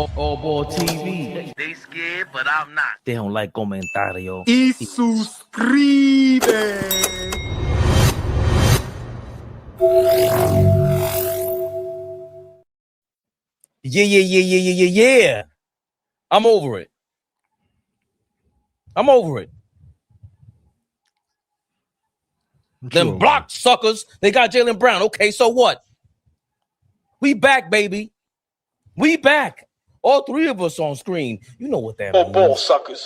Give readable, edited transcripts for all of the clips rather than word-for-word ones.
AllBall TV. They scared, but I'm not. They don't like comentario. Y suscribe. Yeah. I'm over it. Them block suckers, they got Jaylen Brown. Okay, so what? We back, baby. We back. All three of us on screen. You know what that means. Ball suckers.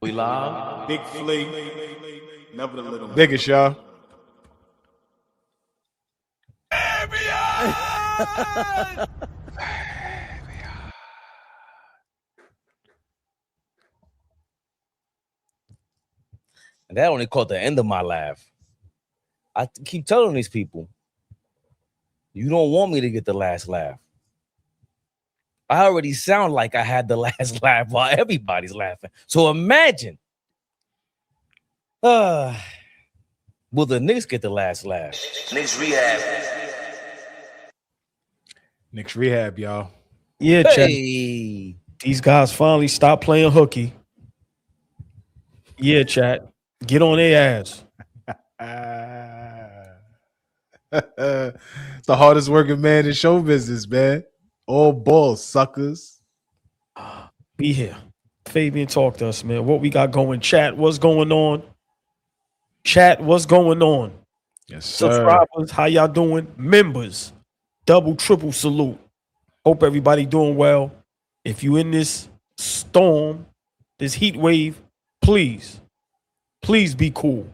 We live. Big Flea. Never the little biggest, y'all. And that only caught the end of my laugh. I keep telling these people, you don't want me to get the last laugh. I already sound like I had the last laugh while everybody's laughing. So imagine, will the Knicks get the last laugh? Knicks rehab. Knicks rehab, y'all. Yeah, Hey, chat. These guys finally stopped playing hooky. Yeah, chat. Get on their ass. It's the hardest working man in show business, man. All balls, suckers. Be here. Fabian, talk to us, man. What we got going? Chat, what's going on? Chat, what's going on? Yes, sir. Subscribers, how y'all doing? Members, double, triple salute. Hope everybody doing well. If you in this storm, this heat wave, please be cool.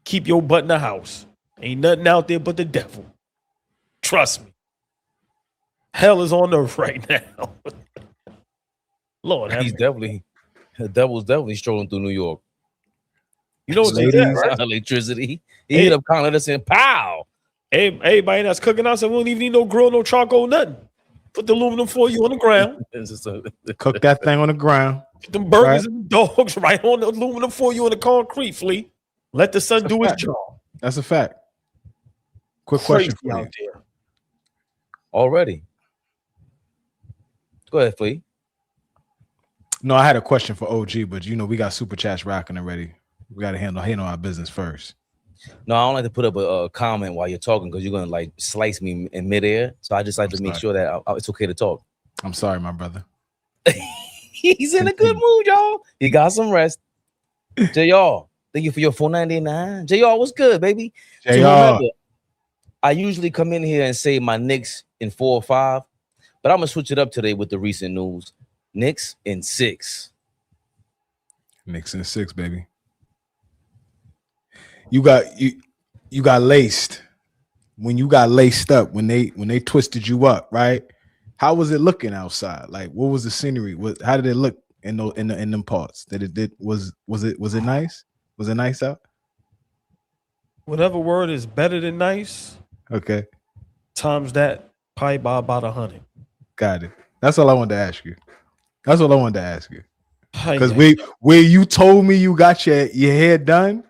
Keep your butt in the house. Ain't nothing out there but the devil. Trust me. Hell is on earth right now. Lord, the devil's definitely strolling through New York. you know what they Ladies. did, right? Electricity. He ended up calling us in pow. Everybody that's cooking outside, we don't even need no grill, no charcoal, nothing. Put the aluminum foil on the ground. It's just a- Cook that thing on the ground. Put them burgers and dogs right on the aluminum foil on the concrete, Flea. Let the sun do his fact. job. That's a fact. Quick question Crazy for out you. there. Already. Go ahead, Flea. No, I had a question for OG, but you know we got super chats rocking already. We got to handle our business first. No, I don't like to put up a comment while you're talking because you're gonna like slice me in midair. So I just like to make sure that it's okay to talk. I'm sorry, my brother. He's in a good mood, y'all. He got some rest. JR, thank you for your $4.99. JR, what's good, baby? So JR. remember, I usually come in here and say my Knicks in 4 or 5, but I'm gonna switch it up today with the recent news. Knicks in 6. Knicks in 6, baby. You got laced. When you got laced up, when they twisted you up, right? How was it looking outside? Like, what was the scenery? How did it look in them parts? Was it nice? Was it nice out? Whatever word is better than nice, Okay, times that probably by about 100. got it. That's all I wanted to ask you. Because Yeah. where you told me you got your hair done,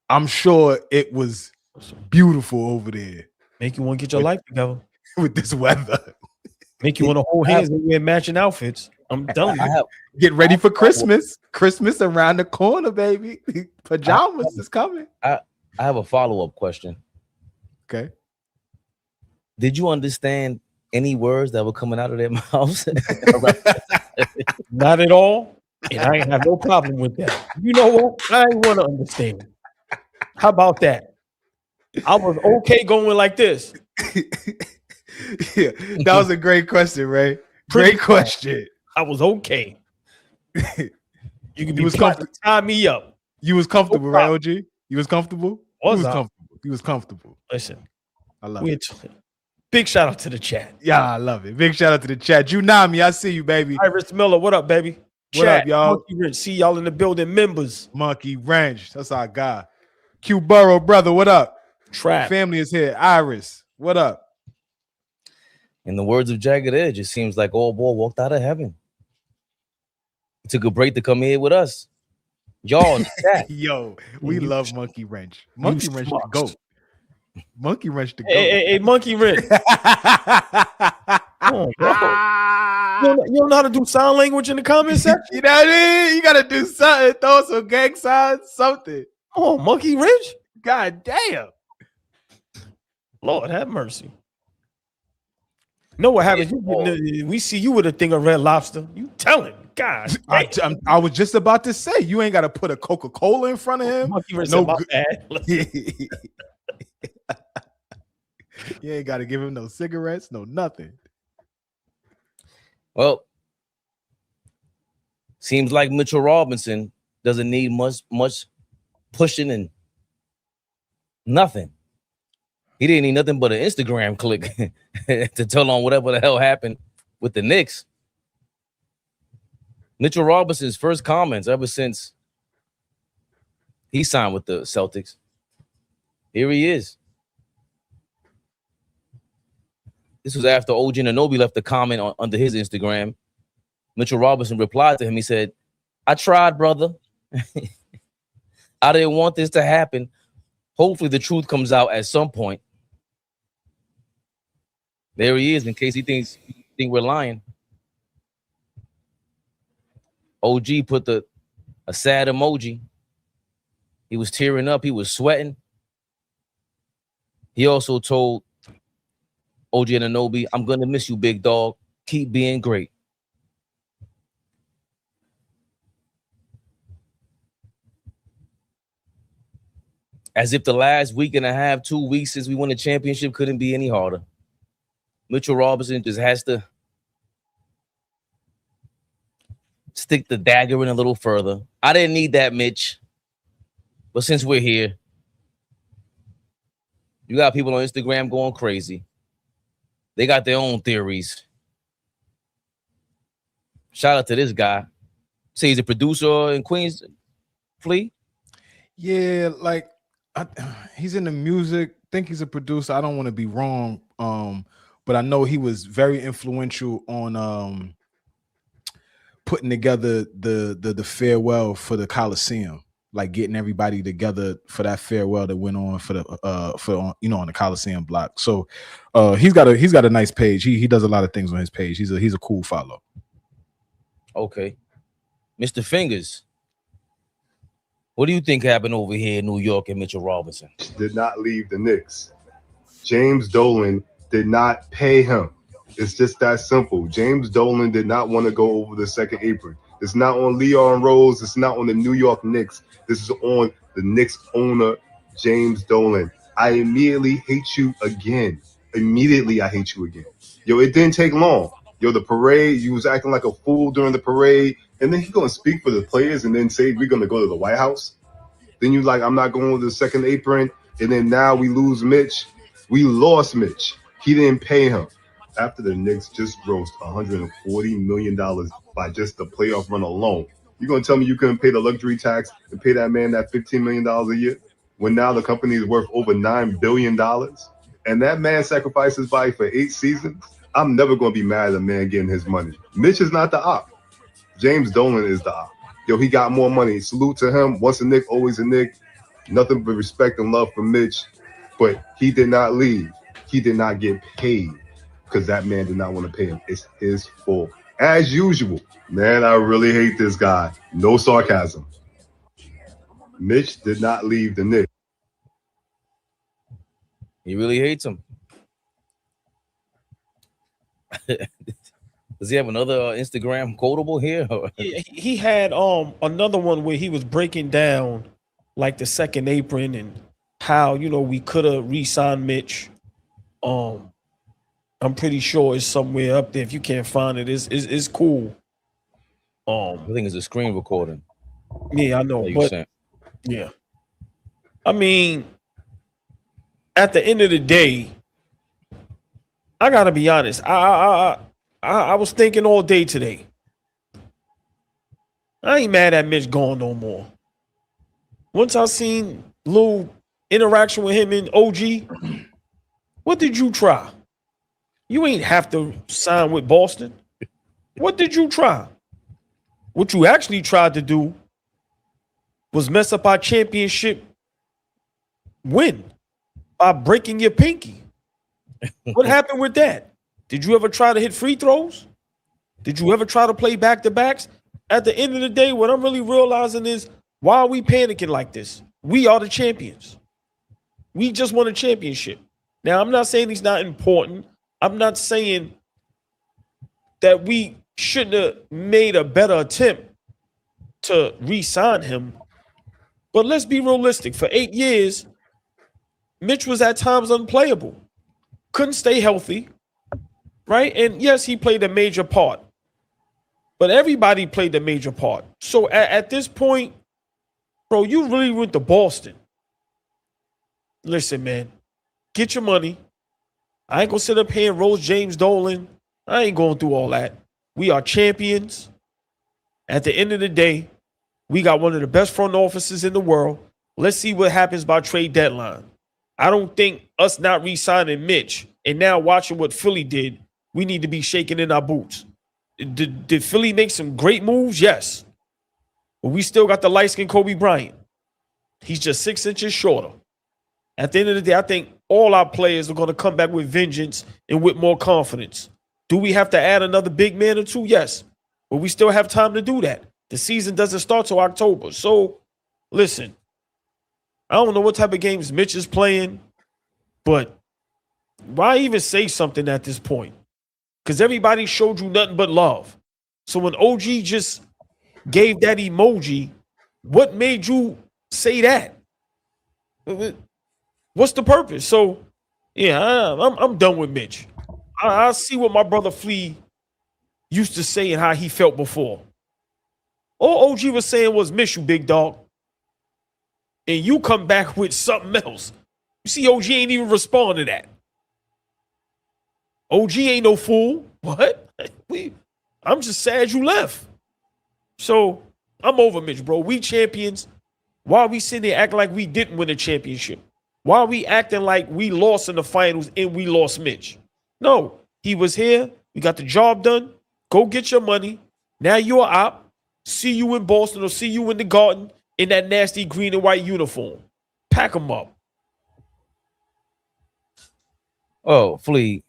I'm sure it was beautiful over there Make you want to get your life together. with this weather. Make you want to hold hands and wear matching outfits. I'm telling you. Get ready for Christmas. Christmas around the corner, baby. Pajamas is coming. I have a follow-up question. Okay. Did you understand any words that were coming out of their mouths? Not at all. And I ain't have no problem with that. You know what? I ain't want to understand. How about that? I was okay going like this. Yeah, that was a great question, Ray. Great question. I was okay. You can be was plotting to tie me up. You was comfortable, right, OG? You was comfortable? Was I? Comfortable. He was comfortable. Listen, I love it. big shout out to the chat. Yeah, I love it. Big shout out to the chat. Junami, I see you, baby. Iris Miller, what up, baby? What Chat, up, y'all? Monkey Rich, see y'all in the building. Members, Monkey Wrench. That's our guy. Q Burrow, brother, what up? Trap. Family is here. Iris, what up? In the words of Jagged Edge, it seems like AllBall walked out of heaven. He took a break to come here with us. Y'all in the chat. Yo, we love Monkey Wrench. Monkey Wrench is the GOAT. Monkey Wrench to go. Hey, Monkey Wrench. Oh, bro. You don't know how to do sign language in the comment section? You know what I mean? You gotta do something, throw some gang signs, something. Oh, Monkey Wrench? God damn. Lord have mercy. Know what happens? We see you with a thing of Red Lobster. You telling God? I was just about to say you ain't got to put a Coca-Cola in front of him. Monkey Wrench, No my good. bad. You ain't got to give him no cigarettes, no nothing. Well, seems like Mitchell Robinson doesn't need much pushing and nothing. He didn't need nothing but an Instagram click to tell on whatever the hell happened with the Knicks. Mitchell Robinson's first comments ever since he signed with the Celtics. Here he is. This was after OG Anunoby left a comment under his Instagram. Mitchell Robinson replied to him. He said, "I tried, brother. I didn't want this to happen. Hopefully the truth comes out at some point." There he is, in case he think we're lying. OG put a sad emoji. He was tearing up. He was sweating. He also told OG Anunoby, "I'm going to miss you, big dog. Keep being great." As if the last week and a half, 2 weeks since we won the championship couldn't be any harder. Mitchell Robinson just has to stick the dagger in a little further. I didn't need that, Mitch. But since we're here, you got people on Instagram going crazy. They got their own theories. Shout out to this guy. Say he's a producer in Queens, Flea. Yeah, like he's in the music. Think he's a producer. I don't want to be wrong. But I know he was very influential on putting together the farewell for the Coliseum, like getting everybody together for that farewell that went on for on the Coliseum block. So he's got a nice page. He does a lot of things on his page. He's a cool follow. Okay. Mr. Fingers, what do you think happened over here in New York and Mitchell Robinson? Did not leave the Knicks. James Dolan did not pay him. It's just that simple. James Dolan did not want to go over the second apron. It's not on Leon Rose. It's not on the New York Knicks. This is on the Knicks owner, James Dolan. I immediately hate you again. Immediately, I hate you again. Yo, it didn't take long. Yo, the parade, you was acting like a fool during the parade, and then he's going to speak for the players and then say we're going to go to the White House. Then you like, I'm not going to the second apron, and then now we lose Mitch. We lost Mitch. He didn't pay him. After the Knicks just grossed $140 million by just the playoff run alone. You're going to tell me you couldn't pay the luxury tax and pay that man that $15 million a year when now the company is worth over $9 billion? And that man sacrificed his body for 8 seasons? I'm never going to be mad at a man getting his money. Mitch is not the op. James Dolan is the op. Yo, he got more money. Salute to him. Once a Knick, always a Knick. Nothing but respect and love for Mitch. But he did not leave. He did not get paid because that man did not want to pay him. It's his fault. As usual, man, I really hate this guy. No sarcasm. Mitch did not leave the Knicks. He really hates him. Does he have another Instagram quotable here? He had another one where he was breaking down like the second apron and how we could have re-signed Mitch. I'm pretty sure it's somewhere up there. If you can't find it, it's cool. I think it's a screen recording. Yeah, I know, but yeah. I mean, at the end of the day, I gotta be honest. I was thinking all day today. I ain't mad at Mitch going no more. Once I seen little interaction with him and OG, what did you try? You ain't have to sign with Boston. What did you try? What you actually tried to do was mess up our championship win. by breaking your pinky. What happened with that? Did you ever try to hit free throws? Did you ever try to play back-to-backs? At the end of the day, what I'm really realizing is, why are we panicking like this? We are the champions. We just won a championship. Now, I'm not saying he's not important. I'm not saying that we shouldn't have made a better attempt to re-sign him. But let's be realistic. For 8 years, Mitch was at times unplayable. Couldn't stay healthy, right? And yes, he played a major part. But everybody played a major part. So at this point, bro, you really went to Boston. Listen, man, get your money. I ain't gonna sit up here and roast James Dolan. I ain't going through all that. We are champions. At the end of the day, we got one of the best front offices in the world. Let's see what happens by trade deadline. I don't think us not re-signing Mitch and now watching what Philly did, we need to be shaking in our boots. Did Philly make some great moves? Yes. But we still got the light-skinned Kobe Bryant. He's just 6 inches shorter. At the end of the day, I think all our players are going to come back with vengeance and with more confidence. Do we have to add another big man or two? Yes. But we still have time to do that. The season doesn't start till October. So, listen, I don't know what type of games Mitch is playing, but why even say something at this point? Because everybody showed you nothing but love. So when OG just gave that emoji, what made you say that? What's the purpose? So, yeah, I'm done with Mitch. I see what my brother Flea used to say and how he felt before. All OG was saying was, miss you, big dog. And you come back with something else. You see, OG ain't even respond to that. OG ain't no fool. What? I'm just sad you left. So I'm over Mitch, bro. We champions. Why are we sitting there acting like we didn't win a championship? Why are we acting like we lost in the finals and we lost Mitch? No, he was here. We got the job done. Go get your money. Now you're op. See you in Boston or see you in the Garden in that nasty green and white uniform. Pack them up. Oh, Flea.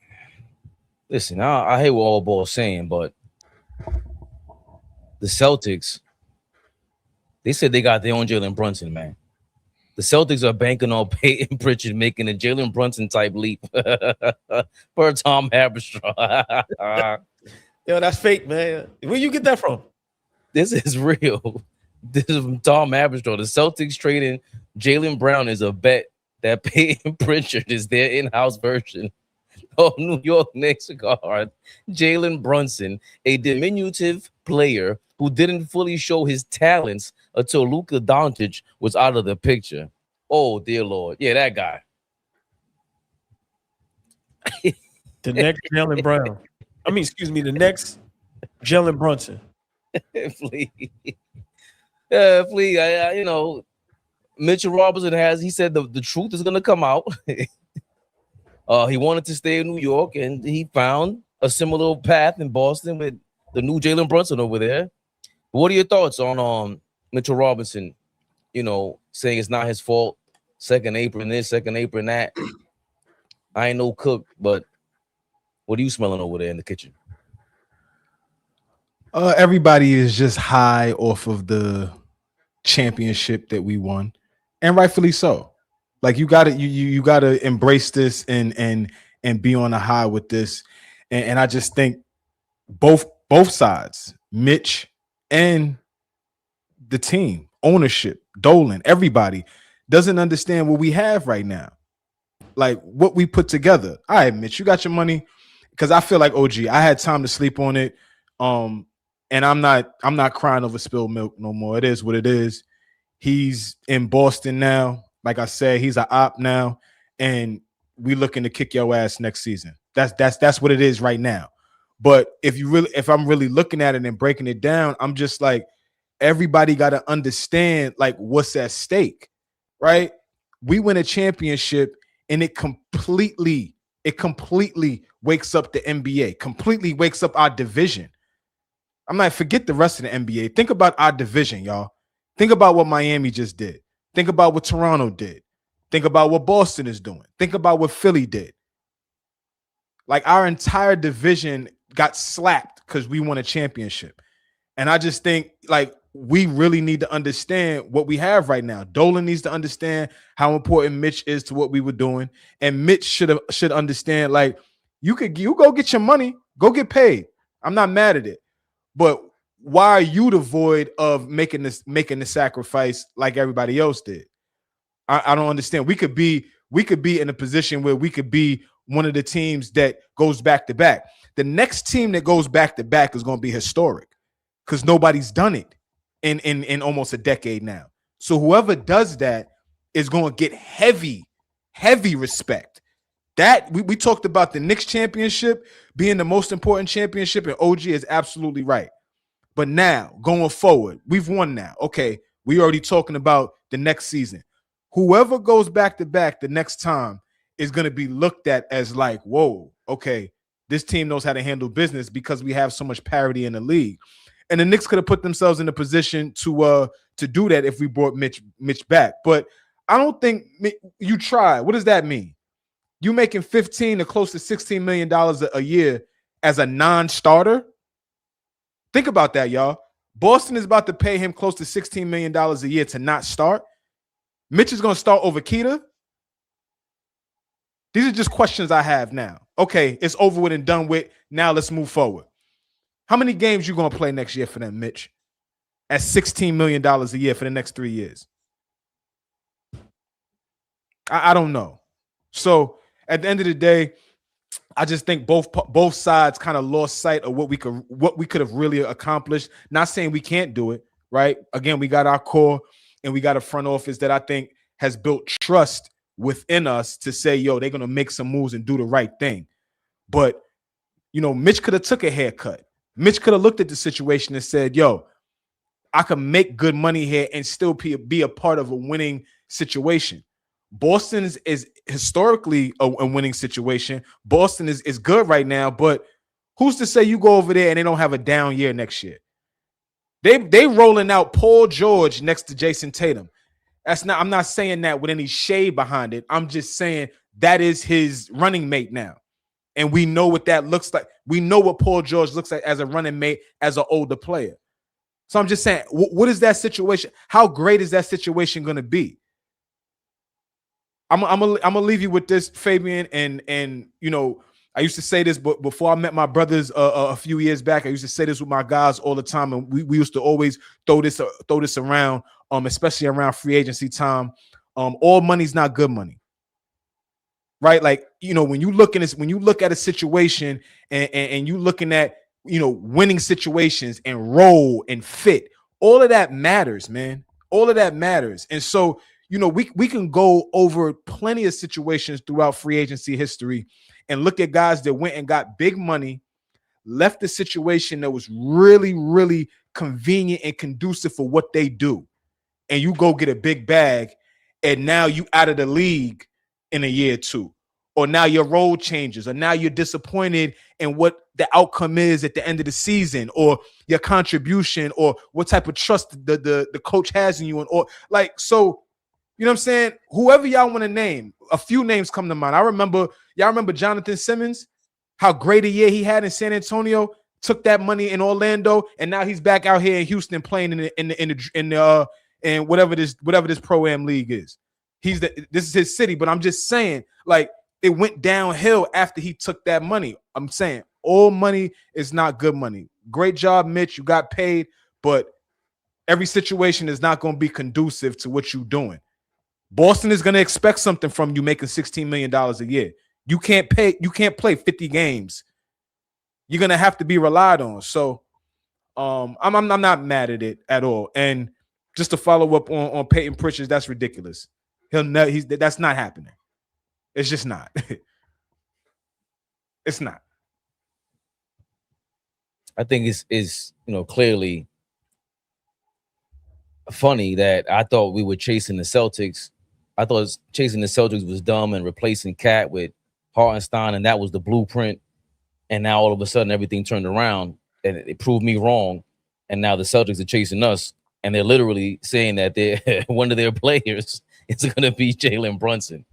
Listen, I hate what AllBall saying, but the Celtics, they said they got their own Jalen Brunson, man. The Celtics are banking on Peyton Pritchard making a Jalen Brunson type leap for Tom Haberstroh. Yo, that's fake, man. Where you get that from? This is real. This is from Tom Haberstroh. The Celtics trading Jaylen Brown is a bet that Peyton Pritchard is their in-house version of New York Knicks guard Jalen Brunson, a diminutive player who didn't fully show his talents until Luka Doncic was out of the picture. Oh, dear Lord. Yeah, that guy. The next Jaylen Brown. I mean, excuse me, the next Jalen Brunson. Flea. Flea, you know, Mitchell Robinson he said the truth is going to come out. He wanted to stay in New York, and he found a similar path in Boston with the new Jalen Brunson over there. What are your thoughts on Mitchell Robinson, you know, saying it's not his fault, second apron this, second apron that? I ain't no cook, but what are you smelling over there in the kitchen? Everybody is just high off of the championship that we won, and rightfully so. Like you gotta embrace this and be on a high with this. And I just think both sides, Mitch and the team, ownership, Dolan, everybody doesn't understand what we have right now. Like what we put together. All right, Mitch, you got your money. Because I feel like OG, I had time to sleep on it. And I'm not crying over spilled milk no more. It is what it is. He's in Boston now. Like I said, he's an op now, and we looking to kick your ass next season. That's what it is right now. But if I'm really looking at it and breaking it down, I'm just like, everybody got to understand like what's at stake, right? We win a championship, and it completely wakes up the NBA, completely wakes up our division. I'm like, forget the rest of the NBA. Think about our division, y'all. Think about what Miami just did. Think about what Toronto did. Think about what Boston is doing. Think about what Philly did. Like our entire division got slapped because we won a championship. And I just think like we really need to understand what we have right now. Dolan needs to understand how important Mitch is to what we were doing. And Mitch should understand like you go get your money, go get paid. I'm not mad at it. But why are you devoid of making the sacrifice like everybody else did? I don't understand. We could be in a position where we could be one of the teams that goes back to back. The next team that goes back to back is going to be historic because nobody's done it in almost a decade now. So whoever does that is going to get heavy respect. That we talked about the Knicks championship being the most important championship, and OG is absolutely right. But now going forward, we've won now. Okay, we already talking about the next season. Whoever goes back to back the next time is going to be looked at as like, whoa, okay, this team knows how to handle business because we have so much parity in the league. And the Knicks could have put themselves in a position to do that if we brought Mitch back. But I don't think you try. What does that mean? You making $15 to close to $16 million a year as a non-starter? Think about that, y'all. Boston is about to pay him close to $16 million a year to not start. Mitch is going to start over Keita. These are just questions I have now. Okay, it's over with and done with. Now let's move forward. How many games you going to play next year for them, Mitch? At $16 million a year for the next 3 years. I don't know. So at the end of the day, I just think both sides kind of lost sight of what we could have really accomplished. Not saying we can't do it, right? Again, we got our core and we got a front office that I think has built trust within us to say, yo, they're going to make some moves and do the right thing. But, you know, Mitch could have took a haircut. Mitch could have looked at the situation and said, yo, I can make good money here and still be a part of a winning situation. Boston is historically a winning situation. Boston is good right now, but who's to say you go over there and they don't have a down year next year? They rolling out Paul George next to Jason Tatum. I'm not saying that with any shade behind it. I'm just saying that is his running mate now. And we know what that looks like. We know what Paul George looks like as a running mate, as an older player. So I'm just saying, what is that situation? How great is that situation going to be? I'm gonna leave you with this, Fabian, and you know, I used to say this, but before I met my brothers a few years back, I used to say this with my guys all the time, and we used to always throw this around, especially around free agency time. All money's not good money, right? Like, you know, when you look at a situation and you looking at, you know, winning situations and role and fit, all of that matters, man. All of that matters, and so, you know, we can go over plenty of situations throughout free agency history and look at guys that went and got big money, left the situation that was really, really convenient and conducive for what they do. And you go get a big bag, and now you out of the league in a year or two. Or now your role changes, or now you're disappointed in what the outcome is at the end of the season, or your contribution, or what type of trust the coach has in you. And or like, so, you know what I'm saying? Whoever y'all want to name, a few names come to mind. Y'all remember Jonathan Simmons, how great a year he had in San Antonio, took that money in Orlando, and now he's back out here in Houston playing in whatever this pro-am league is. This is his city, but I'm just saying, like, it went downhill after he took that money. I'm saying all money is not good money. Great job, Mitch. You got paid, but every situation is not going to be conducive to what you're doing. Boston is going to expect something from you making $16 million a year. You can't play 50 games. You're going to have to be relied on. So I'm not mad at it at all. And just to follow up on Peyton Pritchard, that's ridiculous. That's not happening. It's just not. It's not. I think it's you know, clearly funny that I thought we were chasing the Celtics. I thought chasing the Celtics was dumb and replacing Cat with Hartenstein, and that was the blueprint. And now all of a sudden everything turned around and it proved me wrong. And now the Celtics are chasing us, and they're literally saying that they're one of their players it's gonna be Jalen Brunson.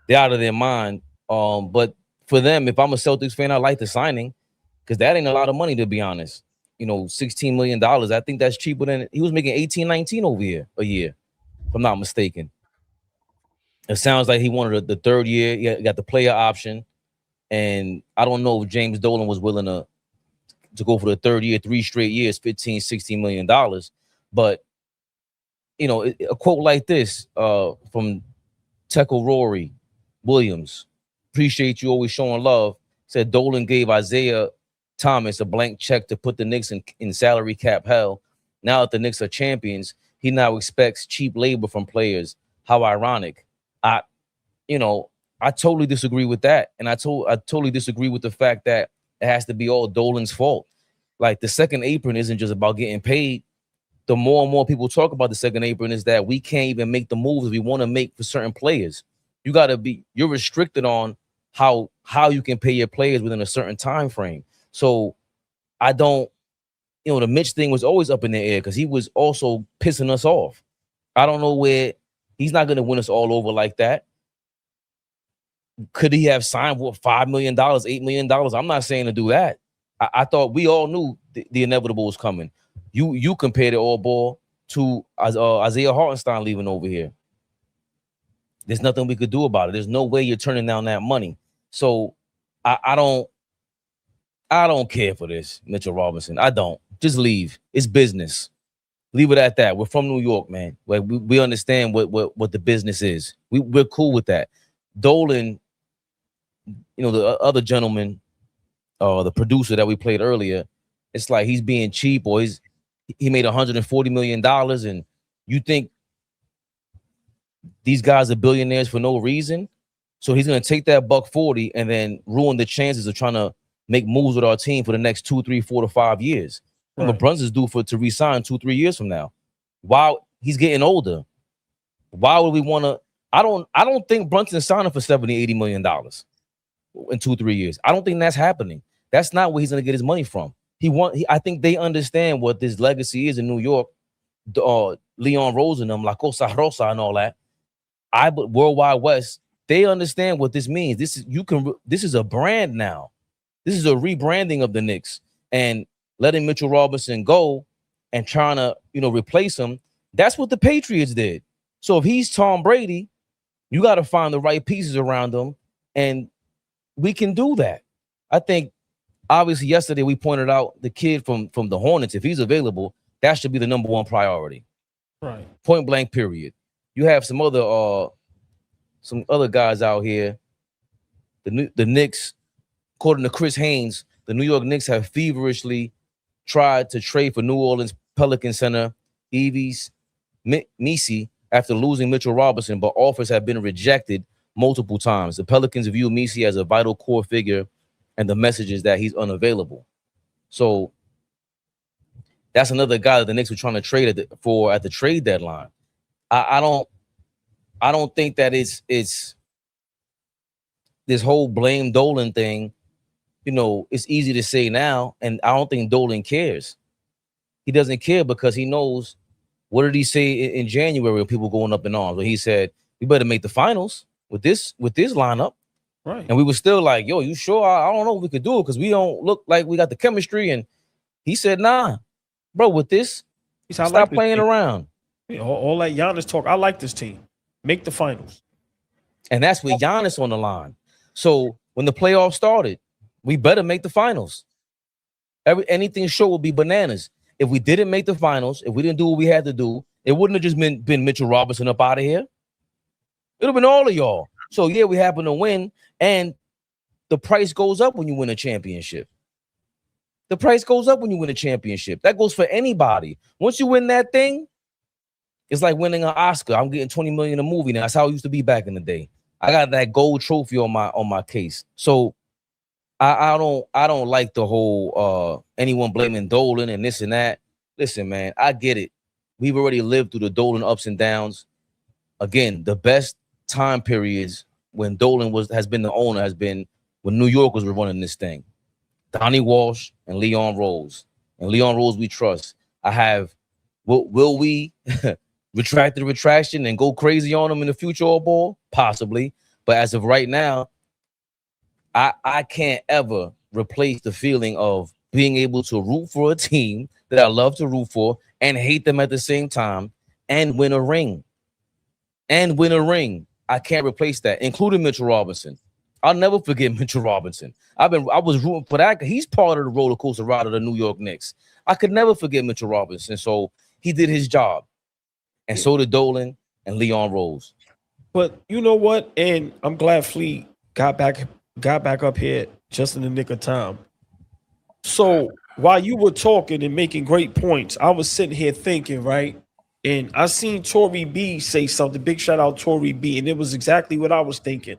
They're out of their mind. But for them, if I'm a Celtics fan, I like the signing because that ain't a lot of money, to be honest. You know, $16 million. I think that's cheaper than he was making 18, 19 over here a year, if I'm not mistaken. It sounds like he wanted the third year. He got the player option. And I don't know if James Dolan was willing to go for the third year, 3 straight years, $15-16 million. But, you know, a quote like this from Teco Rory Williams, appreciate you always showing love, said Dolan gave Isaiah Thomas a blank check to put the Knicks in salary cap hell. Now that the Knicks are champions, he now expects cheap labor from players. How ironic. I totally disagree with that. And I totally disagree with the fact that it has to be all Dolan's fault. Like, the second apron isn't just about getting paid. The more and more people talk about the second apron is that we can't even make the moves we want to make for certain players. You're restricted on how you can pay your players within a certain time frame. So the Mitch thing was always up in the air because he was also pissing us off. I don't know where he's not going to win us all over like that. Could he have signed for $5 million, $8 million? I'm not saying to do that. I thought we all knew the inevitable was coming. You compared it AllBall to Isaiah Hartenstein leaving over here. There's nothing we could do about it. There's no way you're turning down that money. So I don't care for this, Mitchell Robinson. I don't. Just leave. It's business. Leave it at that. We're from New York, man. Like, we understand what the business is. We're cool with that. Dolan, the other gentleman, the producer that we played earlier, it's like he's being cheap, or he made $140 million, and you think these guys are billionaires for no reason? So he's going to take that $140 and then ruin the chances of trying to make moves with our team for the next 2, 3, 4 to 5 years. Remember, Brunson's due to resign 2-3 years from now. While he's getting older, why would we want to? I don't think Brunson's signing for $70-80 million in 2-3 years. I don't think that's happening. That's not where he's going to get his money from. I think they understand what this legacy is in New York. Leon Rose and them, La Cosa Rosa and all that. Worldwide West, they understand what this means. This is a brand now. This is a rebranding of the Knicks, and letting Mitchell Robinson go and trying to replace him. That's what the Patriots did. So if he's Tom Brady, you got to find the right pieces around him, and we can do that. I think obviously yesterday we pointed out the kid from the Hornets. If he's available, that should be the number one priority. Right. Point blank, period. You have some other guys out here. The Knicks, according to Chris Haynes, the New York Knicks have feverishly tried to trade for New Orleans Pelican center Eves Misi after losing Mitchell Robinson, but offers have been rejected multiple times. The Pelicans view Misi as a vital core figure, and the message is that he's unavailable. So that's another guy that the Knicks were trying to trade at the trade deadline. I don't think that it's this whole blame Dolan thing. It's easy to say now, and I don't think Dolan cares. He doesn't care because he knows. What did he say in January when people going up in arms? When he said, we better make the finals with this lineup. Right. And we were still like, yo, you sure? I don't know if we could do it because we don't look like we got the chemistry. And he said, nah, bro, with this, stop playing around. Yeah, all that Giannis talk, I like this team. Make the finals. And that's with Giannis on the line. So when the playoffs started, we better make the finals. Anything short will be bananas. If we didn't make the finals, if we didn't do what we had to do, it wouldn't have just been Mitchell Robinson up out of here. It would have been all of y'all. So, yeah, we happen to win, and the price goes up when you win a championship. The price goes up when you win a championship. That goes for anybody. Once you win that thing, it's like winning an Oscar. I'm getting $20 million a movie now. That's how it used to be back in the day. I got that gold trophy on my case. So I don't like the whole anyone blaming Dolan and this and that. Listen, man, I get it. We've already lived through the Dolan ups and downs. Again, the best time periods when Dolan has been the owner has been when New Yorkers were running this thing. Donnie Walsh and Leon Rose. And Leon Rose we trust. I have will we retract the retraction and go crazy on him in the future, AllBall? Possibly. But as of right now, I can't ever replace the feeling of being able to root for a team that I love to root for and hate them at the same time and win a ring. I can't replace that, including Mitchell Robinson. I'll never forget Mitchell Robinson. I was rooting for that. He's part of the roller coaster ride of the New York Knicks. I could never forget Mitchell Robinson. So he did his job. And so did Dolan and Leon Rose. But you know what? And I'm glad Fleet got back up here just in the nick of time. So while you were talking and making great points, I was sitting here thinking, right? And I seen Tory B say something. Big shout out Tory B. And it was exactly what I was thinking.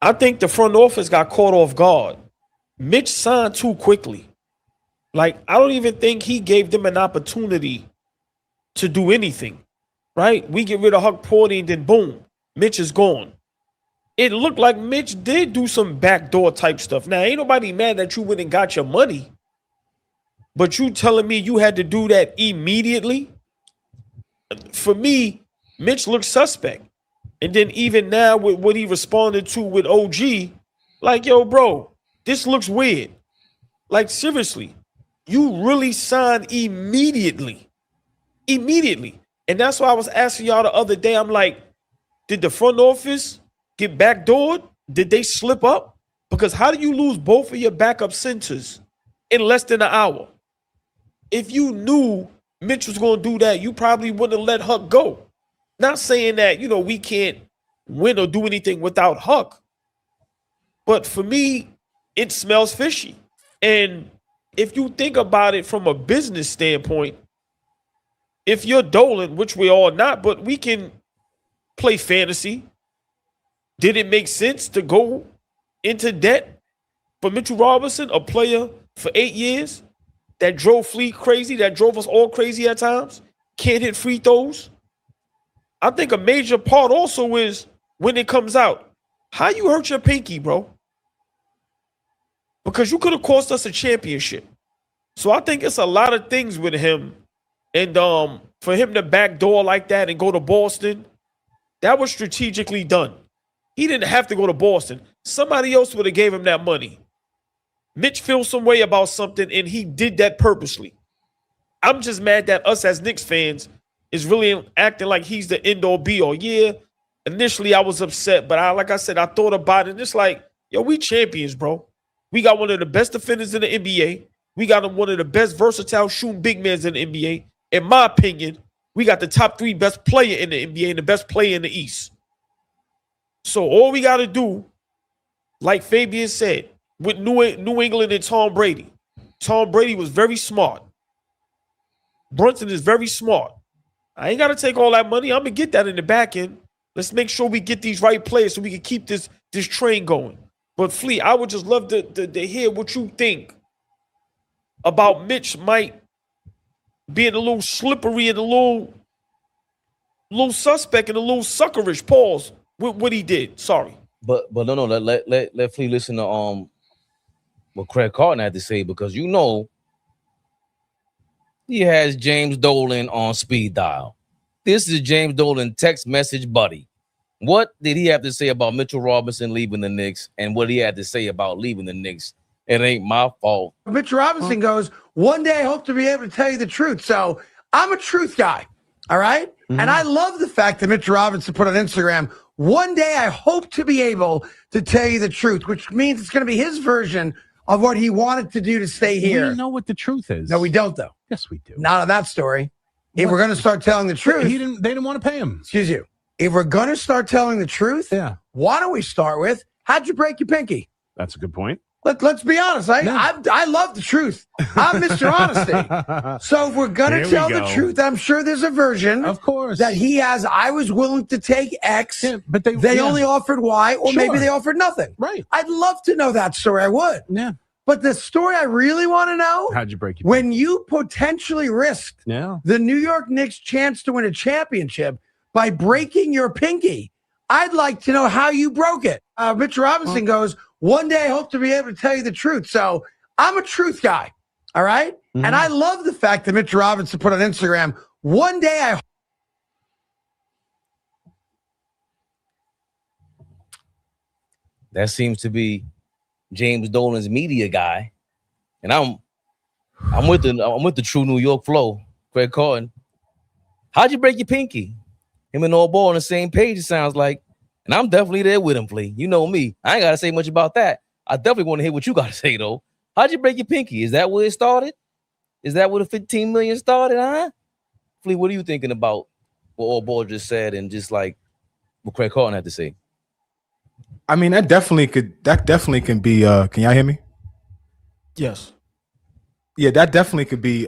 I think the front office got caught off guard. Mitch signed too quickly. Like, I don't even think he gave them an opportunity to do anything, right? We get rid of Huck Porty and then boom, Mitch is gone. It looked like Mitch did do some backdoor type stuff. Now, ain't nobody mad that you went and got your money, but you telling me you had to do that immediately? For me, Mitch looks suspect. And then even now with what he responded to with OG, like, yo, bro, this looks weird. Like, seriously, you really signed immediately. Immediately. And that's why I was asking y'all the other day. I'm like, did the front office get backdoored? Did they slip up? Because how do you lose both of your backup centers in less than an hour? If you knew Mitch was going to do that, you probably wouldn't have let Huck go. Not saying that, you know, we can't win or do anything without Huck. But for me, it smells fishy. And if you think about it from a business standpoint, if you're Dolan, which we all not, but we can play fantasy. Did it make sense to go into debt for Mitchell Robinson, a player for 8 years that drove Fleet crazy, that drove us all crazy at times, can't hit free throws? I think a major part also is when it comes out, how you hurt your pinky, bro? Because you could have cost us a championship. So I think it's a lot of things with him. And for him to backdoor like that and go to Boston, that was strategically done. He didn't have to go to Boston. Somebody else would have gave him that money. Mitch feels some way about something, and he did that purposely. I'm just mad that us as Knicks fans is really acting like he's the end-all be-all. Yeah, initially I was upset, but like I said, I thought about it, and it's like, yo, we champions, bro. We got one of the best defenders in the NBA. We got one of the best versatile shooting big men in the NBA. In my opinion, we got the top 3 best player in the NBA and the best player in the East. So all we got to do, like Fabian said, with New England and Tom Brady. Tom Brady was very smart. Brunson is very smart. I ain't got to take all that money. I'm going to get that in the back end. Let's make sure we get these right players so we can keep this train going. But Fleet, I would just love to hear what you think about Mitch might being a little slippery and a little suspect and a little suckerish, pause, with what he did. Sorry. But no, let Fleet listen to what Craig Carton had to say, because you know he has James Dolan on speed dial. This is James Dolan text message buddy. What did he have to say about Mitchell Robinson leaving the Knicks, and what he had to say about leaving the Knicks? It ain't my fault. Mitchell Robinson goes, one day I hope to be able to tell you the truth. So I'm a truth guy. All right. Mm-hmm. And I love the fact that Mitchell Robinson put on Instagram, one day I hope to be able to tell you the truth, which means it's going to be his version of what he wanted to do to stay here. We know what the truth is. No, we don't, though. Yes, we do. Not on that story. If we're going to start telling the truth. They didn't want to pay him. Excuse you. If we're going to start telling the truth, yeah. Why don't we start with, how'd you break your pinky? That's a good point. Let's be honest. I love the truth. I'm Mr. Honesty. So if we're going to tell the truth, I'm sure there's a version, of course, that he has. I was willing to take X, but they only offered Y, or maybe they offered nothing. Right. I'd love to know that story. I would. Yeah. But the story I really want to know, how'd you break your pinky? When you potentially risked the New York Knicks' chance to win a championship by breaking your pinky, I'd like to know how you broke it. Mitchell Robinson goes, one day I hope to be able to tell you the truth. So I'm a truth guy. All right. Mm-hmm. And I love the fact that Mitchell Robinson put on Instagram, One day I That seems to be James Dolan's media guy, and I'm with the true New York flow. Craig Carton, how'd you break your pinky? Him and AllBall on the same page. It sounds like, and I'm definitely there with him, Flea. You know me. I ain't gotta say much about that. I definitely want to hear what you gotta say though. How'd you break your pinky? Is that where it started? Is that where the 15 million started? Huh? Flea, what are you thinking about what AllBall just said and just like what Craig Carton had to say? I mean, that definitely can be can y'all hear me? Yes. Yeah, that definitely could be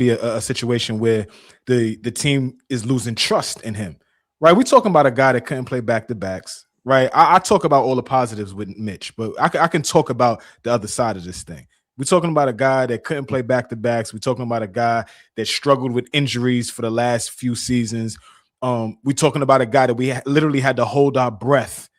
a situation where the team is losing trust in him. Right? We're talking about a guy that couldn't play back-to-backs, right? I talk about all the positives with Mitch, but I can talk about the other side of this thing. We're talking about a guy that couldn't play back-to-backs. We're talking about a guy that struggled with injuries for the last few seasons. We're talking about a guy that we literally had to hold our breath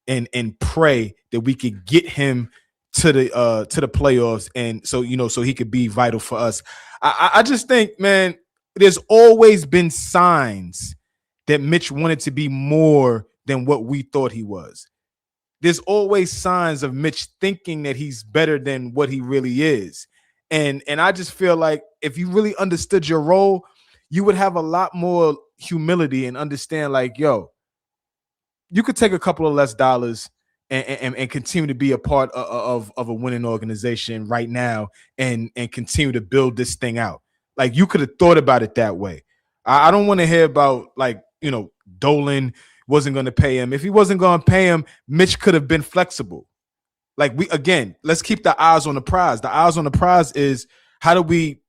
and pray that we could get him to the playoffs, and so he could be vital for us. I just think, man, there's always been signs that Mitch wanted to be more than what we thought he was. There's always signs of Mitch thinking that he's better than what he really is. And I just feel like if you really understood your role, you would have a lot more humility and understand, like, yo, you could take a couple of less dollars and continue to be a part of a winning organization right now and continue to build this thing out. Like, you could have thought about it that way. I don't want to hear about, like, Dolan wasn't going to pay him. If he wasn't going to pay him, Mitch could have been flexible. Like, let's keep the eyes on the prize. The eyes on the prize is, how do we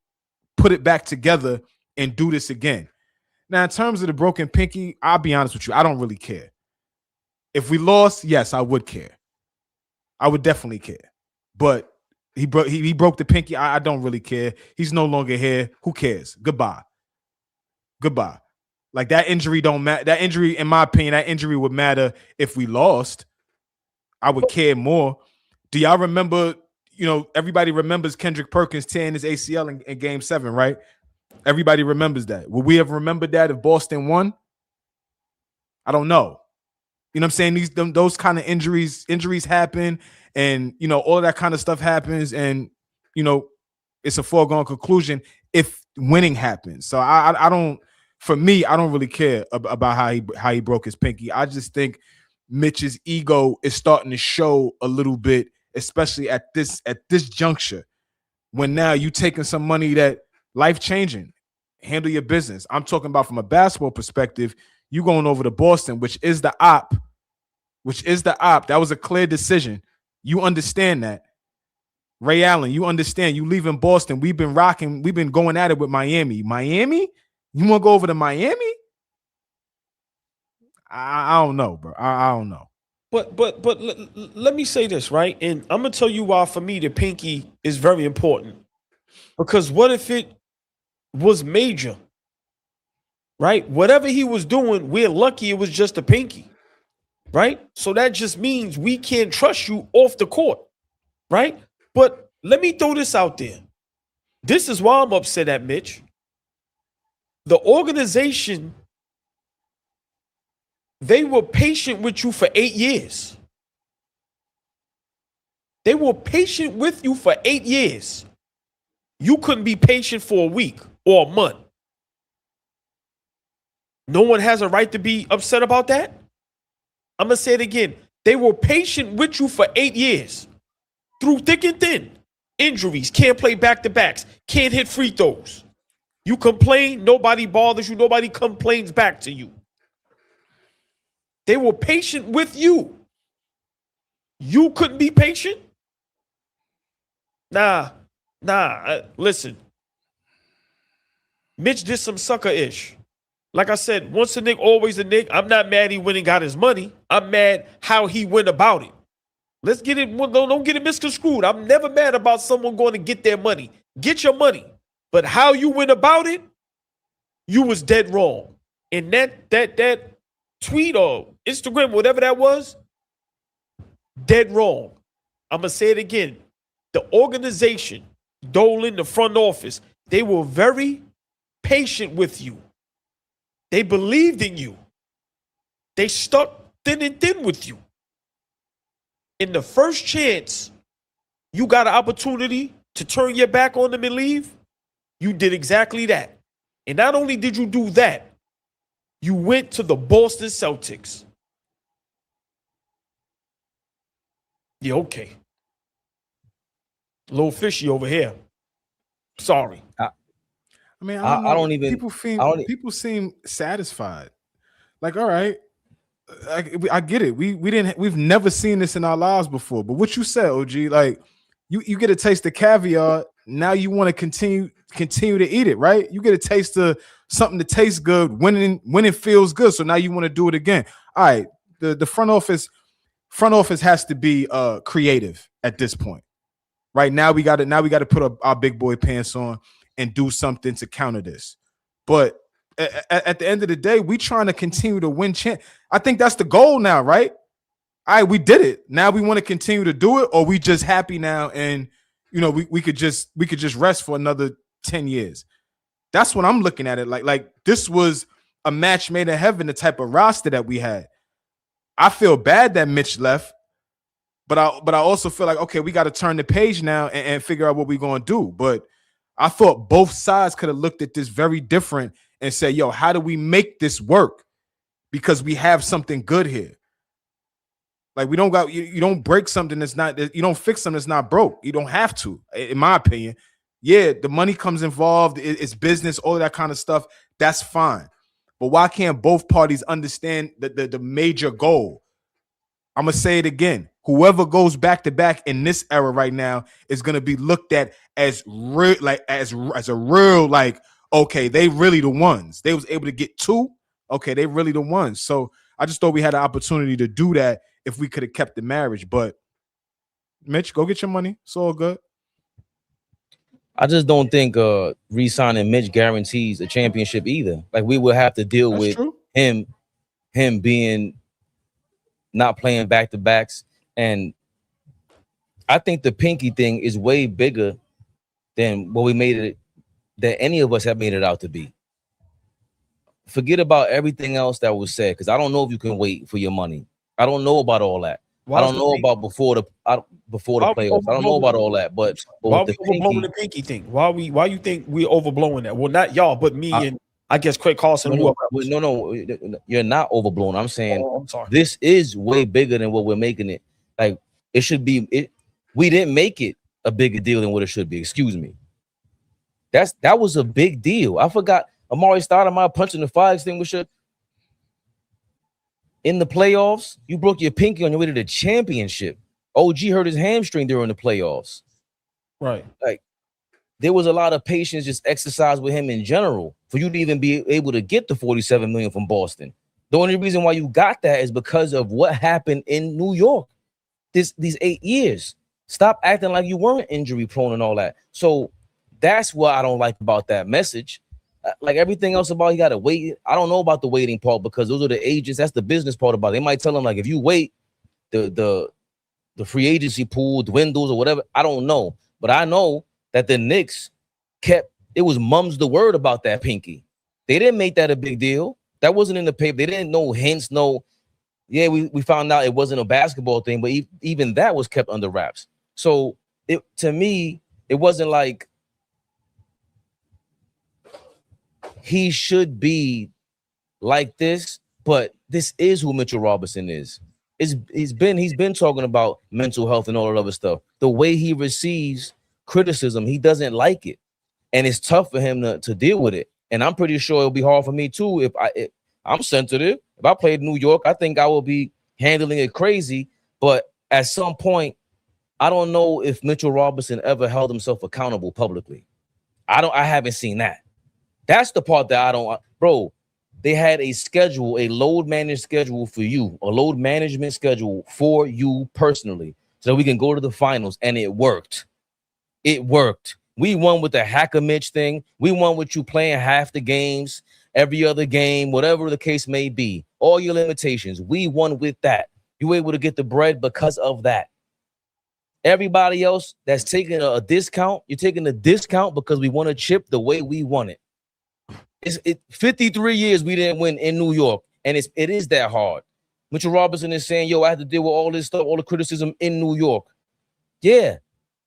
put it back together and do this again? Now, in terms of the broken pinky, I'll be honest with you, I don't really care. If we lost, yes, I would care. I would definitely care. But he broke the pinky. I don't really care. He's no longer here. Who cares? Goodbye. Like, that injury don't matter. That injury, in my opinion, that injury would matter if we lost. I would care more. Do y'all remember, everybody remembers Kendrick Perkins tearing his ACL in Game 7, right? Everybody remembers that. Would we have remembered that if Boston won? I don't know. You know what I'm saying? Those kind of injuries happen, and all of that kind of stuff happens, and it's a foregone conclusion if winning happens. So I don't. For me, I don't really care about how he broke his pinky. I just think Mitch's ego is starting to show a little bit, especially at this juncture, when now you taking some money that life-changing. Handle your business. I'm talking about from a basketball perspective. You going over to Boston, which is the op. That was a clear decision. You understand that. Ray Allen, you understand. You leaving Boston. We've been going at it with Miami. Miami? You want to go over to Miami? I don't know, bro. I don't know. But let me say this, right? And I'm gonna tell you why, for me, the pinky is very important. Because what if it was major? Right? Whatever he was doing, we're lucky it was just a pinky. Right? So that just means we can't trust you off the court. Right? But let me throw this out there. This is why I'm upset at Mitch. The organization, they were patient with you for 8 years. They were patient with you for 8 years. You couldn't be patient for a week or a month. No one has a right to be upset about that. I'm going to say it again. They were patient with you for 8 years. Through thick and thin. Injuries, can't play back-to-backs, can't hit free throws. You complain, nobody bothers you, nobody complains back to you. They were patient with you. You couldn't be patient? Nah, listen. Mitch did some sucker-ish. Like I said, once a Knick, always a Knick. I'm not mad he went and got his money. I'm mad how he went about it. Let's get it, don't get it misconstrued. I'm never mad about someone going to get their money. Get your money. But how you went about it, you was dead wrong. And that tweet or Instagram, whatever that was, dead wrong. I'm going to say it again. The organization, Dolan, the front office, They were very patient with you. They believed in you. They stuck thin and thin with you. In the first chance you got an opportunity to turn your back on them and leave, you did exactly that. And not only did you do that, you went to the Boston Celtics. Yeah, okay. A little fishy over here. Sorry. I mean, I don't even. People seem satisfied. Like, all right, I get it. We've never seen this in our lives before. But what you said, OG, like you get a taste of caviar. Now you want to continue to eat it, right? You get a taste of something that tastes good when it feels good. So now you want to do it again. All right, the front office has to be creative at this point. Right now we got to put our big boy pants on and do something to counter this. But at the end of the day, we trying to continue to win. I think that's the goal now, right? All right, we did it. Now we want to continue to do it, or we just happy now and we could just rest for another 10 years. That's what I'm looking at it like this was a match made in heaven, the type of roster that we had. I feel bad that Mitch left, but I also feel like, okay, we got to turn the page now and figure out what we're going to do. But I thought both sides could have looked at this very different and said, yo, how do we make this work? Because we have something good here. Like, we don't got you don't break something that's not, you don't fix something that's not broke. You don't have to, in my opinion. Yeah, the money comes involved, it's business, all that kind of stuff. That's fine. But why can't both parties understand the major goal? I'm gonna say it again. Whoever goes back to back in this era right now is gonna be looked at as real, like as a real, like, okay, they really the ones. They was able to get two. Okay, they really the ones. So I just thought we had an opportunity to do that if we could have kept the marriage. But Mitch, go get your money. It's all good. I just don't think re-signing Mitch guarantees a championship either. Like, we will have to deal That's with true. him being not playing back-to-backs. And I think the pinky thing is way bigger than what we made it, that any of us have made it out to be. Forget about everything else that was said, because I don't know if you can wait for your money. I don't know about all that. I don't know about before the playoffs. I don't know about all that. But why with we overblowing the pinky thing? Why you think we overblowing that? Well, not y'all, but me and I guess Craig Carlson. No, you're not overblown. I'm saying I'm sorry. This is way bigger than what we're making it. Like, it should be. We didn't make it a bigger deal than what it should be. Excuse me. That was a big deal. I forgot. Amari Stoudemire punching the fire extinguisher in the playoffs. You broke your pinky on your way to the championship. OG hurt his hamstring during the playoffs. Right. Like, there was a lot of patience just exercised with him in general for you to even be able to get the $47 million from Boston. The only reason why you got that is because of what happened in New York these 8 years. Stop acting like you weren't injury prone and all that. So that's what I don't like about that message. Like everything else about, you got to wait. I don't know about the waiting part, because those are the agents. That's the business part about it. They might tell them, like, if you wait, the free agency pool dwindles or whatever. I don't know. But I know that the Knicks it was mums the word about that pinky. They didn't make that a big deal. That wasn't in the paper. They didn't know hints, yeah, we found out it wasn't a basketball thing, but even that was kept under wraps. So to me, it wasn't like he should be like this, but this is who Mitchell Robinson is. He's been talking about mental health and all that other stuff. The way he receives criticism, he doesn't like it, and it's tough for him to deal with it. And I'm pretty sure it'll be hard for me too. If I'm sensitive. If I played New York, I think I will be handling it crazy. But at some point, I don't know if Mitchell Robinson ever held himself accountable publicly. I haven't seen that. That's the part that I don't, bro. They had a schedule, a load managed schedule for you, a load management schedule for you personally, so we can go to the finals, and it worked. It worked. We won with the Hacker Mitch thing. We won with you playing half the games, every other game, whatever the case may be. All your limitations, we won with that. You were able to get the bread because of that. Everybody else that's taking a discount, you're taking a discount because we want to chip the way we want it. It's 53 years we didn't win in New York, and it is that hard. Mitchell Robinson is saying, yo, I have to deal with all this stuff, all the criticism in New York. Yeah.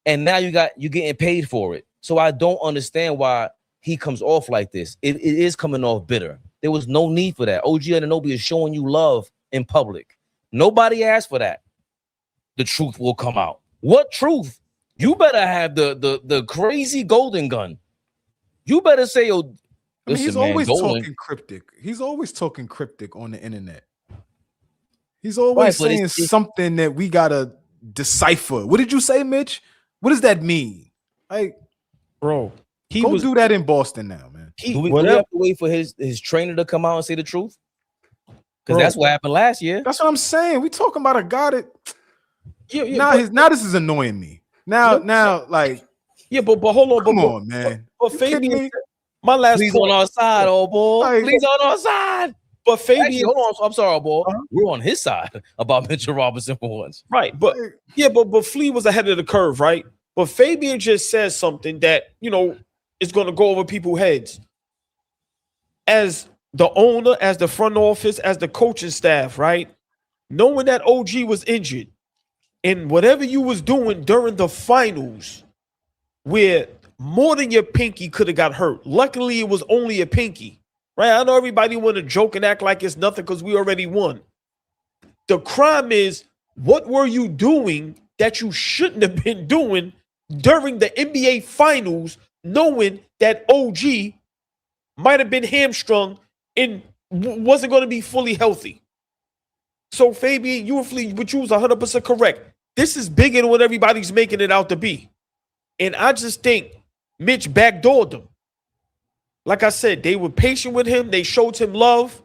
And now you're getting paid for it. So I don't understand why he comes off like this. It is coming off bitter. There was no need for that. OG Anunoby is showing you love in public. Nobody asked for that. The truth will come out. What truth? You better have the crazy golden gun. You better say, yo, I mean, he's listen, man, always Dolan, talking cryptic. He's always talking cryptic on the internet. He's always Right, but saying something that we gotta decipher. What did you say, Mitch? What does that mean? Like, bro, go do that in Boston now, man. do we have to wait for his trainer to come out and say the truth? Because that's what happened last year. That's what I'm saying. We talking about a guy that now this is annoying me. Now, like, but hold on, come on, man. But Fabian, my last Please point, on our side, old boy. Like, Please on our side. but Fabian, Actually, hold on. I'm sorry, boy. We're on his side about Mitchell Robinson for once. right? But but Flea was ahead of the curve, right? But Fabian just says something that is going to go over people's heads. As the owner, as the front office, as the coaching staff, right? Knowing that OG was injured, and whatever you was doing during the finals, where more than your pinky could have got hurt. Luckily, it was only a pinky, right? I know everybody want to joke and act like it's nothing because we already won. The crime is, what were you doing that you shouldn't have been doing during the NBA finals, knowing that OG might have been hamstrung and wasn't going to be fully healthy? So, Fabian, you was 100% correct. This is bigger than what everybody's making it out to be. And I just think Mitch backdoored them. Like I said, they were patient with him. They showed him love.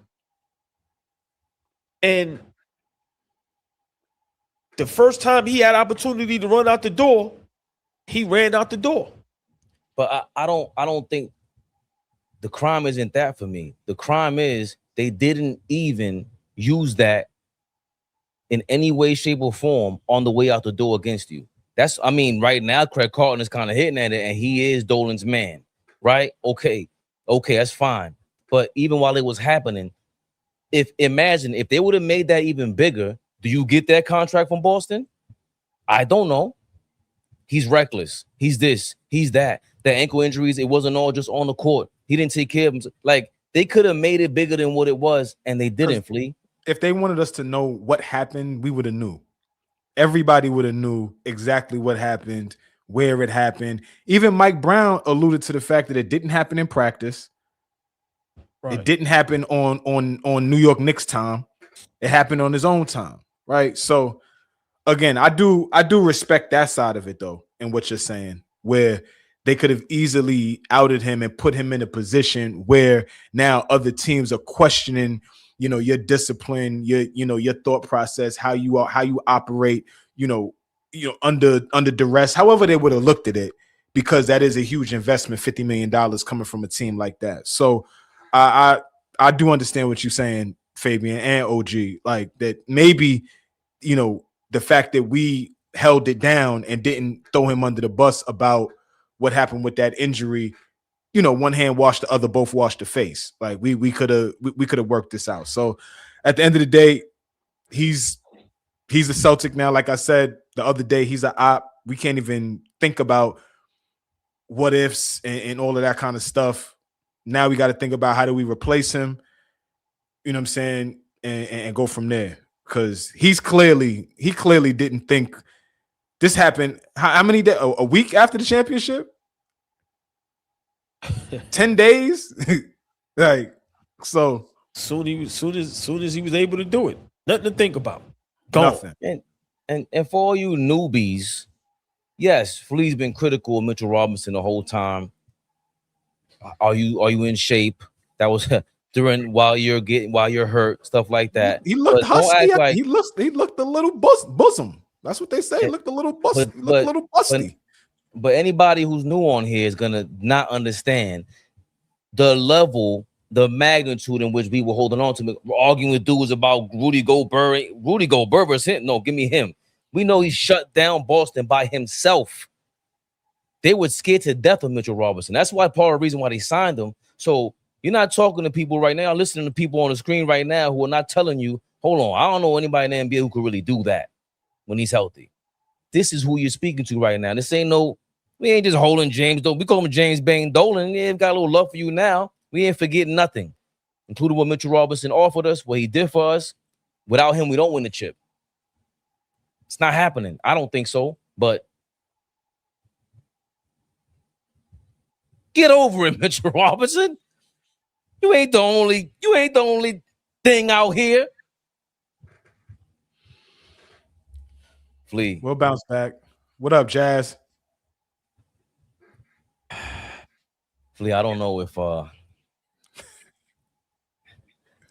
And the first time he had opportunity to run out the door, he ran out the door. But I don't think the crime isn't that for me. The crime is they didn't even use that in any way, shape, or form on the way out the door against you. Right now, Craig Carlton is kind of hitting at it, and he is Dolan's man, right? Okay, that's fine. But even while it was happening, imagine if they would have made that even bigger, do you get that contract from Boston? I don't know. He's reckless. He's this. He's that. The ankle injuries, it wasn't all just on the court. He didn't take care of himself. Like, they could have made it bigger than what it was, and they didn't, Flea. If they wanted us to know what happened, we would have knew. Everybody would have knew exactly what happened, where it happened. Even Mike Brown alluded to the fact that it didn't happen in practice. Right. It didn't happen on New York Knicks time. It happened on his own time, right? So, again, I do respect that side of it, though, in what you're saying, where they could have easily outed him and put him in a position where now other teams are questioning, your discipline, your thought process, how you operate, under duress, however they would have looked at it, because that is a huge investment, $50 million coming from a team like that. So I do understand what you're saying, Fabian and OG, like that maybe, the fact that we held it down and didn't throw him under the bus about what happened with that injury, one hand washed the other, both washed the face. Like we could have worked this out. So at the end of the day, he's a Celtic now. Like I said the other day, he's an op. We can't even think about what ifs and all of that kind of stuff. Now we got to think about how do we replace him, you know what I'm saying, and go from there. Because he clearly didn't think this happened. How many days? A week after the championship? 10 days? Like, so soon as he was able to do it. Nothing to think about. Gone. Nothing. And for all you newbies, yes, Flea's been critical of Mitchell Robinson the whole time. Are you in shape? That was while you're hurt, stuff like that. He looked husky. He looked a little bosom. That's what they say. He looked a little busty. He looked a little busty. But anybody who's new on here is gonna not understand the level, the magnitude in which we were holding on to. We're arguing with dudes about Rudy Gobert. Rudy Gobert was hit. No, give me him. We know he shut down Boston by himself. They were scared to death of Mitchell Robinson. That's why part of the reason why they signed him. So you're not talking to people right now, listening to people on the screen right now who are not telling you, hold on, I don't know anybody in the NBA who could really do that when he's healthy. This is who you're speaking to right now. This ain't no, we ain't just holding James Dolan. We call him James Bane Dolan. Yeah, got a little love for you now. We ain't forgetting nothing, including what Mitchell Robinson offered us, what he did for us. Without him, we don't win the chip. It's not happening. I don't think so, but get over it, Mitchell Robinson. You ain't the only thing out here. Flea. We'll bounce back. What up, Jazz? Flea, I don't know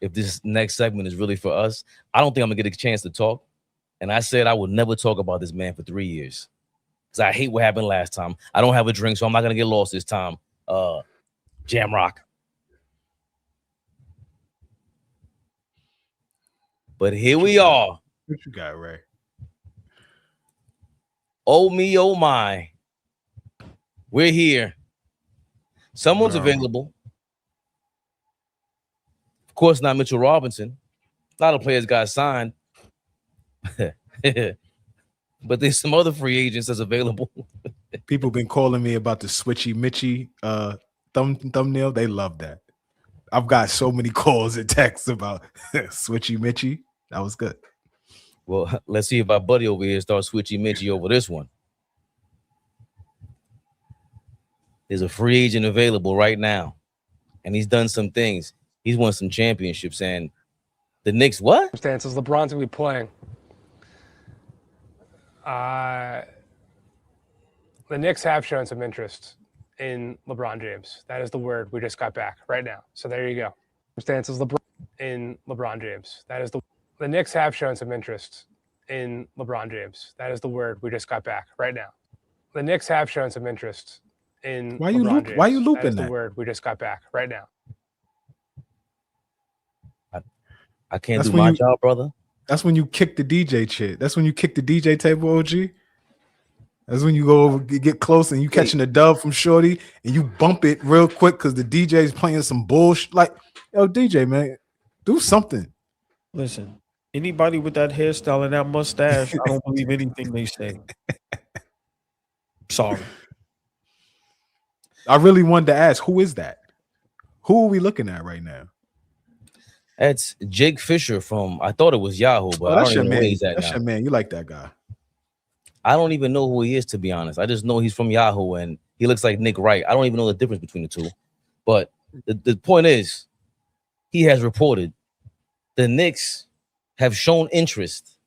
if this next segment is really for us. I don't think I'm gonna get a chance to talk. And I said I would never talk about this man for 3 years. Because I hate what happened last time. I don't have a drink, so I'm not gonna get lost this time. Jamrock. But here we are. What you got, Ray? Oh me, oh my. We're here. Someone's available. Of course, not Mitchell Robinson. A lot of players got signed. But there's some other free agents that's available. People been calling me about the Switchy Mitchy thumbnail. They love that. I've got so many calls and texts about Switchy Mitchy. That was good. Well, let's see if our buddy over here starts Switchy Mitchy over this one. There's a free agent available right now, and he's done some things. He's won some championships, and the Knicks, what? Circumstances, LeBron's gonna be playing. The Knicks have shown some interest in LeBron James. That is the word we just got back right now. So there you go. Circumstances, LeBron James. That is the Knicks have shown some interest in LeBron James. That is the word we just got back right now. The Knicks have shown some interest in Why you LeBron James. Why you looping that? Is that? the word we just got back right now. I can't do my job, brother. That's when you kick the DJ shit. That's when you kick the DJ table, OG. That's when you go over, get close, and you catching a dub from Shorty, and you bump it real quick because the DJ's playing some bullshit. Like, yo, DJ, man, do something. Listen, anybody with that hairstyle and that mustache, I don't believe anything they say. Sorry. I really wanted to ask, who is that? Who are we looking at right now? That's Jake Fisher from, I thought it was Yahoo, but I don't even know where he's at That's now. your man. You like that guy. I don't even know who he is, to be honest. I just know he's from Yahoo, and he looks like Nick Wright. I don't even know the difference between the two. But the point is, he has reported the Knicks have shown interest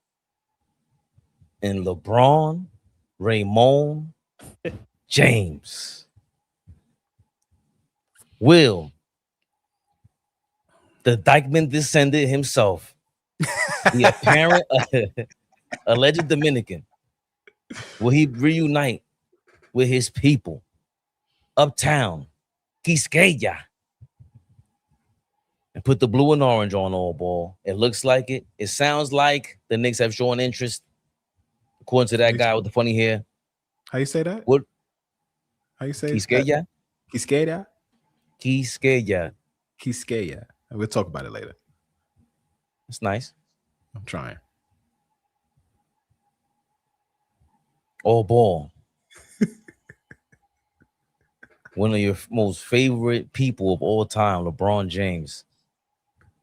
in LeBron, Raymond, James. Will, the Dykeman descendant himself, the apparent alleged Dominican, will he reunite with his people uptown, Quisqueya, and put the blue and orange on AllBall? It looks like it. It sounds like the Knicks have shown interest, according to that guy with the funny hair. How you say that? What? How you say Quisqueya? Quisqueya? Quisqueya. Quisqueya. We'll talk about it later. It's nice. I'm trying. AllBall. One of your most favorite people of all time, LeBron James,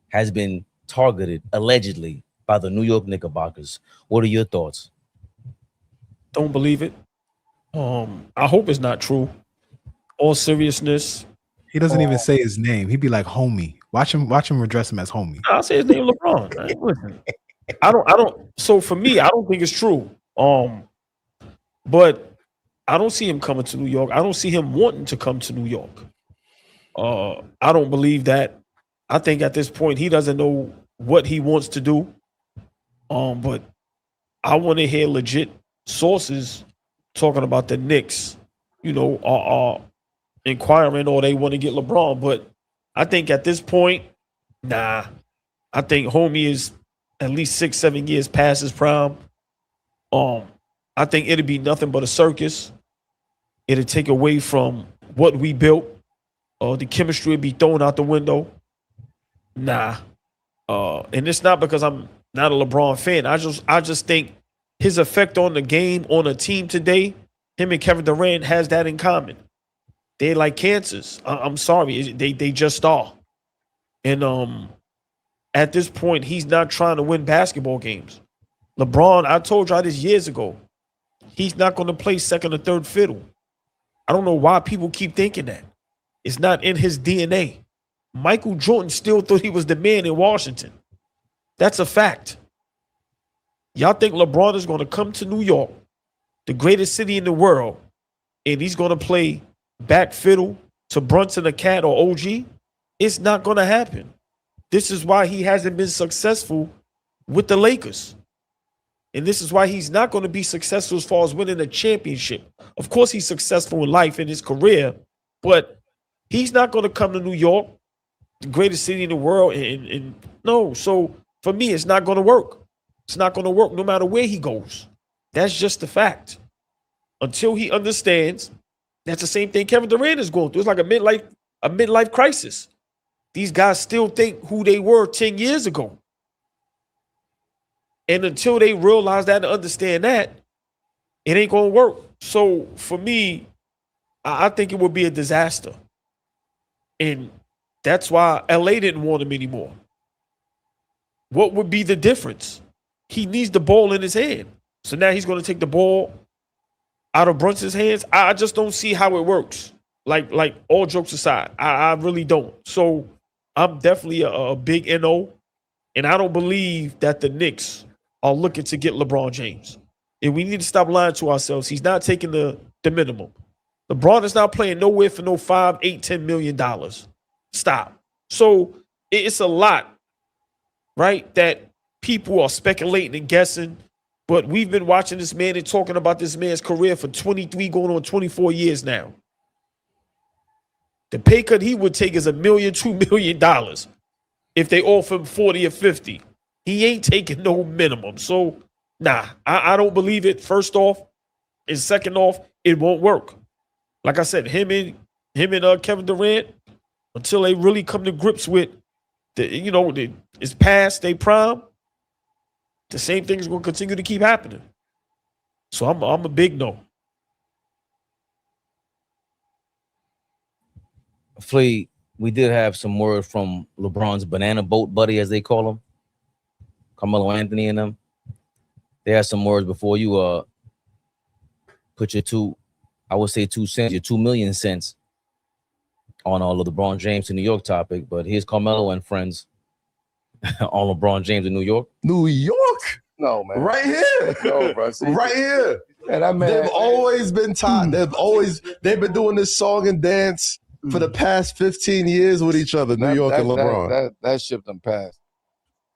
has been targeted allegedly by the New York Knickerbockers. What are your thoughts? Don't believe it. I hope it's not true. All seriousness. He doesn't even say his name. He'd be like homie. Watch him address him as homie. I'll say his name LeBron. Right? Listen, I don't. So for me, I don't think it's true. But I don't see him coming to New York. I don't see him wanting to come to New York. I don't believe that. I think at this point he doesn't know what he wants to do. But I want to hear legit sources talking about the Knicks, are inquiring or they want to get LeBron. But I think at this point, nah. I think homie is at least 6-7 years past his prime. I think it'd be nothing but a circus. It'd take away from what we built. The chemistry would be thrown out the window. Nah. And it's not because I'm not a LeBron fan. I just think his effect on the game, on a team today, him and Kevin Durant has that in common. They're like cancers. I'm sorry. They just are. And at this point, he's not trying to win basketball games. LeBron, I told y'all this years ago, he's not going to play second or third fiddle. I don't know why people keep thinking that. It's not in his DNA. Michael Jordan still thought he was the man in Washington. That's a fact. Y'all think LeBron is going to come to New York, the greatest city in the world, and he's going to play back fiddle to Brunson, the Cat, or OG? It's not going to happen. This is why he hasn't been successful with the Lakers. And this is why he's not going to be successful as far as winning a championship. Of course, he's successful in life, in his career, but he's not going to come to New York, the greatest city in the world, and no. So for me, it's not going to work. It's not going to work no matter where he goes. That's just the fact. Until he understands, that's the same thing Kevin Durant is going through. It's like a midlife crisis. These guys still think who they were 10 years ago. And until they realize that and understand that, it ain't going to work. So for me, I think it would be a disaster. And that's why LA didn't want him anymore. What would be the difference? He needs the ball in his hand. So now he's going to take the ball out of Brunson's hands. I just don't see how it works. Like all jokes aside, I really don't. So I'm definitely a big NO. And I don't believe that the Knicks are looking to get LeBron James. And we need to stop lying to ourselves. He's not taking the minimum. LeBron is not playing nowhere for no $5, $8, $10 million. Stop. So it's a lot, right, that people are speculating and guessing. But we've been watching this man and talking about this man's career for 23 going on 24 years now. The pay cut he would take is $1 million, $2 million if they offer him 40 or 50. He ain't taking no minimum. So, nah, I don't believe it, first off. And second off, it won't work. Like I said, him and Kevin Durant, until they really come to grips with, it's past their prime, the same thing is going to continue to keep happening. So I'm a big no. Flea, we did have some word from LeBron's banana boat buddy, as they call him, Carmelo Anthony and them. They had some words before you put your 2 cents, your 2 million cents on all of LeBron James to New York topic. But here's Carmelo and friends on LeBron James in New York. New York? No, man. Right here. No, bro. See, right here. And I mean, they've always been tied. They've been doing this song and dance for the past 15 years with each other, New York and LeBron. That ship done passed.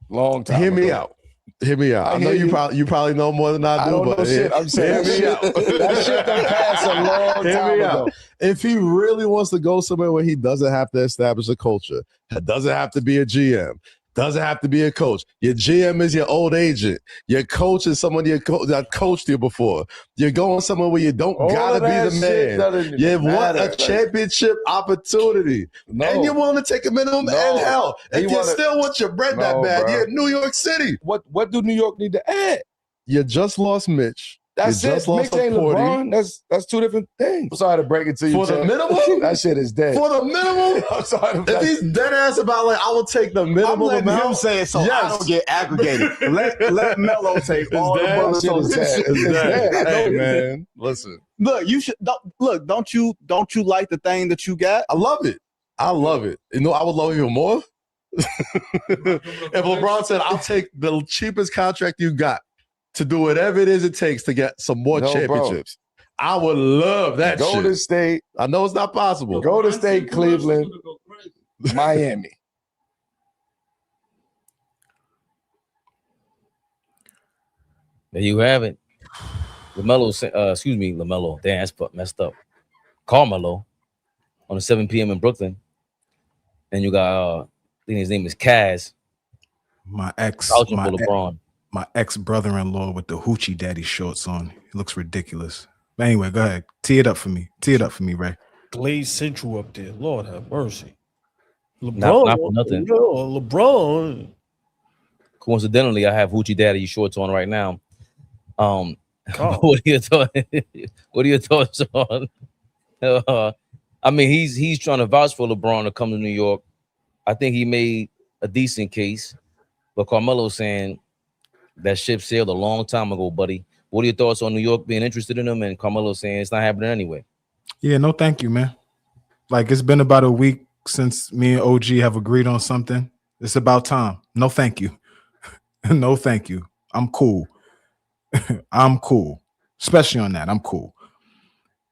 Long time. Hear me out. Hear me out. I know you probably know more than I do, don't know shit. I'm saying that shit done passed a long time ago. If he really wants to go somewhere where he doesn't have to establish a culture, it doesn't have to be a GM, doesn't have to be a coach. Your GM is your old agent. Your coach is someone that coached you before. You're going somewhere where you don't gotta be the man. You want a championship opportunity, and you're willing to take a minimum and hell, and you still want your bread that bad. Bro. You're in New York City. What do New York need to add? You just lost Mitch. That's it. Mitch ain't LeBron. That's two different things. I'm sorry to break it to you. For the minimum? That shit is dead. For the minimum? I'm sorry. If he's dead ass about I will take the minimum I'm amount. him say it so I don't get aggregated. let Melo take all the brothers on It's dead. Hey man, listen. Look, don't you like the thing that you got? I love it. I love it. You know, I would love even more. If LeBron said, I'll take the cheapest contract you got to do whatever it is it takes to get some more championships. Bro. I would love that shit. Golden State. I know it's not possible. Golden State, Cleveland, Miami. There you have it. LaMelo. Damn, that's messed up. Carmelo on the 7 p.m. in Brooklyn. And you got, I think his name is Kaz. My ex. Vouching for LeBron. my ex brother-in-law with the hoochie daddy shorts on. He looks ridiculous. But anyway, go ahead. Tee it up for me. Tee it up for me, Ray. Glaze Central up there. Lord have mercy. Not LeBron, for nothing. LeBron. Coincidentally, I have hoochie daddy shorts on right now. Oh. What are your thoughts? What are your thoughts on? I mean, he's trying to vouch for LeBron to come to New York. I think he made a decent case, but Carmelo saying that ship sailed a long time ago, buddy. What are your thoughts on New York being interested in him, and Carmelo saying it's not happening anyway? Yeah, no, thank you, man. Like, it's been about a week since me and OG have agreed on something. It's about time. No, thank you. No, thank you. I'm cool. I'm cool, especially on that. I'm cool.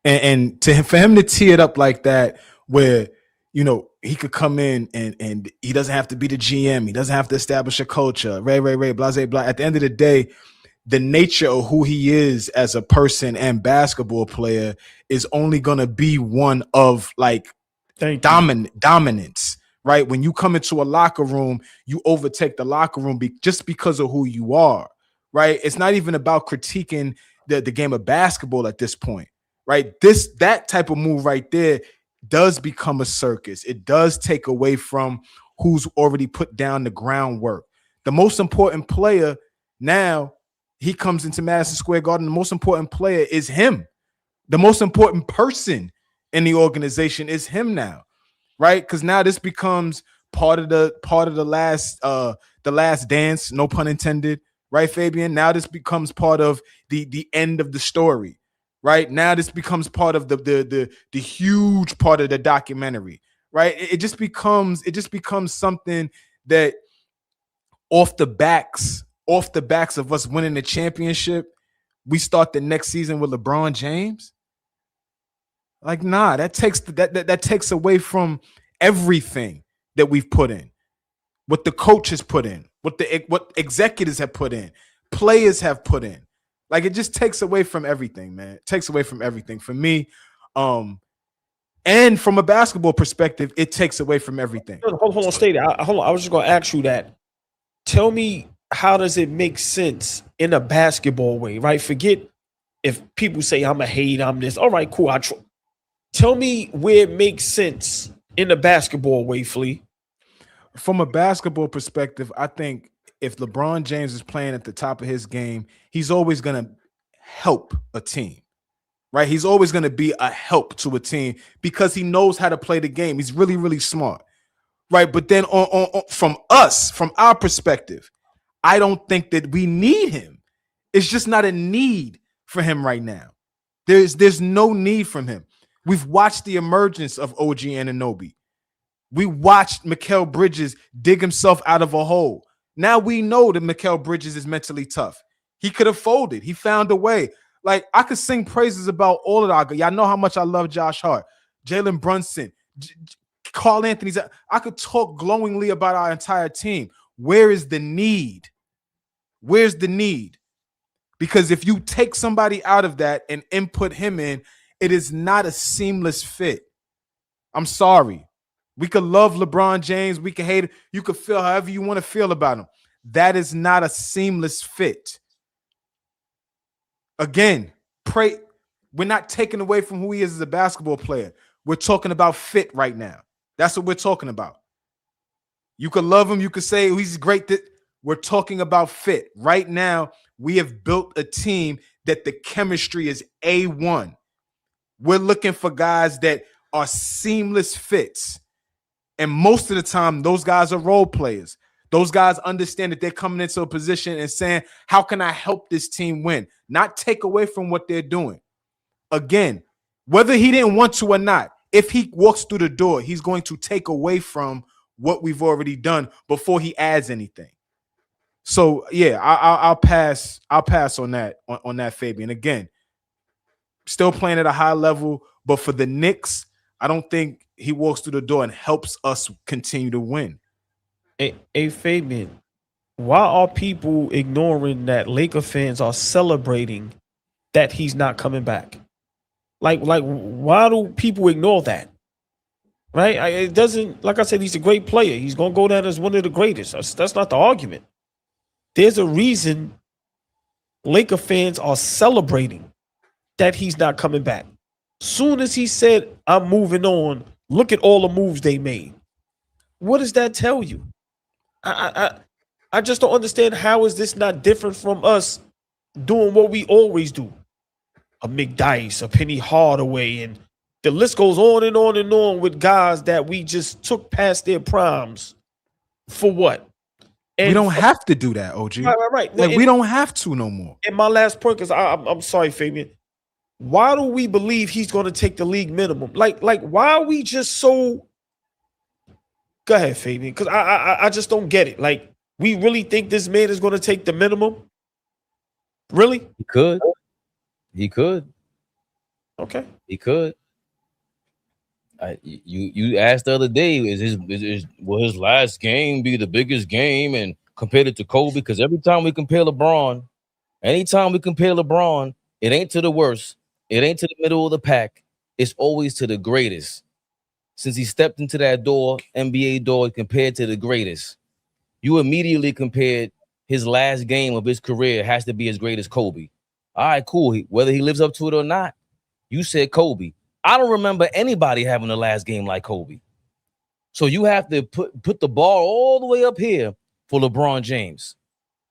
And for him to tee it up like that, where he could come in and he doesn't have to be the GM, he doesn't have to establish a culture. Ray, blah, blah. At the end of the day, the nature of who he is as a person and basketball player is only gonna be one of like dominance. Right? When you come into a locker room, you overtake the locker room just because of who you are. Right? It's not even about critiquing the game of basketball at this point. Right? That type of move right there does become a circus. It does take away from who's already put down the groundwork. The most important player now, he comes into Madison Square Garden. The most important player is him. The most important person in the organization is him now. Right? Because now this becomes part of the last dance, no pun intended, right, Fabian? Now this becomes part of the end of the story, right? Now this becomes part of the huge part of the documentary, right? It just becomes something that off the backs of us winning the championship, we start the next season with LeBron James. Like, nah, that takes away from everything that we've put in, what the coaches put in, what executives have put in, players have put in. Like, it just takes away from everything, man. It takes away from everything for me. And from a basketball perspective, it takes away from everything. Hold on, stay there. Hold on. I was just gonna ask you that. Tell me, how does it make sense in a basketball way, right? Forget if people say I'm a hate, I'm this. All right, cool. Tell me where it makes sense in a basketball way, Flea. From a basketball perspective, I think if LeBron James is playing at the top of his game, he's always going to help a team, right? He's always going to be a help to a team because he knows how to play the game. He's really, really smart, right? But then from our perspective, I don't think that we need him. It's just not a need for him right now. There's no need from him. We've watched the emergence of OG Anunoby. We watched Mikal Bridges dig himself out of a hole. Now we know that Mikal Bridges is mentally tough. He could have folded. He found a way. Like, I could sing praises about all of that. Y'all know how much I love Josh Hart, Jalen Brunson, Carl Anthony. I could talk glowingly about our entire team. Where is the need? Where's the need? Because if you take somebody out of that and input him in, it is not a seamless fit. I'm sorry. We could love LeBron James. We can hate it. You could feel however you want to feel about him. That is not a seamless fit. Again, we're not taking away from who he is as a basketball player. We're talking about fit right now. That's what we're talking about. You could love him. You could say he's great. We're talking about fit. Right now, we have built a team that the chemistry is A1. We're looking for guys that are seamless fits. And most of the time, those guys are role players. Those guys understand that they're coming into a position and saying, how can I help this team win? Not take away from what they're doing. Again, whether he didn't want to or not, if he walks through the door, he's going to take away from what we've already done before he adds anything. So, yeah, I'll pass on that, Fabian. Again, still playing at a high level, but for the Knicks, I don't think he walks through the door and helps us continue to win. Hey, Fabian, why are people ignoring that Laker fans are celebrating that he's not coming back? Like, why do people ignore that? Right? It doesn't, like I said, he's a great player. He's going to go down as one of the greatest. That's not the argument. there's a reason Laker fans are celebrating that he's not coming back. Soon as he said, I'm moving on, look at all the moves they made. What does that tell you? I just don't understand, how is this not different from us doing what we always do? A McDice, a Penny Hardaway, and the list goes on and on and on with guys that we just took past their primes. For what? And we don't have to do that, OG. Right. Like, we don't have to no more. And my last point, because I'm sorry, Fabian. Why do we believe he's going to take the league minimum? Like, why are we just so? Go ahead, Fabian, because I just don't get it. Like, we really think this man is going to take the minimum? Really? He could. He could. Okay. He could. You asked the other day, will his last game be the biggest game and compared it to Kobe? Because every time we compare LeBron, anytime we compare LeBron, it ain't to the worst. It ain't to the middle of the pack. It's always to the greatest. Since he stepped into that door, NBA door, compared to the greatest, you immediately compared his last game of his career has to be as great as Kobe. All right, cool. Whether he lives up to it or not, you said Kobe. I don't remember anybody having the last game like Kobe. So you have to put the bar all the way up here for LeBron James.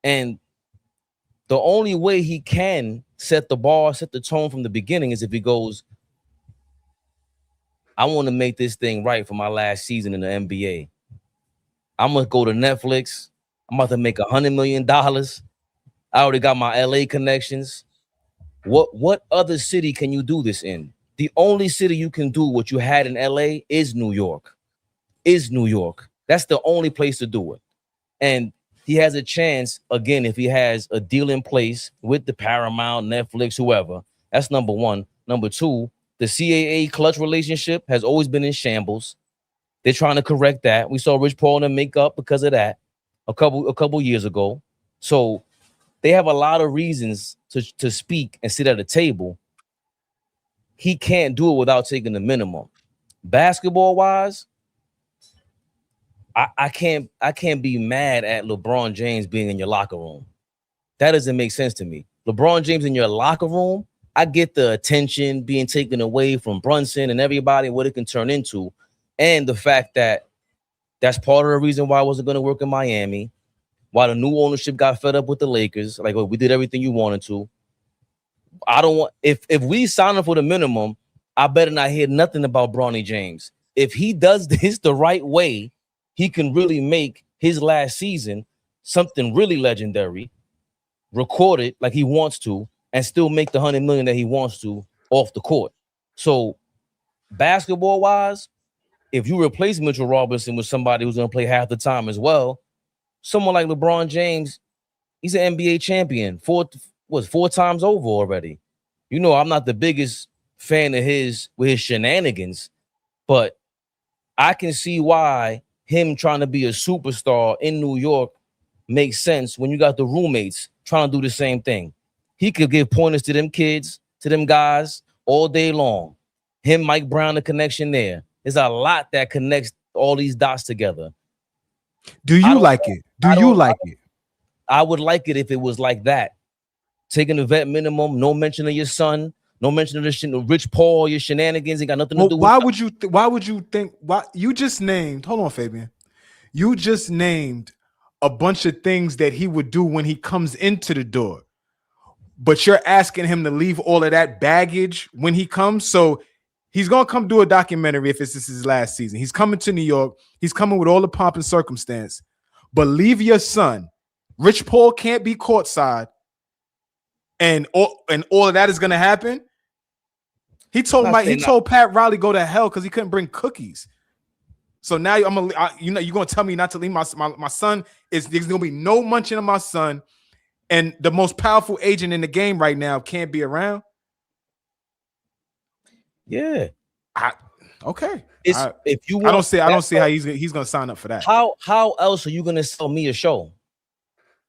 And the only way he can set the bar, set the tone from the beginning is if he goes, I want to make this thing right for my last season in the NBA. I'm going to go to Netflix. I'm about to make $100 million. I already got my LA connections. What other city can you do this in? The only city you can do what you had in LA is New York. That's the only place to do it. And he has a chance, again, if he has a deal in place with the Paramount, Netflix, whoever. That's number one. Number two, the CAA clutch relationship has always been in shambles. They're trying to correct that. We saw Rich Paul and them make up because of that a couple years ago. So they have a lot of reasons to speak and sit at a table. He can't do it without taking the minimum. Basketball wise, I can't be mad at LeBron James being in your locker room. That doesn't make sense to me. LeBron James in your locker room, I get the attention being taken away from Brunson and everybody, what it can turn into, and the fact that that's part of the reason why I wasn't going to work in Miami, why the new ownership got fed up with the Lakers. Like, well, we did everything you wanted to. I don't want, if we sign him for the minimum, I better not hear nothing about Bronny James. If he does this the right way, he can really make his last season something really legendary, record it like he wants to, and still make the $100 million that he wants to off the court. So basketball wise, if you replace Mitchell Robinson with somebody who's going to play half the time as well, someone like LeBron James, he's an NBA champion, four times over already. You know, I'm not the biggest fan of his with his shenanigans, but I can see why him trying to be a superstar in New York makes sense when you got the roommates trying to do the same thing. He could give pointers to them kids, to them guys all day long. Him, Mike Brown, the connection there. There's a lot that connects all these dots together. Do you like it? I would like it if it was like that. Taking the vet minimum, no mention of your son, no mention of the Rich Paul, your shenanigans. Ain't got nothing to do with why would you think you just named, hold on, Fabian. You just named a bunch of things that he would do when he comes into the door. But you're asking him to leave all of that baggage when he comes. So he's going to come do a documentary if this is his last season. He's coming to New York. He's coming with all the pomp and circumstance. But leave your son. Rich Paul can't be courtside. And all of that is going to happen. He told Pat Riley go to hell because he couldn't bring cookies. So now you're going to tell me not to leave my son. There's going to be no munching of my son. And the most powerful agent in the game right now can't be around. Yeah. Okay. If you want, I don't see how he's going to sign up for that. How else are you going to sell me a show?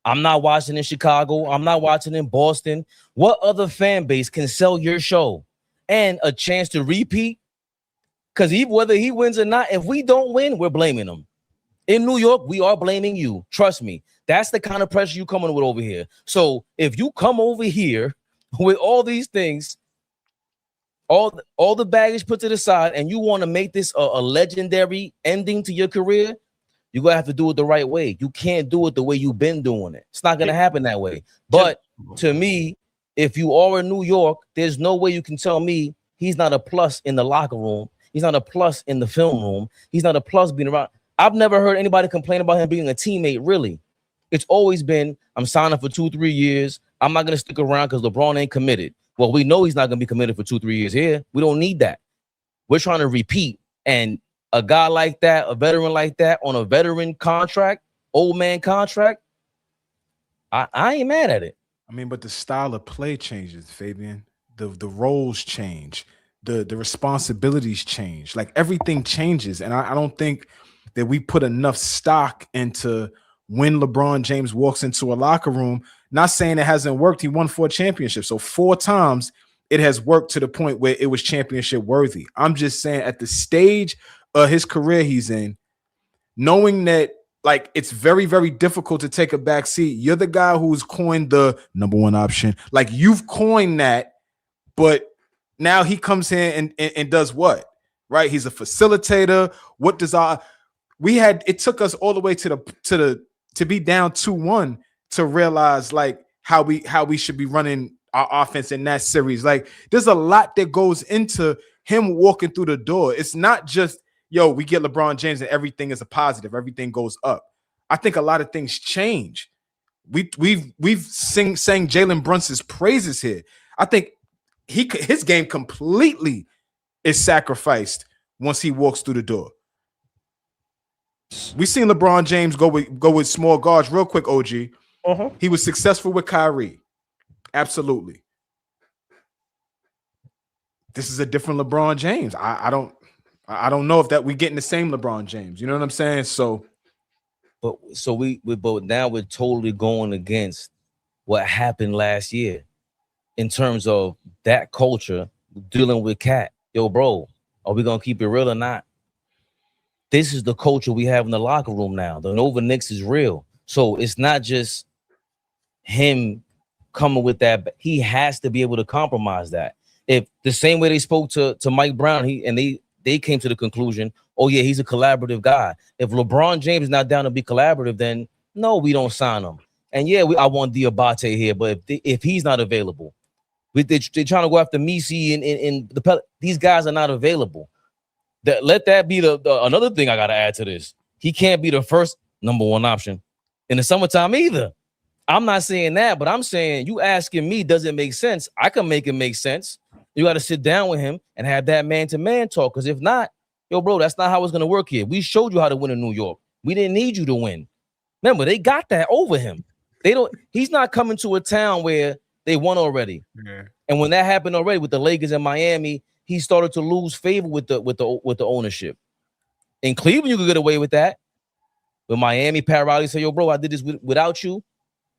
I'm not watching in Chicago. I'm not watching in Boston. What other fan base can sell your show and a chance to repeat? Because whether he wins or not, if we don't win, we're blaming him. In New York, we are blaming you. Trust me. That's the kind of pressure you coming with over here. So if you come over here with all these things, all the baggage put to the side, and you want to make this a legendary ending to your career, you're gonna have to do it the right way. You can't do it the way you've been doing it. It's not gonna happen that way. But to me, if you are in New York, there's no way you can tell me he's not a plus in the locker room. He's not a plus in the film room. He's not a plus being around. I've never heard anybody complain about him being a teammate, really. It's always been, I'm signing for 2-3 years. I'm not going to stick around because LeBron ain't committed. Well, we know he's not going to be committed for 2-3 years here. We don't need that. We're trying to repeat. And a guy like that, a veteran like that, on a veteran contract, old man contract, I ain't mad at it. I mean, but the style of play changes, Fabian. The roles change. The responsibilities change. Like, everything changes. And I don't think that we put enough stock into when LeBron James walks into a locker room. Not saying it hasn't worked. He won 4 championships. So 4 times it has worked to the point where it was championship worthy. I'm just saying, at the stage of his career he's in, knowing that, like, it's very, very difficult to take a back seat. You're the guy who's coined the number 1 option. Like, you've coined that, but now he comes in and does what? Right? He's a facilitator. What does it took us all the way to be down 2-1 to realize, like, how we should be running our offense in that series. Like, there's a lot that goes into him walking through the door. It's not just, yo, we get LeBron James and everything is a positive, everything goes up. I think a lot of things change. We've sang Jalen Brunson's praises here. I think his game completely is sacrificed once he walks through the door. We seen LeBron James go with small guards real quick, OG. He was successful with Kyrie. Absolutely. This is a different LeBron James. I don't know if that we're getting the same LeBron James. You know what I'm saying? So, but now we're totally going against what happened last year in terms of that culture dealing with Cat. Yo, bro, are we gonna keep it real or not? This is the culture we have in the locker room now. The Nova Knicks is real. So it's not just him coming with that. He has to be able to compromise that. If the same way they spoke to Mike Brown, they came to the conclusion, oh yeah, he's a collaborative guy. If LeBron James is not down to be collaborative, then no, we don't sign him. And yeah, I want Diabate here, but if he's not available, they're trying to go after Misi and these guys are not available. Let that be the another thing I got to add to this. He can't be the first number 1 option in the summertime either. I'm not saying that, but I'm saying, you asking me, does it make sense? I can make it make sense. You got to sit down with him and have that man-to-man talk. Because if not, yo, bro, that's not how it's going to work here. We showed you how to win in New York. We didn't need you to win. Remember, they got that over him. He's not coming to a town where they won already. Yeah. And when that happened already with the Lakers in Miami, he started to lose favor with the ownership. In Cleveland, you could get away with that. With Miami, Pat Riley said, yo, bro, I did this without you.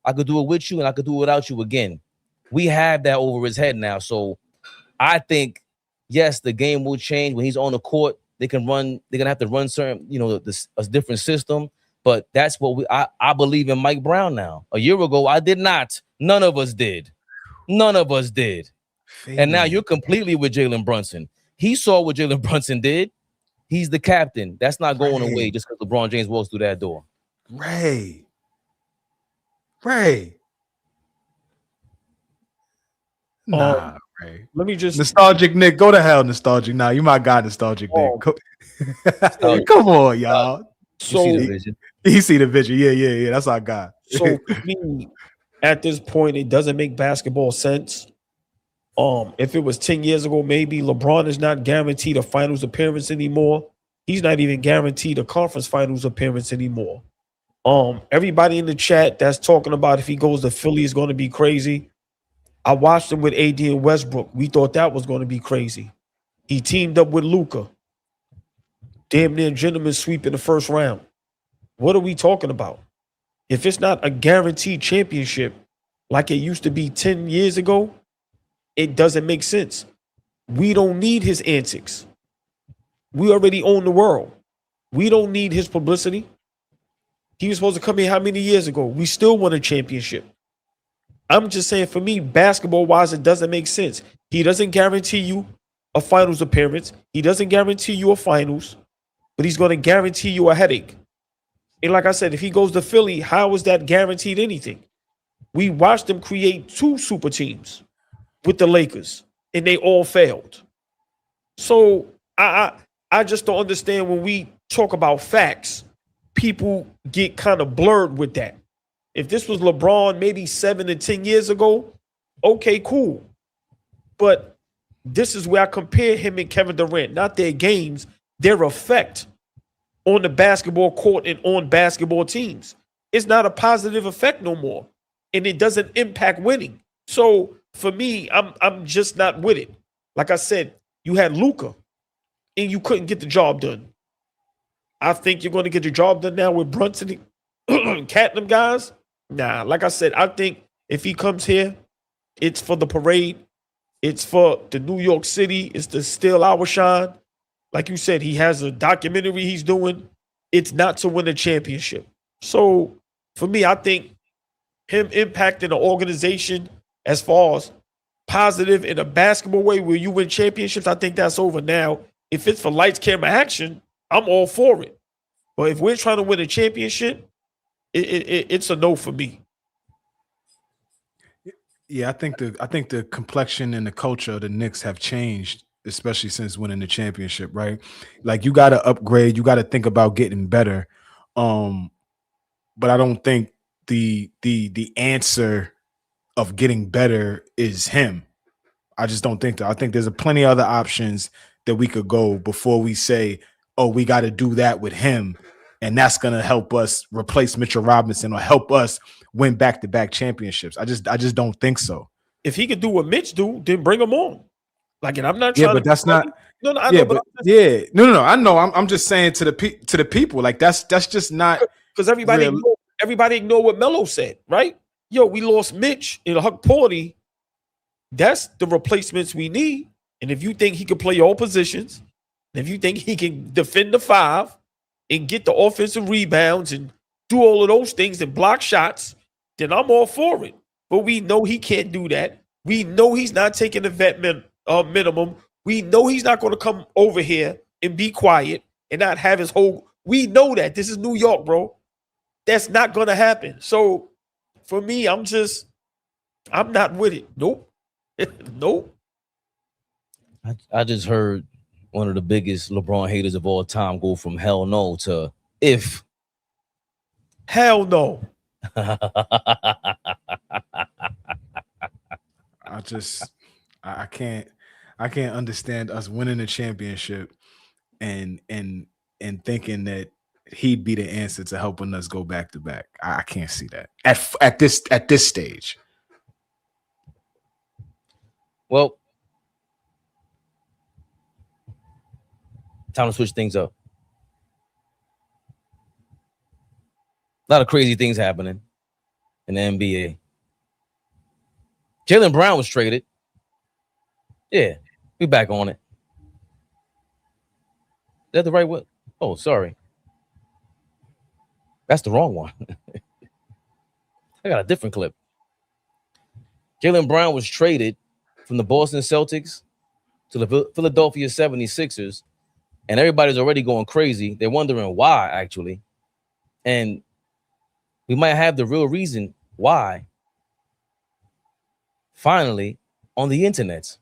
I could do it with you, and I could do it without you again. We have that over his head now. So I think, yes, the game will change. When he's on the court, they're gonna have to run certain, a different system. But that's what I believe in Mike Brown now. A year ago, I did not. None of us did. None of us did. And now you're completely with Jalen Brunson. He saw what Jalen Brunson did. He's the captain. That's not going away just because LeBron James walks through that door. Ray. Nah, Ray. Let me just Nostalgic Nick. Go to hell, Nostalgic. Nah, you my guy, Nostalgic Nick. Come on, y'all. So he see the vision. Yeah. That's our guy. So for me, at this point, it doesn't make basketball sense. If it was 10 years ago, maybe LeBron is not guaranteed a finals appearance anymore. He's not even guaranteed a conference finals appearance anymore. Everybody in the chat that's talking about if he goes to Philly is going to be crazy. I watched him with AD and Westbrook. We thought that was going to be crazy. He teamed up with Luka. Damn near gentleman sweep in the first round. What are we talking about? If it's not a guaranteed championship like it used to be 10 years ago, it doesn't make sense. We don't need his antics. We already own the world. We don't need his publicity. He was supposed to come here how many years ago? We still won a championship. I'm just saying, for me, basketball-wise, it doesn't make sense. He doesn't guarantee you a finals appearance. He doesn't guarantee you a finals, but he's going to guarantee you a headache. And like I said, if he goes to Philly, how is that guaranteed anything? We watched him create 2 super teams with the Lakers, and they all failed. So I just don't understand when we talk about facts, people get kind of blurred with that. If this was LeBron maybe 7 to 10 years ago, okay, cool. But this is where I compare him and Kevin Durant, not their games, their effect on the basketball court and on basketball teams. It's not a positive effect no more, and it doesn't impact winning. So for me, I'm just not with it. Like I said, you had Luka, and you couldn't get the job done. I think you're going to get the job done now with Brunson and Cat them guys. Nah, like I said, I think if he comes here, it's for the parade. It's for the New York City. It's to steal our shine. Like you said, he has a documentary he's doing. It's not to win a championship. So for me, I think him impacting the organization as far as positive in a basketball way where you win championships, I think that's over now. If it's for lights, camera, action, I'm all for it. But if we're trying to win a championship, it's a no for me. Yeah, I think the complexion and the culture of the Knicks have changed, especially since winning the championship, right? Like, you got to upgrade, you got to think about getting better. But I don't think the answer of getting better is him. I just don't think that. I think there's plenty of other options that we could go before we say, oh, we got to do that with him, and that's going to help us replace Mitchell Robinson or help us win back-to-back championships. I just don't think so. If he could do what Mitch do, then bring him on. Like, and I'm not trying. Yeah, but that's not. No, I yeah, know, but yeah, no. I know. I'm just saying to the people, like that's just not because everybody ignore what Melo said, right? Yo, we lost Mitch and Huck Porty. That's the replacements we need. And if you think he can play all positions, if you think he can defend the 5 and get the offensive rebounds and do all of those things and block shots, then I'm all for it. But we know he can't do that. We know he's not taking the vet minimum. We know he's not going to come over here and be quiet and not have his whole. We know that. This is New York, bro. That's not going to happen. So for me, I'm not with it. Nope. Nope. I just heard one of the biggest LeBron haters of all time go from hell no to if. Hell no. I can't understand us winning a championship and thinking that he'd be the answer to helping us go back to back. I can't see that at this stage. Well, time to switch things up. A lot of crazy things happening in the NBA. Jaylen Brown was traded. Yeah, we back on it. Is that the right one? Oh, sorry. That's the wrong one. I got a different clip. Jaylen Brown was traded from the Boston Celtics to the Philadelphia 76ers, and everybody's already going crazy. They're wondering why, actually. And we might have the real reason why finally on the internet.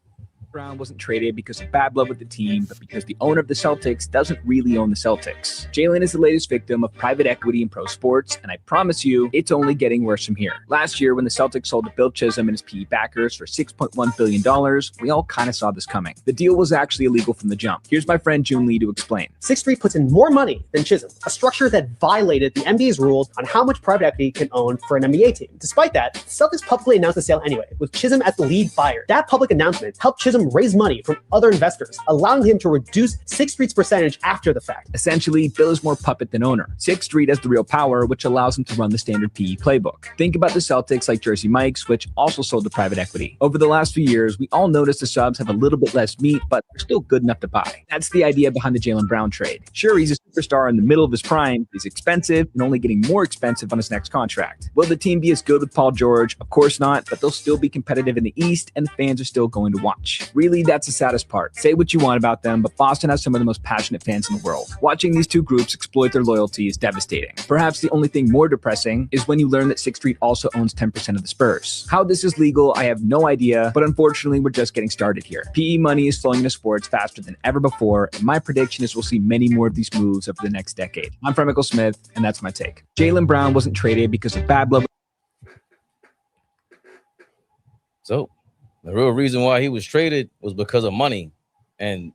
Brown wasn't traded because of bad blood with the team, but because the owner of the Celtics doesn't really own the Celtics. Jaylen is the latest victim of private equity in pro sports, and I promise you, it's only getting worse from here. Last year, when the Celtics sold to Bill Chisholm and his PE backers for $6.1 billion, we all kind of saw this coming. The deal was actually illegal from the jump. Here's my friend June Lee to explain. Sixth Street puts in more money than Chisholm, a structure that violated the NBA's rules on how much private equity can own for an NBA team. Despite that, the Celtics publicly announced the sale anyway, with Chisholm as the lead buyer. That public announcement helped Chisholm him raise money from other investors, allowing him to reduce 6th Street's percentage after the fact. Essentially, Bill is more puppet than owner. 6th Street has the real power, which allows him to run the standard PE playbook. Think about the Celtics like Jersey Mike's, which also sold to private equity. Over the last few years, we all noticed the subs have a little bit less meat, but they're still good enough to buy. That's the idea behind the Jaylen Brown trade. Sure, he's a superstar in the middle of his prime, he's expensive and only getting more expensive on his next contract. Will the team be as good with Paul George? Of course not, but they'll still be competitive in the East and the fans are still going to watch. Really, that's the saddest part. Say what you want about them, but Boston has some of the most passionate fans in the world. Watching these two groups exploit their loyalty is devastating. Perhaps the only thing more depressing is when you learn that 6th Street also owns 10% of the Spurs. How this is legal, I have no idea, but unfortunately, we're just getting started here. PE money is flowing into sports faster than ever before, and my prediction is we'll see many more of these moves over the next decade. I'm from Mitchel Smith, and that's my take. Jaylen Brown wasn't traded because of bad blood. So the real reason why he was traded was because of money, and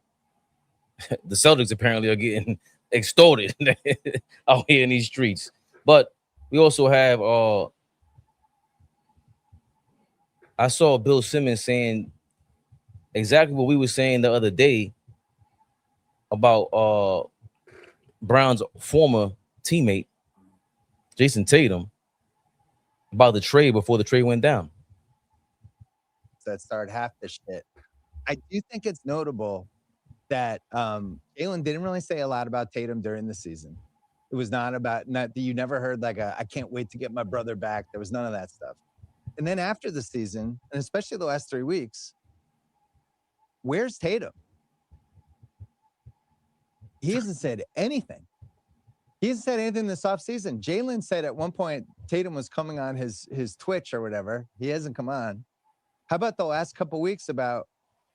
the Celtics apparently are getting extorted out here in these streets. But we also have I saw Bill Simmons saying exactly what we were saying the other day about Brown's former teammate Jason Tatum about the trade before the trade went down. That started half the shit. I do think it's notable that Jaylen didn't really say a lot about Tatum during the season. It was not you never heard like I can't wait to get my brother back. There was none of that stuff. And then after the season, and especially the last 3 weeks, where's Tatum? He hasn't said anything. He hasn't said anything this offseason. Jaylen said at one point Tatum was coming on his Twitch or whatever. He hasn't come on. How about the last couple of weeks about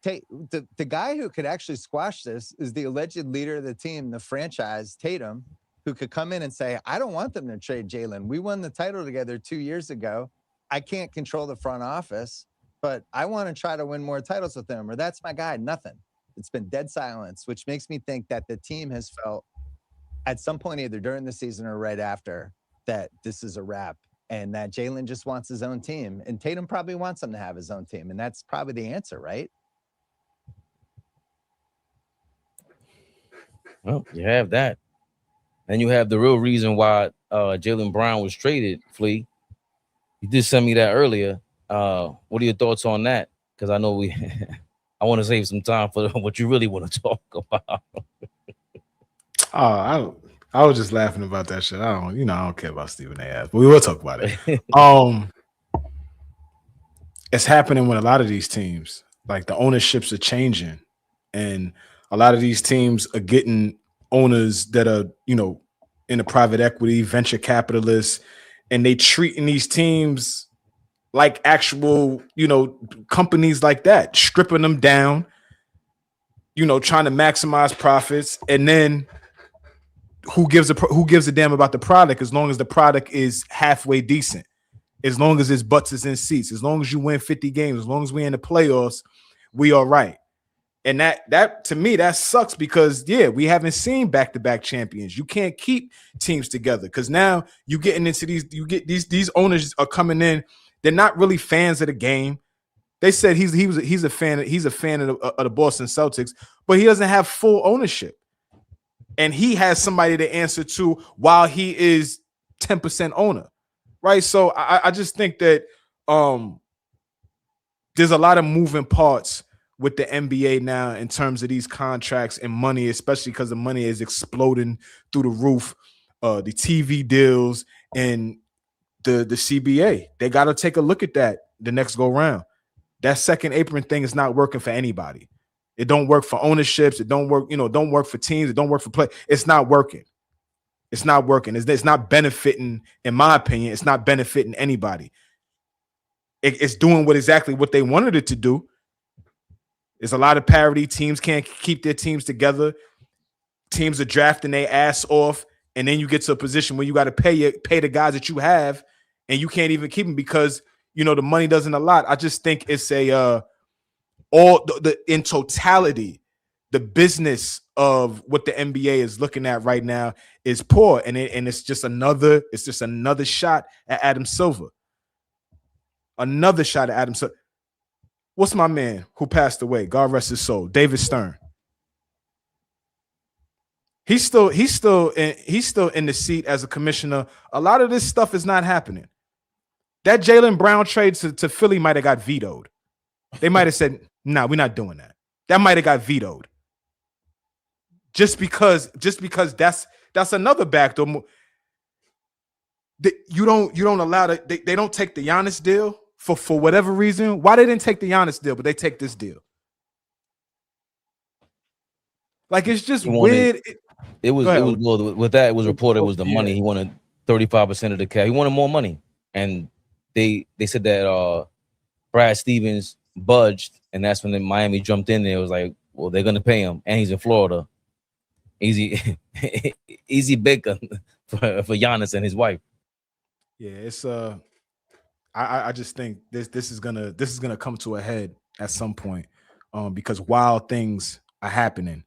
the guy who could actually squash this is the alleged leader of the team, the franchise, Tatum, who could come in and say, I don't want them to trade Jaylen. We won the title together 2 years ago. I can't control the front office, but I want to try to win more titles with him, or that's my guy. Nothing. It's been dead silence, which makes me think that the team has felt at some point, either during the season or right after, that this is a wrap. And that Jaylen just wants his own team. And Tatum probably wants him to have his own team. And that's probably the answer, right? Well, you have that. And you have the real reason why Jaylen Brown was traded, Flea. You did send me that earlier. What are your thoughts on that? Because I know I want to save some time for what you really want to talk about. I was just laughing about that shit. I don't care about Stephen A. ass, but we will talk about it. It's happening with a lot of these teams. Like the ownerships are changing, and a lot of these teams are getting owners that are, in the private equity, venture capitalists, and they treating these teams like actual, companies like that, stripping them down, trying to maximize profits, and then who gives a damn about the product as long as the product is halfway decent, as long as it's butts is in seats, as long as you win 50 games, as long as we're in the playoffs, we are right. And that to me, that sucks because we haven't seen back-to-back champions. You can't keep teams together because now you getting into these owners are coming in. They're not really fans of the game. They said he's a fan of the Boston Celtics, but he doesn't have full ownership. And he has somebody to answer to while he is 10% owner, right? So I just think that there's a lot of moving parts with the NBA now in terms of these contracts and money, especially because the money is exploding through the roof. The TV deals and the CBA, they got to take a look at that the next go round. That second apron thing is not working for anybody. It don't work for ownerships. It don't work, don't work for teams. It don't work for play. It's not working. It's not working. It's not benefiting, in my opinion. It's not benefiting anybody. It's doing exactly what they wanted it to do. There's a lot of parity. Teams can't keep their teams together. Teams are drafting their ass off, and then you get to a position where you got to pay the guys that you have, and you can't even keep them because the money doesn't allot. I just think it's in totality, the business of what the NBA is looking at right now is poor, and it's just another shot at Adam Silver. Another shot at Adam Silver. what's my man who passed away? God rest his soul, David Stern. He's still in the seat as a commissioner. A lot of this stuff is not happening. That Jaylen Brown trade to Philly might have got vetoed. They might have said, "Nah, we're not doing that." That might have got vetoed. Just because that's another backdoor. You don't allow they don't take the Giannis deal for whatever reason. Why they didn't take the Giannis deal, but they take this deal? Like, it's just weird. It was well, with that, it was reported it was the money. He wanted 35% of the cap. He wanted more money. And they said that Brad Stevens budged, and that's when Miami jumped in there. It was like, well, they're gonna pay him, and he's in Florida. Easy bacon for Giannis and his wife. Yeah, it's I just think this is gonna come to a head at some point, because wild things are happening,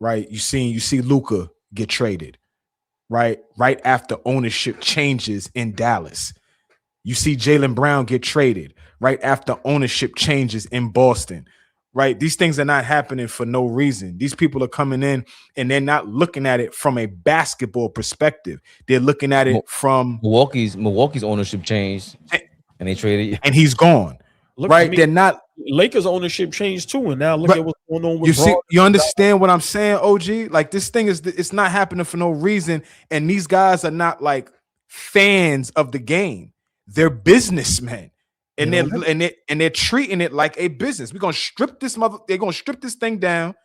right? You see Luka get traded, right after ownership changes in Dallas. You see Jaylen Brown get traded right after ownership changes in Boston, right? These things are not happening for no reason. These people are coming in and they're not looking at it from a basketball perspective. They're looking at it from Milwaukee's ownership changed and they traded, and he's gone. Look, right? They're not. Lakers ownership changed too, and now look at what's going on with. You understand what I'm saying, OG? Like, this thing it's not happening for no reason, and these guys are not like fans of the game. They're businessmen, and they're treating it like a business. We're gonna strip this They're gonna strip this thing down.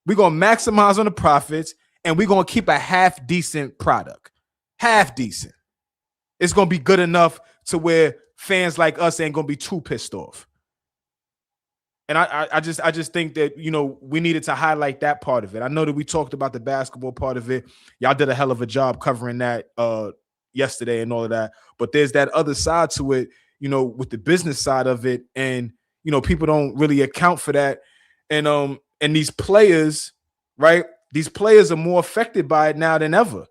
We're gonna maximize on the profits, and we're gonna keep a half decent product. Half decent. It's gonna be good enough to where fans like us ain't gonna be too pissed off. And I just think that, we needed to highlight that part of it. I know that we talked about the basketball part of it. Y'all did a hell of a job covering that yesterday and all of that. But there's that other side to it, with the business side of it. And, people don't really account for that. And these players, right? These players are more affected by it now than ever.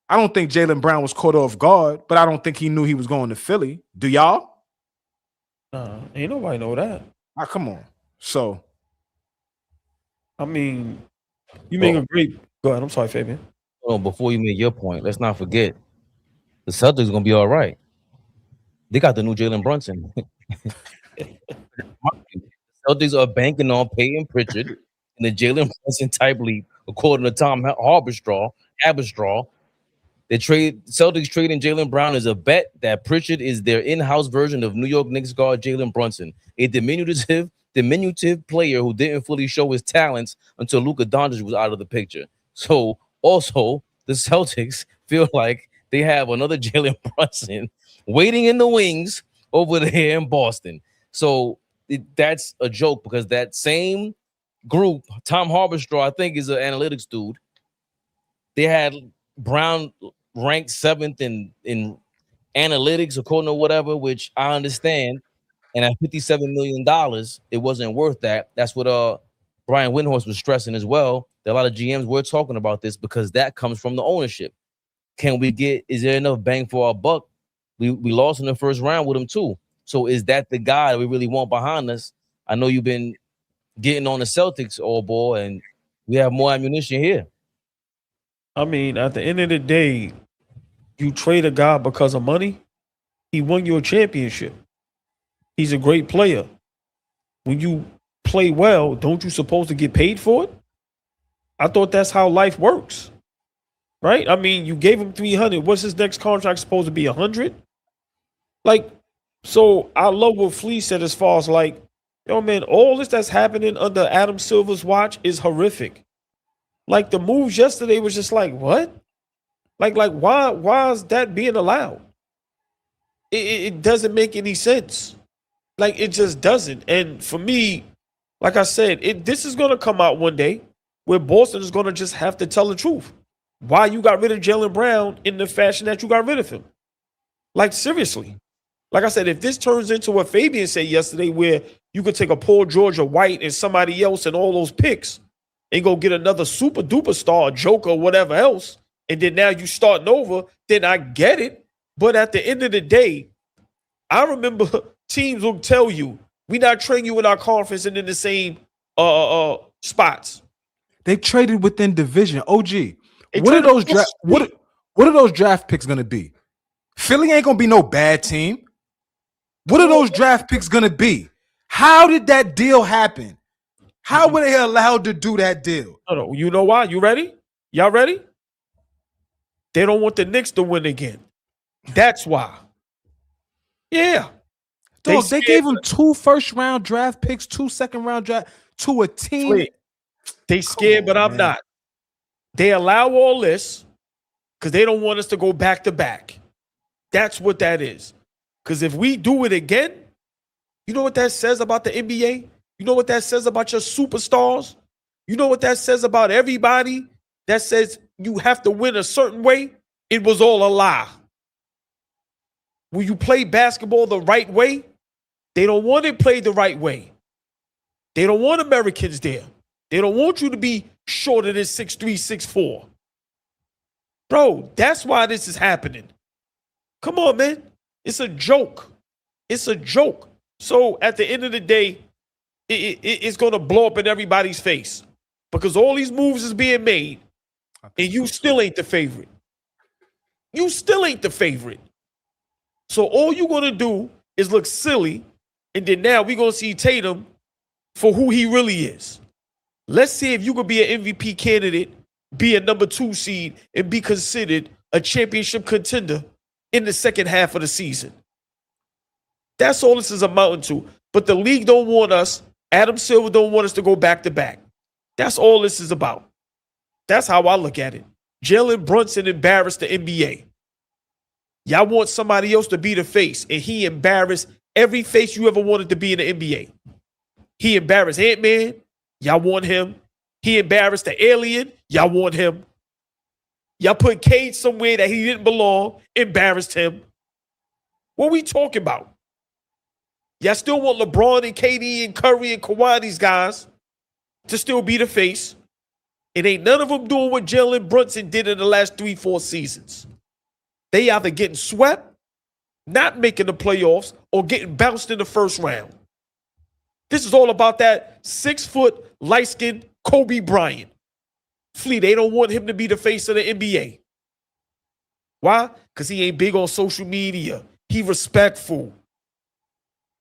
I don't think Jaylen Brown was caught off guard, but I don't think he knew he was going to Philly. Do y'all? Ain't nobody know that. Come on. So, I mean, you make a great. Go ahead. I'm sorry, Fabian. Oh, before you make your point, let's not forget the Celtics gonna be all right. They got the new Jalen Brunson. Celtics are banking on Peyton Pritchard in the Jalen Brunson type league, according to Tom Haberstraw. The Celtics trading Jaylen Brown is a bet that Pritchard is their in-house version of New York Knicks guard Jalen Brunson, a diminutive player who didn't fully show his talents until Luka Doncic was out of the picture. So also the Celtics feel like they have another Jalen Brunson waiting in the wings over there in Boston. So that's a joke, because that same group, Tom Haberstraw, I think is an analytics dude. They had Brown ranked 7th in analytics, according to whatever, which I understand. And at $57 million, it wasn't worth that. That's what Brian Windhorst was stressing as well. That a lot of GMs were talking about this, because that comes from the ownership. Is there enough bang for our buck? We lost in the first round with him too. So is that the guy that we really want behind us? I know you've been getting on the Celtics, AllBall, and we have more ammunition here. I mean, at the end of the day, you trade a guy because of money. He won you a championship. He's a great player. When you play well, don't you supposed to get paid for it? I thought that's how life works, right? I mean, you gave him 300. What's his next contract supposed to be? 100? Like, so I love what Flea said as far as like, yo, man, all this that's happening under Adam Silver's watch is horrific. Like, the moves yesterday was just like, what? Like why is that being allowed? It doesn't make any sense. Like, it just doesn't. And for me, like I said, this is gonna come out one day where Boston is gonna just have to tell the truth. Why you got rid of Jaylen Brown in the fashion that you got rid of him? Like, seriously. Like I said, if this turns into what Fabian said yesterday, where you could take a Paul George, a White, and somebody else and all those picks and go get another super duper star, a Joker, or whatever else, and then now you starting over, then I get it. But at the end of the day, I remember teams will tell you, we not trading you in our conference and in the same spots. They traded within division. OG, They what are traded those draft? What are those draft picks gonna be? Philly ain't gonna be no bad team. What are those draft picks gonna be? How did that deal happen? How were they allowed to do that deal? No, you know why? You ready? Y'all ready? They don't want the Knicks to win again. That's why. Yeah. Dog, they gave him 2 first-round draft picks, 2 second-round draft to a team. Wait, they scared, but I'm not. They allow all this because they don't want us to go back to back. That's what that is. Because if we do it again, you know what that says about the NBA? You know what that says about your superstars? You know what that says about everybody that says you have to win a certain way? It was all a lie. When you play basketball the right way, they don't want it played the right way. They don't want Americans there. They don't want you to be shorter than 6'3", 6'4". Bro, that's why this is happening. Come on, man. It's a joke. It's a joke. So at the end of the day, it's going to blow up in everybody's face because all these moves is being made and you still ain't the favorite. You still ain't the favorite. So all you're going to do is look silly, and then now we're going to see Tatum for who he really is. Let's see if you could be an MVP candidate, be a number 2 seed, and be considered a championship contender in the second half of the season. That's all this is amounting to. But the league don't want us. Adam Silver don't want us to go back to back. That's all this is about. That's how I look at it. Jalen Brunson embarrassed the NBA. Y'all want somebody else to be the face, and he embarrassed every face you ever wanted to be in the NBA. He embarrassed Ant-Man. Y'all want him. He embarrassed the alien. Y'all want him. Y'all put Cade somewhere that he didn't belong. Embarrassed him. What we talking about? Y'all still want LeBron and KD and Curry and Kawhi, these guys, to still be the face. It ain't none of them doing what Jalen Brunson did in the last 3-4 seasons. They either getting swept, not making the playoffs, or getting bounced in the first round. This is all about that 6-foot, light-skinned Kobe Bryant. Flea, they don't want him to be the face of the NBA. Why? Because he ain't big on social media. He respectful.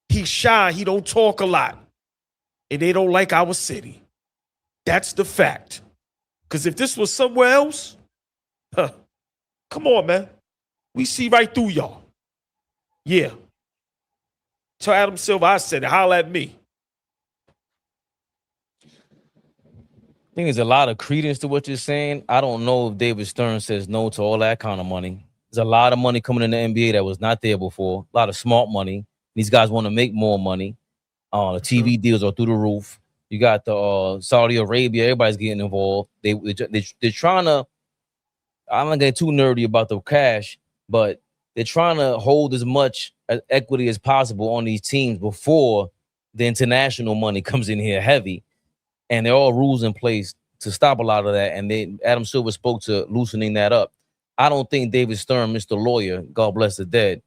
He's shy. He don't talk a lot. And they don't like our city. That's the fact. Because if this was somewhere else, come on, man. We see right through y'all. Yeah. Tell Adam Silver I said it. Holla at me. I think there's a lot of credence to what you're saying. I don't know if David Stern says no to all that kind of money. There's a lot of money coming in the NBA that was not there before. A lot of smart money. These guys want to make more money. The TV deals are through the roof. You got the Saudi Arabia. Everybody's getting involved. They're trying to. I'm not getting too nerdy about the cash, but they're trying to hold as much equity as possible on these teams before the international money comes in here heavy. And there are all rules in place to stop a lot of that. And Adam Silver spoke to loosening that up. I don't think David Stern, Mr. Lawyer, God bless the dead,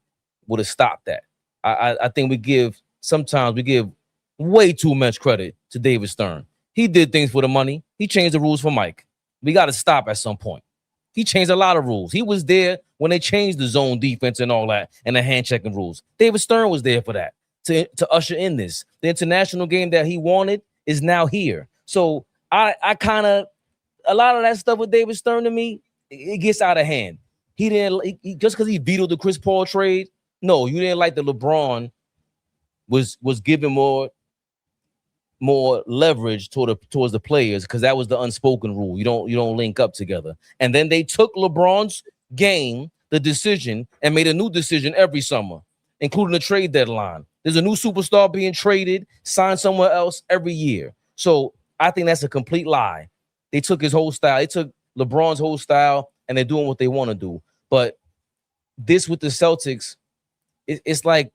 would have stopped that. I think sometimes we give way too much credit to David Stern. He did things for the money. He changed the rules for Mike. We got to stop at some point. He changed a lot of rules. He was there when they changed the zone defense and all that and the hand checking rules. David Stern was there for that, to usher in this. The international game that he wanted is now here. So I kind of, a lot of that stuff with David Stern to me, it gets out of hand. He didn't, just because he vetoed the Chris Paul trade, no, you didn't like that LeBron was giving more leverage towards the players because that was the unspoken rule. You don't link up together. And then they took LeBron's game, the decision, and made a new decision every summer, including the trade deadline. There's a new superstar being traded, signed somewhere else every year. So I think that's a complete lie. They took his whole style. They took LeBron's whole style, and they're doing what they want to do. But this with the Celtics, it's like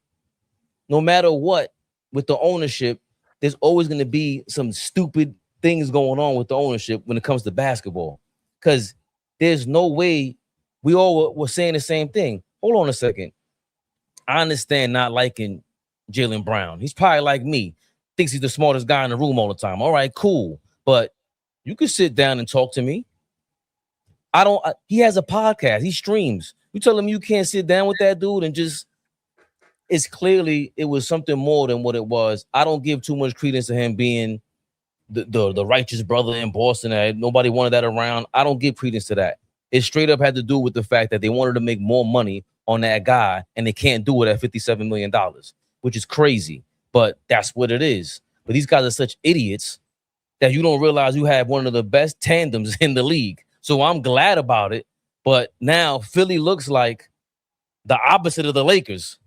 no matter what, with the ownership, there's always going to be some stupid things going on with the ownership when it comes to basketball. Because there's no way, we all were saying the same thing. Hold on a second. I understand not liking Jaylen Brown. He's probably like me, thinks he's the smartest guy in the room all the time. All right, cool. But you can sit down and talk to me. He has a podcast. He streams. You tell him you can't sit down with that dude and just, it's clearly it was something more than what it was. I don't give too much credence to him being the righteous brother in Boston. Nobody wanted that around. I don't give credence to that. It straight up had to do with the fact that they wanted to make more money on that guy, and they can't do it at $57 million, which is crazy. But that's what it is. But these guys are such idiots that you don't realize you have one of the best tandems in the league. So I'm glad about it. But now Philly looks like the opposite of the Lakers.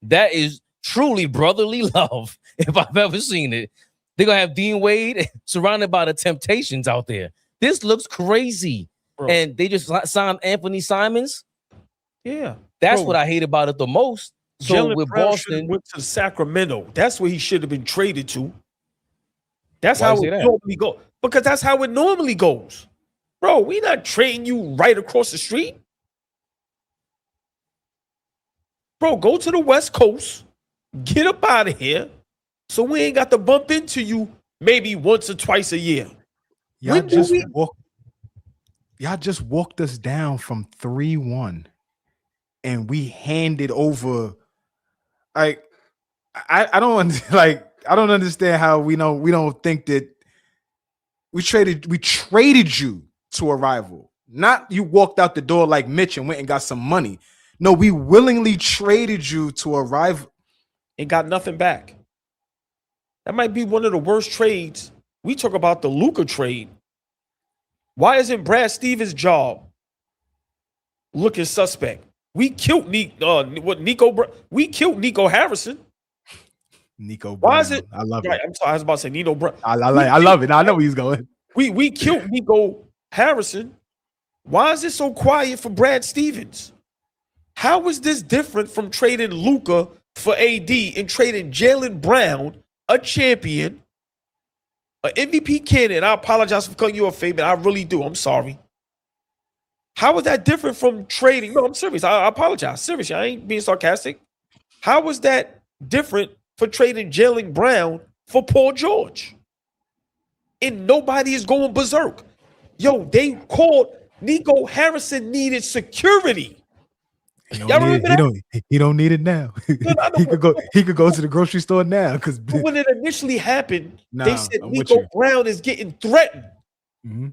That is truly brotherly love, if I've ever seen it. They're going to have Dean Wade surrounded by the Temptations out there. This looks crazy. Bro. And they just signed Anthony Simons. Yeah. That's what I hate about it the most. So Jaylen with Brown Boston, went to Sacramento. That's where he should have been traded to. That's Why how you it say that? normally goes. Because that's how it normally goes. Bro, we not trading you right across the street. Bro, go to the West Coast. Get up out of here. So we ain't got to bump into you maybe once or twice a year. Y'all just walked us down from 3-1, and we handed over. Like, I don't like. I don't understand how we don't think that we traded you to a rival. Not you walked out the door like Mitch and went and got some money. No, we willingly traded you to a rival and got nothing back. That might be one of the worst trades. We talk about the Luka trade. Why isn't Brad Stevens' job looking suspect? We killed we killed Nico Harrison. Nico Brown. Why is it? I love right, it. I'm sorry, I was about to say Nino Brown. I love it. I know where he's going. We killed Nico Harrison. Why is it so quiet for Brad Stevens? How is this different from trading Luka for AD and trading Jaylen Brown, a champion, an MVP candidate? I apologize for cutting you off, Fabian. I really do. I'm sorry. How is that different from trading? No, I'm serious. I apologize. Seriously, I ain't being sarcastic. How is that different for trading Jaylen Brown for Paul George? And nobody is going berserk. Yo, they called Nico Harrison needed security. He don't need it now. he could go to the grocery store now because when it initially happened, they said Nico Brown is getting threatened. Mm-hmm.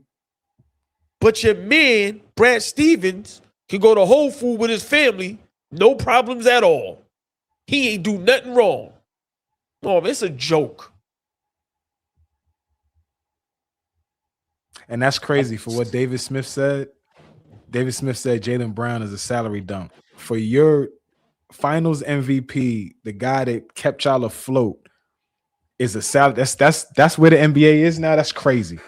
But your man, Brad Stevens, can go to Whole Foods with his family, no problems at all. He ain't do nothing wrong. Oh, it's a joke. And that's crazy for what David Smith said. David Smith said Jaylen Brown is a salary dump. For your finals MVP, the guy that kept y'all afloat is a salary. That's where the NBA is now. That's crazy.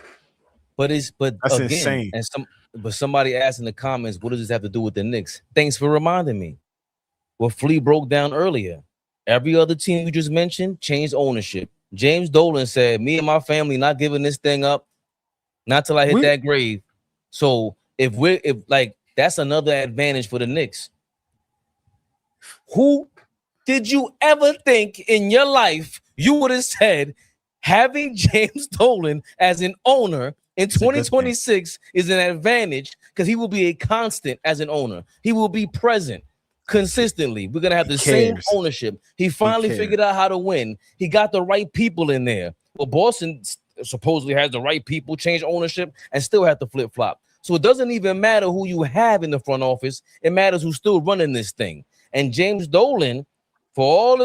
But that's again, insane. And somebody asked in the comments, what does this have to do with the Knicks? Thanks for reminding me. What Flea broke down earlier. Every other team you just mentioned changed ownership. James Dolan said, me and my family not giving this thing up, not till I hit that grave. So if that's another advantage for the Knicks. Who did you ever think in your life you would have said having James Dolan as an owner in 2026 is an advantage because he will be a constant as an owner. He will be present consistently. We're going to have the same ownership. He finally figured out how to win. He got the right people in there. Well, Boston supposedly has the right people, change ownership, and still have to flip-flop. So it doesn't even matter who you have in the front office. It matters who's still running this thing. And James Dolan, for all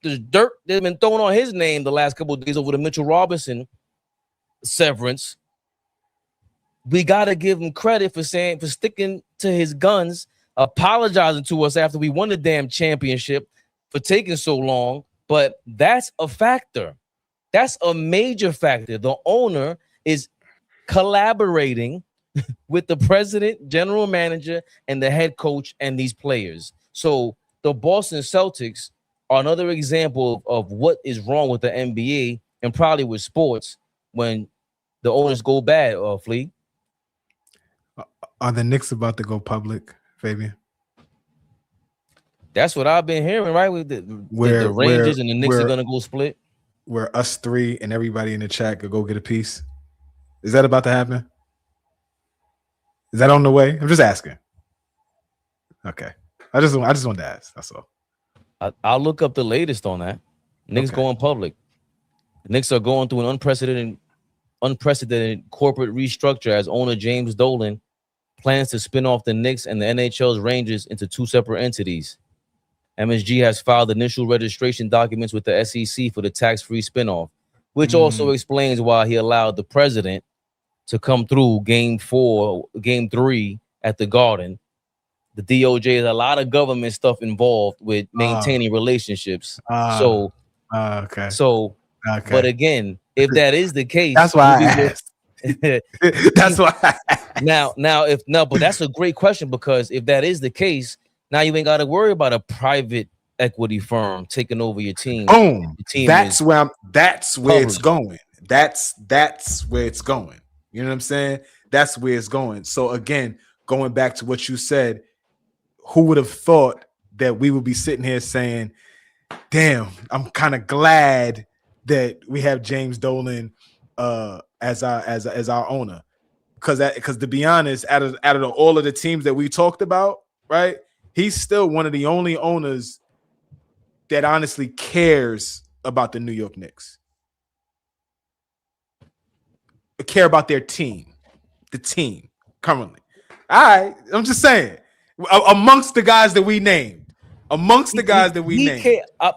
the dirt that's been thrown on his name the last couple of days over the Mitchell Robinson severance, we got to give him credit for sticking to his guns, apologizing to us after we won the damn championship for taking so long. But that's a factor. That's a major factor. The owner is collaborating with the president, general manager, and the head coach and these players. So the Boston Celtics are another example of what is wrong with the NBA and probably with sports when the owners go bad, Flea. Are the Knicks about to go public, Fabian? That's what I've been hearing, right? With the Rangers and the Knicks are gonna go split. Where us three and everybody in the chat could go get a piece. Is that about to happen? Is that on the way? I'm just asking. Okay. I just wanted to ask. That's all. I'll look up the latest on that. Knicks going public. The Knicks are going through an unprecedented corporate restructure as owner James Dolan plans to spin off the Knicks and the NHL's Rangers into two separate entities. MSG has filed initial registration documents with the SEC for the tax-free spinoff, which also explains why he allowed the president to come through game 3 at the Garden. The DOJ has a lot of government stuff involved with maintaining relationships. But again, if that is the case, that's why I asked. That's why. But that's a great question, because if that is the case, now you ain't got to worry about a private equity firm taking over your team. Boom. Your team that's where it's going. That's where it's going. You know what I'm saying? That's where it's going. So again, going back to what you said, who would have thought that we would be sitting here saying, damn, I'm kind of glad that we have James Dolan as our owner. Because to be honest, out of all of the teams that we talked about, right? He's still one of the only owners that honestly cares about the New York Knicks. Care about their team, the team currently. All right, I'm just saying, amongst the guys that we named,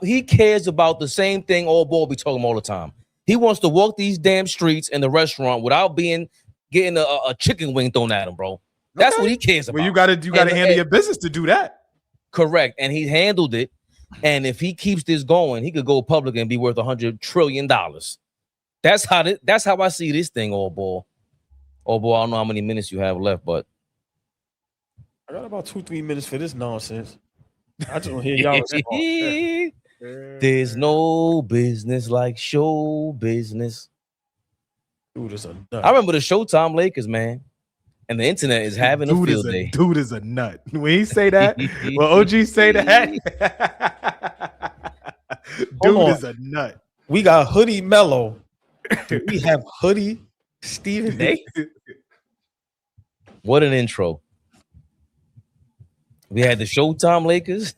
he cares about the same thing AllBall be talking all the time. He wants to walk these damn streets in the restaurant without getting a chicken wing thrown at him, bro. That's what he cares about. Well, you gotta handle your business to do that. Correct, and he handled it. And if he keeps this going, he could go public and be worth $100 trillion. That's how I see this thing, AllBall. AllBall, I don't know how many minutes you have left, but I got about 2-3 minutes for this nonsense. I just want to hear y'all. There's no business like show business. Dude is a nut. I remember the Showtime Lakers, man. And the internet is having a field day. Dude is a nut. When he say that, when OG say that, dude is a nut. We got Hoodie Mello. Do we have Hoodie Stephen A? What an intro. We had the Showtime Lakers,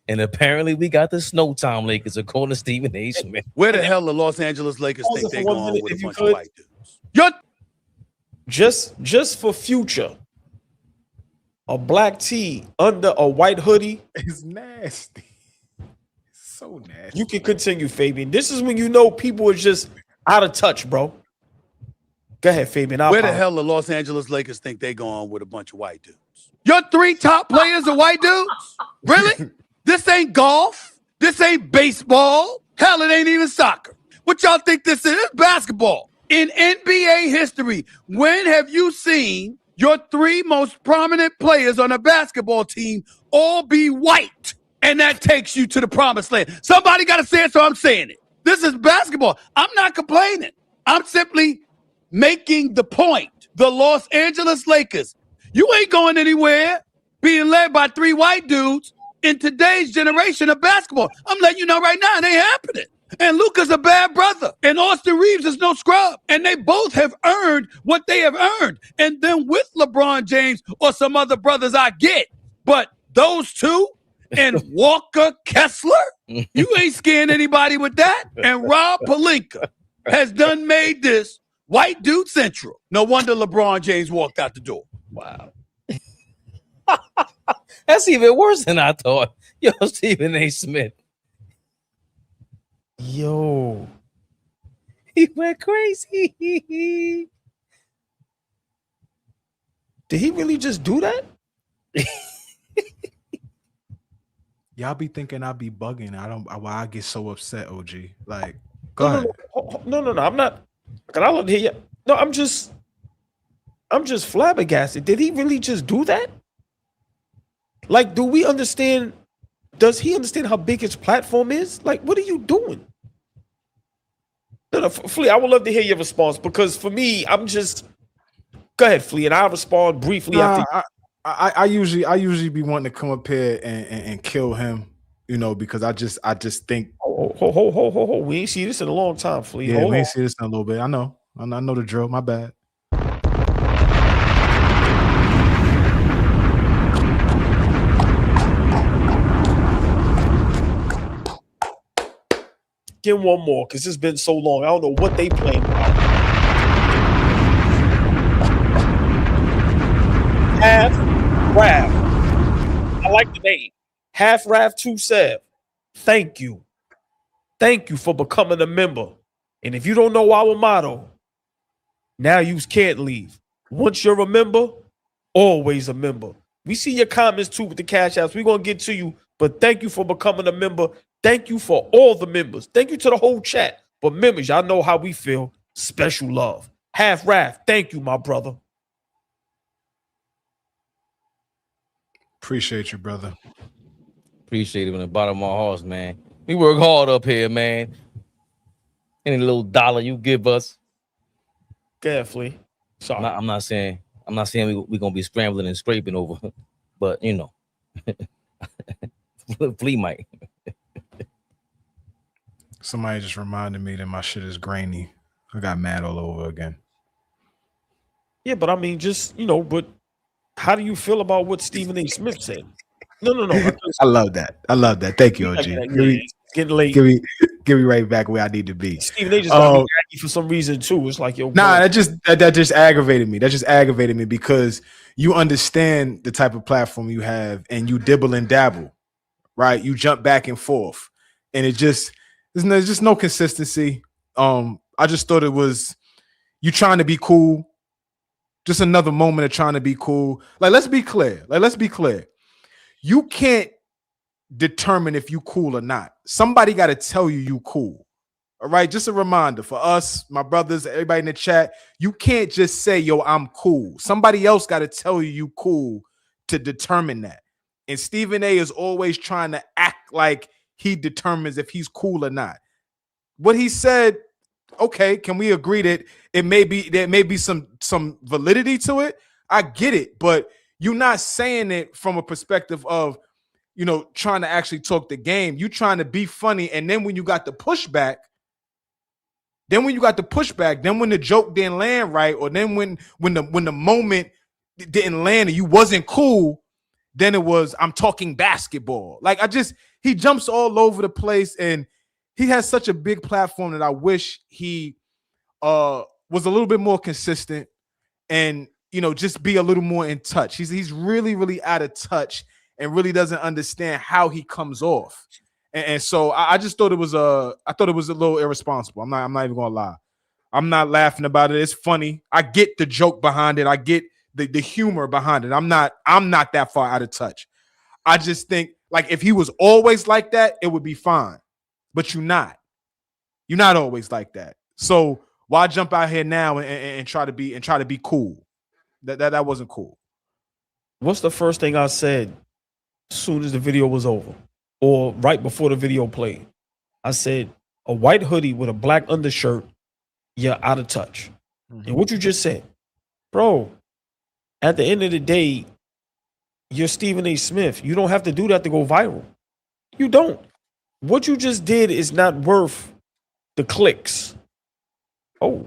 and apparently we got the Snowtime Lakers, according to Stephen A. Smith. Where the hell the Los Angeles Lakers think they're going with a bunch of white dudes? Just for future, a black tee under a white hoodie is nasty. So nasty. You can continue, Fabian. This is when you know people are just out of touch, bro. Go ahead, Fabian. Where the hell the Los Angeles Lakers think they're going with a bunch of white dudes? Your 3 top players are white dudes? Really? This ain't golf. This ain't baseball. Hell, it ain't even soccer. What y'all think this is? It's basketball. In NBA history, when have you seen your 3 most prominent players on a basketball team all be white? And that takes you to the promised land. Somebody got to say it, so I'm saying it. This is basketball. I'm not complaining. I'm simply making the point. The Los Angeles Lakers, you ain't going anywhere being led by 3 white dudes in today's generation of basketball. I'm letting you know right now, it ain't happening. And Luka's a bad brother. And Austin Reeves is no scrub. And they both have earned what they have earned. And then with LeBron James or some other brothers, I get. But those 2 and Walker Kessler, you ain't scaring anybody with that. And Rob Pelinka has done made this white dude central. No wonder LeBron James walked out the door. Wow. That's even worse than I thought. Yo, Stephen A. Smith. Yo. He went crazy. Did he really just do that? Y'all be thinking I be bugging. Why I get so upset, OG. Like, go ahead. No. I'm not. Can I look here? No, I'm just flabbergasted. Did he really just do that? Like, do we understand? Does he understand how big his platform is? Like, what are you doing? No, Flea, I would love to hear your response, because for me, I'm just. Go ahead, Flea, and I'll respond briefly after. I usually be wanting to come up here and kill him you know, because I just think. Ho. We ain't see this in a long time, Flea. Yeah, Hold we on. ain't see this in a little bit. I know the drill. My bad. Get one more, because it's been so long. I don't know what they playing about. Half Rav. I like the name. Half Rav 2 Sev. Thank you. Thank you for becoming a member. And if you don't know our motto, now you can't leave. Once you're a member, always a member. We see your comments too with the cash apps. We're going to get to you, but thank you for becoming a member. Thank you for all the members. Thank you to the whole chat. But members, y'all know how we feel. Special love. Half Rav, thank you, my brother. Appreciate you, brother. Appreciate it from the bottom of my heart, man. We work hard up here, man. Any little dollar you give us. Carefully. Sorry. I'm not saying we're gonna be scrambling and scraping over, but you know, Flea might. Somebody just reminded me that my shit is grainy. I got mad all over again. Yeah, but I mean, just, you know, but how do you feel about what Stephen A. Smith said? No. I love that. Thank you, OG. It's getting late. Give me right back where I need to be. Stephen A. just got me aggy for some reason too. It's like, yo, nah, that just aggravated me. That just aggravated me because you understand the type of platform you have and you dibble and dabble, right? You jump back and forth, and there's just no consistency. I just thought it was you trying to be cool. Just another moment of trying to be cool. Let's be clear. You can't determine if you cool or not. Somebody got to tell you cool. All right. Just a reminder for us, my brothers, everybody in the chat. You can't just say, yo, I'm cool. Somebody else got to tell you cool to determine that. And Stephen A is always trying to act like he determines if he's cool or not. What he said, okay, can we agree that there may be some validity to it? I get it, but you're not saying it from a perspective of, you know, trying to actually talk the game. You trying to be funny, and then when you got the pushback, then when the joke didn't land right, or then when the moment didn't land and you wasn't cool, then it was I'm talking basketball. He jumps all over the place, and he has such a big platform that I wish he was a little bit more consistent and, you know, just be a little more in touch. He's really, really out of touch and really doesn't understand how he comes off. And so I just thought it was a little irresponsible. I'm not even gonna lie. I'm not laughing about it. It's funny. I get the joke behind it. I get the humor behind it. I'm not that far out of touch. I just think if he was always like that, it would be fine. But you're not. You're not always like that. So why jump out here now and try to be cool? That wasn't cool. What's the first thing I said as soon as the video was over, or right before the video played? I said, a white hoodie with a black undershirt, you're out of touch. Mm-hmm. And what you just said, bro, at the end of the day, you're Stephen A. Smith. You don't have to do that to go viral. You don't. What you just did is not worth the clicks. Ho.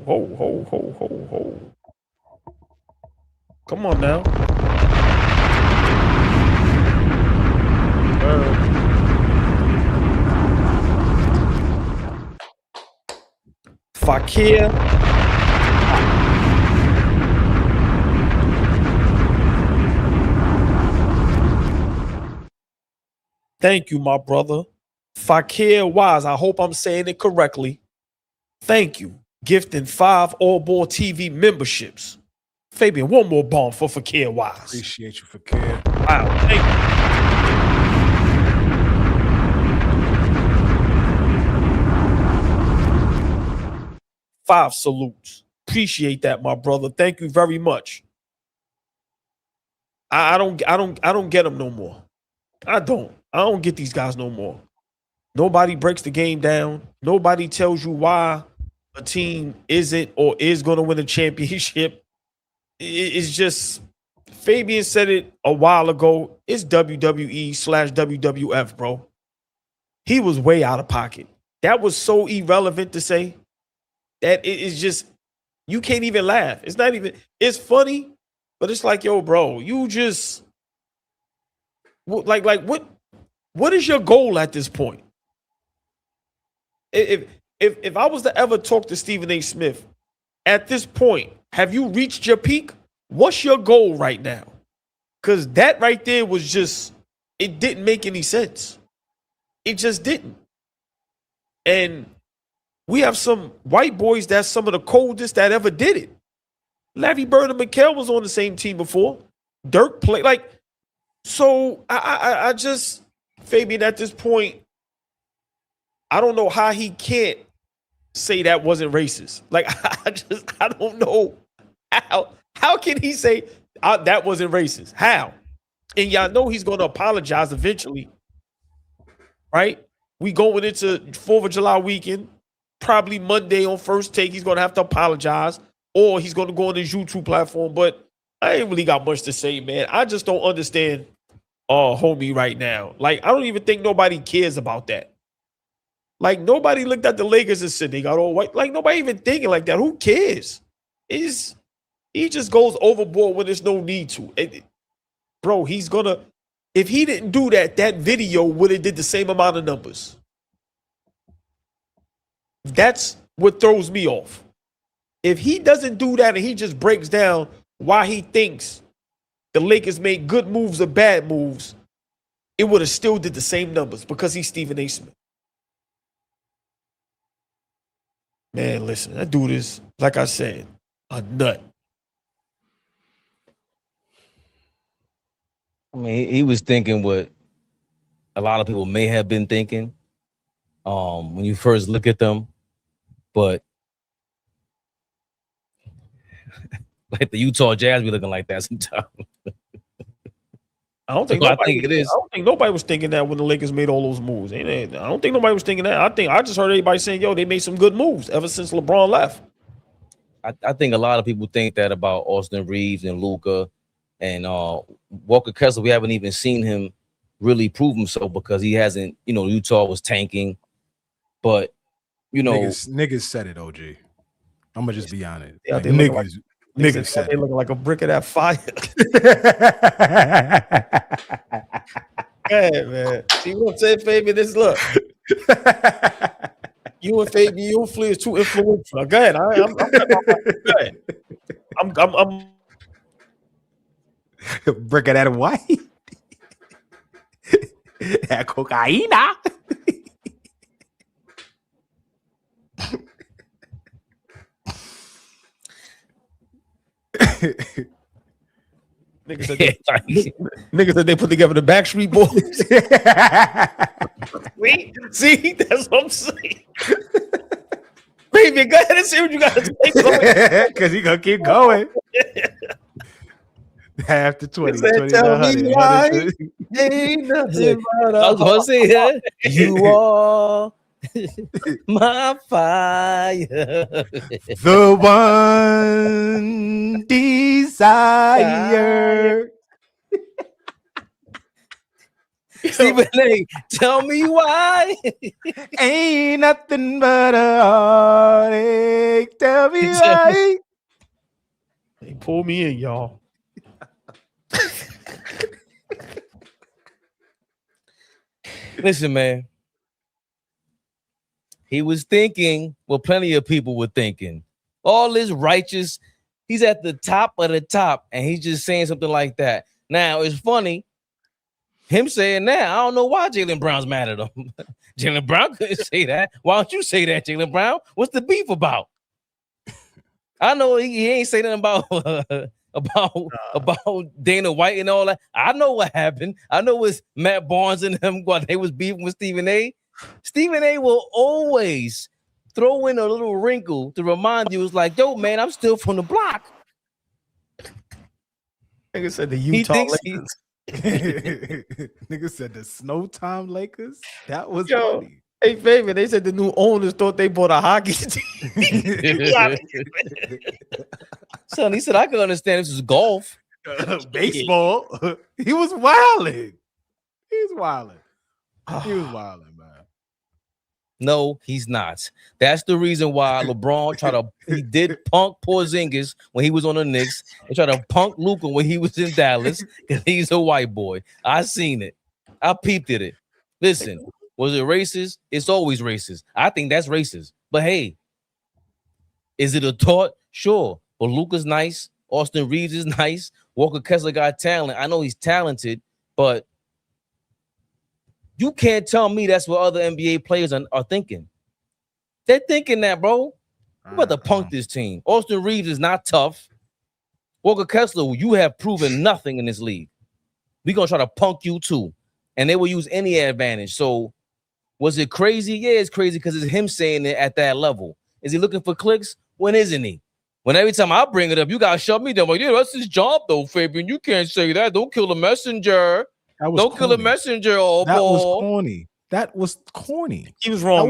Come on now. Fakir. Thank you, my brother. Fakir Wise. I hope I'm saying it correctly. Thank you. Gifting 5 AllBall TV memberships. Fabian, one more bomb for Fakir Wise. Appreciate you, Fakir. Wow, thank you. 5 salutes. Appreciate that, my brother. Thank you very much. I don't get them no more. I don't get these guys no more. Nobody breaks the game down. Nobody tells you why a team isn't or is going to win a championship. It's just, Fabian said it a while ago. It's WWE/WWF, bro. he was way out of pocket. That was so irrelevant to say that it is just, you can't even laugh. It's not even, it's funny, but it's like, yo, bro, you just, like what is your goal at this point? If I was to ever talk to Stephen A. Smith, at this point, have you reached your peak? What's your goal right now? Because that right there was just, it didn't make any sense. It just didn't. And we have some white boys that's some of the coldest that ever did it. Larry Bird and Mitchel was on the same team before. Dirk played like, so I just, Fabian, at this point, I don't know how he can't say that wasn't racist. Like, I don't know how can he say that wasn't racist? How? And y'all know he's going to apologize eventually, right? We going into 4th of July weekend, probably Monday on First Take, he's going to have to apologize, or he's going to go on his YouTube platform. But I ain't really got much to say, man. I just don't understand homie right now. Like, I don't even think nobody cares about that. Like, nobody looked at the Lakers and said they got all white. Like, nobody even thinking like that. Who cares? He just goes overboard when there's no need to. Bro, he's gonna, if he didn't do that, that video would have did the same amount of numbers. That's what throws me off. If he doesn't do that and he just breaks down why he thinks the Lakers made good moves or bad moves, it would have still did the same numbers because he's Stephen A. Smith. Man, listen, that dude is, like I said, a nut. I mean, he was thinking what a lot of people may have been thinking when you first look at them, but like the Utah Jazz be looking like that sometimes. I don't think it is. I don't think nobody was thinking that when the Lakers made all those moves. I don't think nobody was thinking that. I just heard everybody saying, yo, they made some good moves ever since LeBron left. I think a lot of people think that about Austin Reeves and Luka and Walker Kessler. We haven't even seen him really prove himself because he hasn't, Utah was tanking. But, niggas said it, OG. I'm going to just be honest. Yeah, like, niggas said they looking like a brick of that fire. Hey, man. See what I'm saying, Fabian? This look. You and Fabian, you and Flea is too influential. Go ahead. I'm brick of that white. That cocaína. Niggas said they put together the Backstreet Boys. See, that's what I'm saying. Baby, go ahead and see what you got to say. Because he gonna keep going. After 20, tell me why ain't nothing but I was gonna say that. You are my fire. The one desire. Stephen A., tell me why. Ain't nothing but a heartache. Tell me why. They pull me in, y'all. Listen, man. He was thinking what plenty of people were thinking. All this righteous, he's at the top of the top, and he's just saying something like that. Now, it's funny, him saying that, I don't know why Jaylen Brown's mad at him. Jaylen Brown couldn't say that. Why don't you say that, Jaylen Brown? What's the beef about? I know he ain't saying nothing about Dana White and all that. I know what happened. I know it's Matt Barnes and them what they was beefing with Stephen A. Stephen A. will always throw in a little wrinkle to remind you. It's like, yo, man, I'm still from the block. Nigga said the Utah Lakers. Nigga said the Snow Time Lakers. That was funny. Hey, Fabian, they said the new owners thought they bought a hockey team. Son, he said, I can understand this is golf. Baseball. He was wilding. He was wilding, man. No, he's not. That's the reason why LeBron he did punk Porzingis when he was on the Knicks. He tried to punk Luka when he was in Dallas because he's a white boy. I seen it. I peeped at it. Listen, was it racist? It's always racist. I think that's racist. But hey, is it a taught? Sure. But Luka's nice. Austin Reeves is nice. Walker Kessler got talent. I know he's talented, but you can't tell me that's what other NBA players are thinking. They're thinking that, bro. You about to punk this team. Austin Reeves is not tough. Walker Kessler, you have proven nothing in this league. We're going to try to punk you too. And they will use any advantage. So was it crazy? Yeah, it's crazy because it's him saying it at that level. Is he looking for clicks? When isn't he? When every time I bring it up, you got to shut me down. Like, yeah, that's his job though, Fabian. You can't say that. Don't kill the messenger. Don't kill a messenger. Oh, that was corny. That was corny. He was wrong.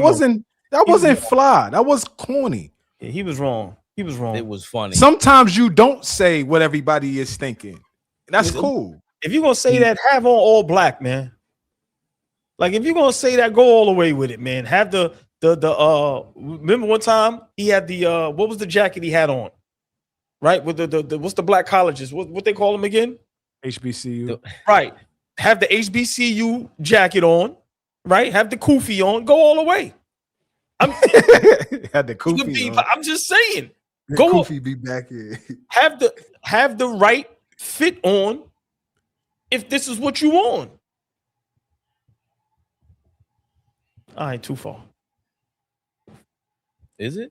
That wasn't fly. That was corny. Yeah, he was wrong. He was wrong. It was funny. Sometimes you don't say what everybody is thinking. That's cool. If you're gonna say that, have on all black, man. Like if you're gonna say that, go all the way with it, man. Have the remember one time he had the what was the jacket he had on? Right? With the what's the black colleges? What they call them again? HBCU. Right. Have the HBCU jacket on, right? Have the kufi on, go all the way. Had the kufi on. I'm just saying. The Go kufi be back here. Have the right fit on if this is what you want. I ain't too far. Is it?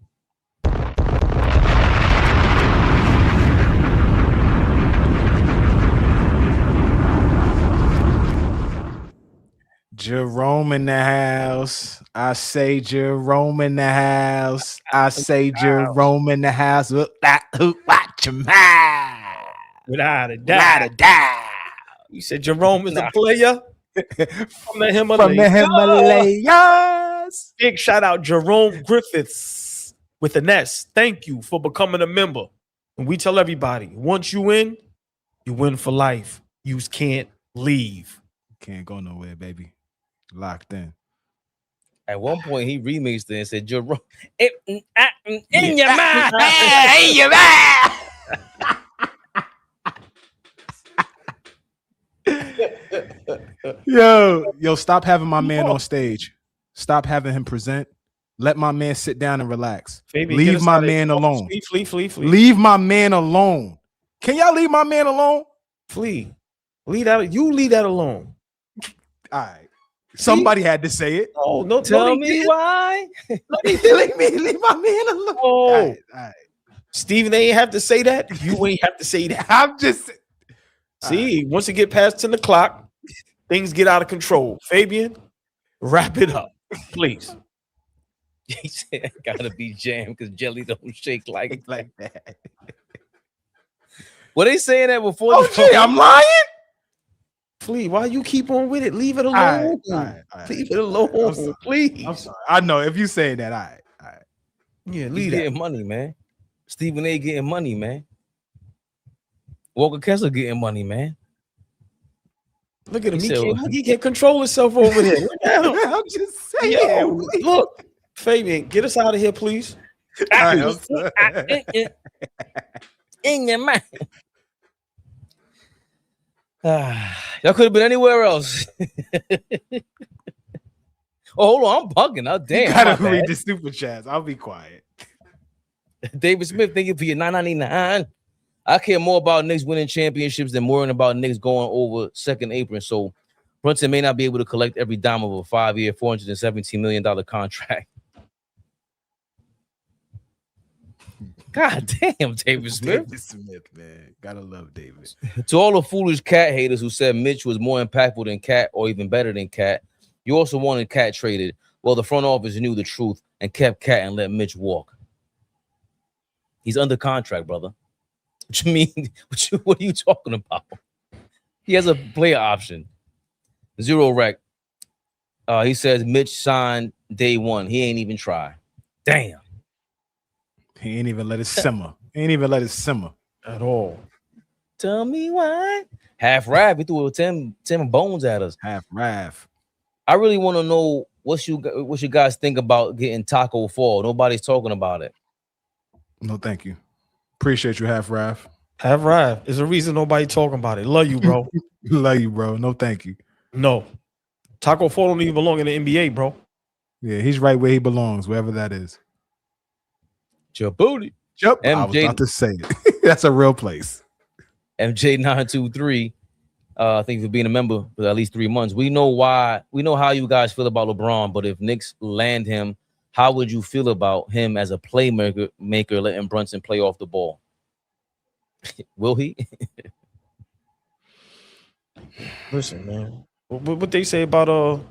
Jerome in the house. I say Jerome in the house. I say Jerome in the house. Watch your mouth. Without a doubt. You said Jerome is a player from the Himalayas. Big shout out Jerome Griffiths with an S. Thank you for becoming a member. And we tell everybody, once you win for life. You can't leave. Can't go nowhere, baby. Locked in. At one point, he remixed it and said, Jerome, in your mind. In your mind. Yo, stop having my man on stage. Stop having him present. Let my man sit down and relax. Fabian, leave my man alone. Flee. Leave my man alone. Can y'all leave my man alone? Flee. Leave that alone. All right. Somebody had to say it. Oh, no, tell me why. leave my man alone. Oh, all right. Steven, they ain't have to say that. You ain't have to say that. I'm just see. Once you get past 10 o'clock, things get out of control. Fabian, wrap it up, please. He said, "I gotta be jammed because jelly don't shake like that." Were they saying that before? Oh, gee, I'm lying. Flea, why you keep on with it? Leave it alone. All right. Leave it alone, please. I'm sorry. I know if you say that, all right. Yeah, He's leave that. getting money, man. Stephen A. getting money, man. Walker Kessler getting money, man. Look at him. He can't control himself over there. Look at him. I'm just saying. Look, Fabian, get us out of here, please. In your mind. Y'all could have been anywhere else. Oh, hold on, I'm bugging. Oh, damn. You gotta read the super chats. I'll be quiet. David Smith, thank you for your $9.99. I care more about Knicks winning championships than worrying about Knicks going over second apron. So Brunson may not be able to collect every dime of a 5-year, $417 million contract. God damn, David Smith. David Smith, man. Gotta love David. To all the foolish Cat haters who said Mitch was more impactful than Cat or even better than Cat, you also wanted Cat traded. Well, the front office knew the truth and kept Cat and let Mitch walk. He's under contract, brother. What you mean? What are you talking about? He has a player option. Zero rec. He says Mitch signed day one. He ain't even try. Damn. He ain't even let it simmer. He ain't even let it simmer at all. Tell me why. Half Rav. He threw 10 bones at us. Half Rav. I really want to know what you guys think about getting Taco Fall? Nobody's talking about it. No, thank you. Appreciate you, Half Rav. Half Rav. There's a reason nobody talking about it. Love you, bro. Love you, bro. No, thank you. No. Taco Fall don't even belong in the NBA, bro. Yeah, he's right where he belongs, wherever that is. Your booty. Yep. I was about to say it. That's a real place. MJ923. Thank you for being a member for at least 3 months. We know how you guys feel about LeBron, but if Knicks land him, how would you feel about him as a playmaker, letting Brunson play off the ball? Will he? Listen, man. What they say about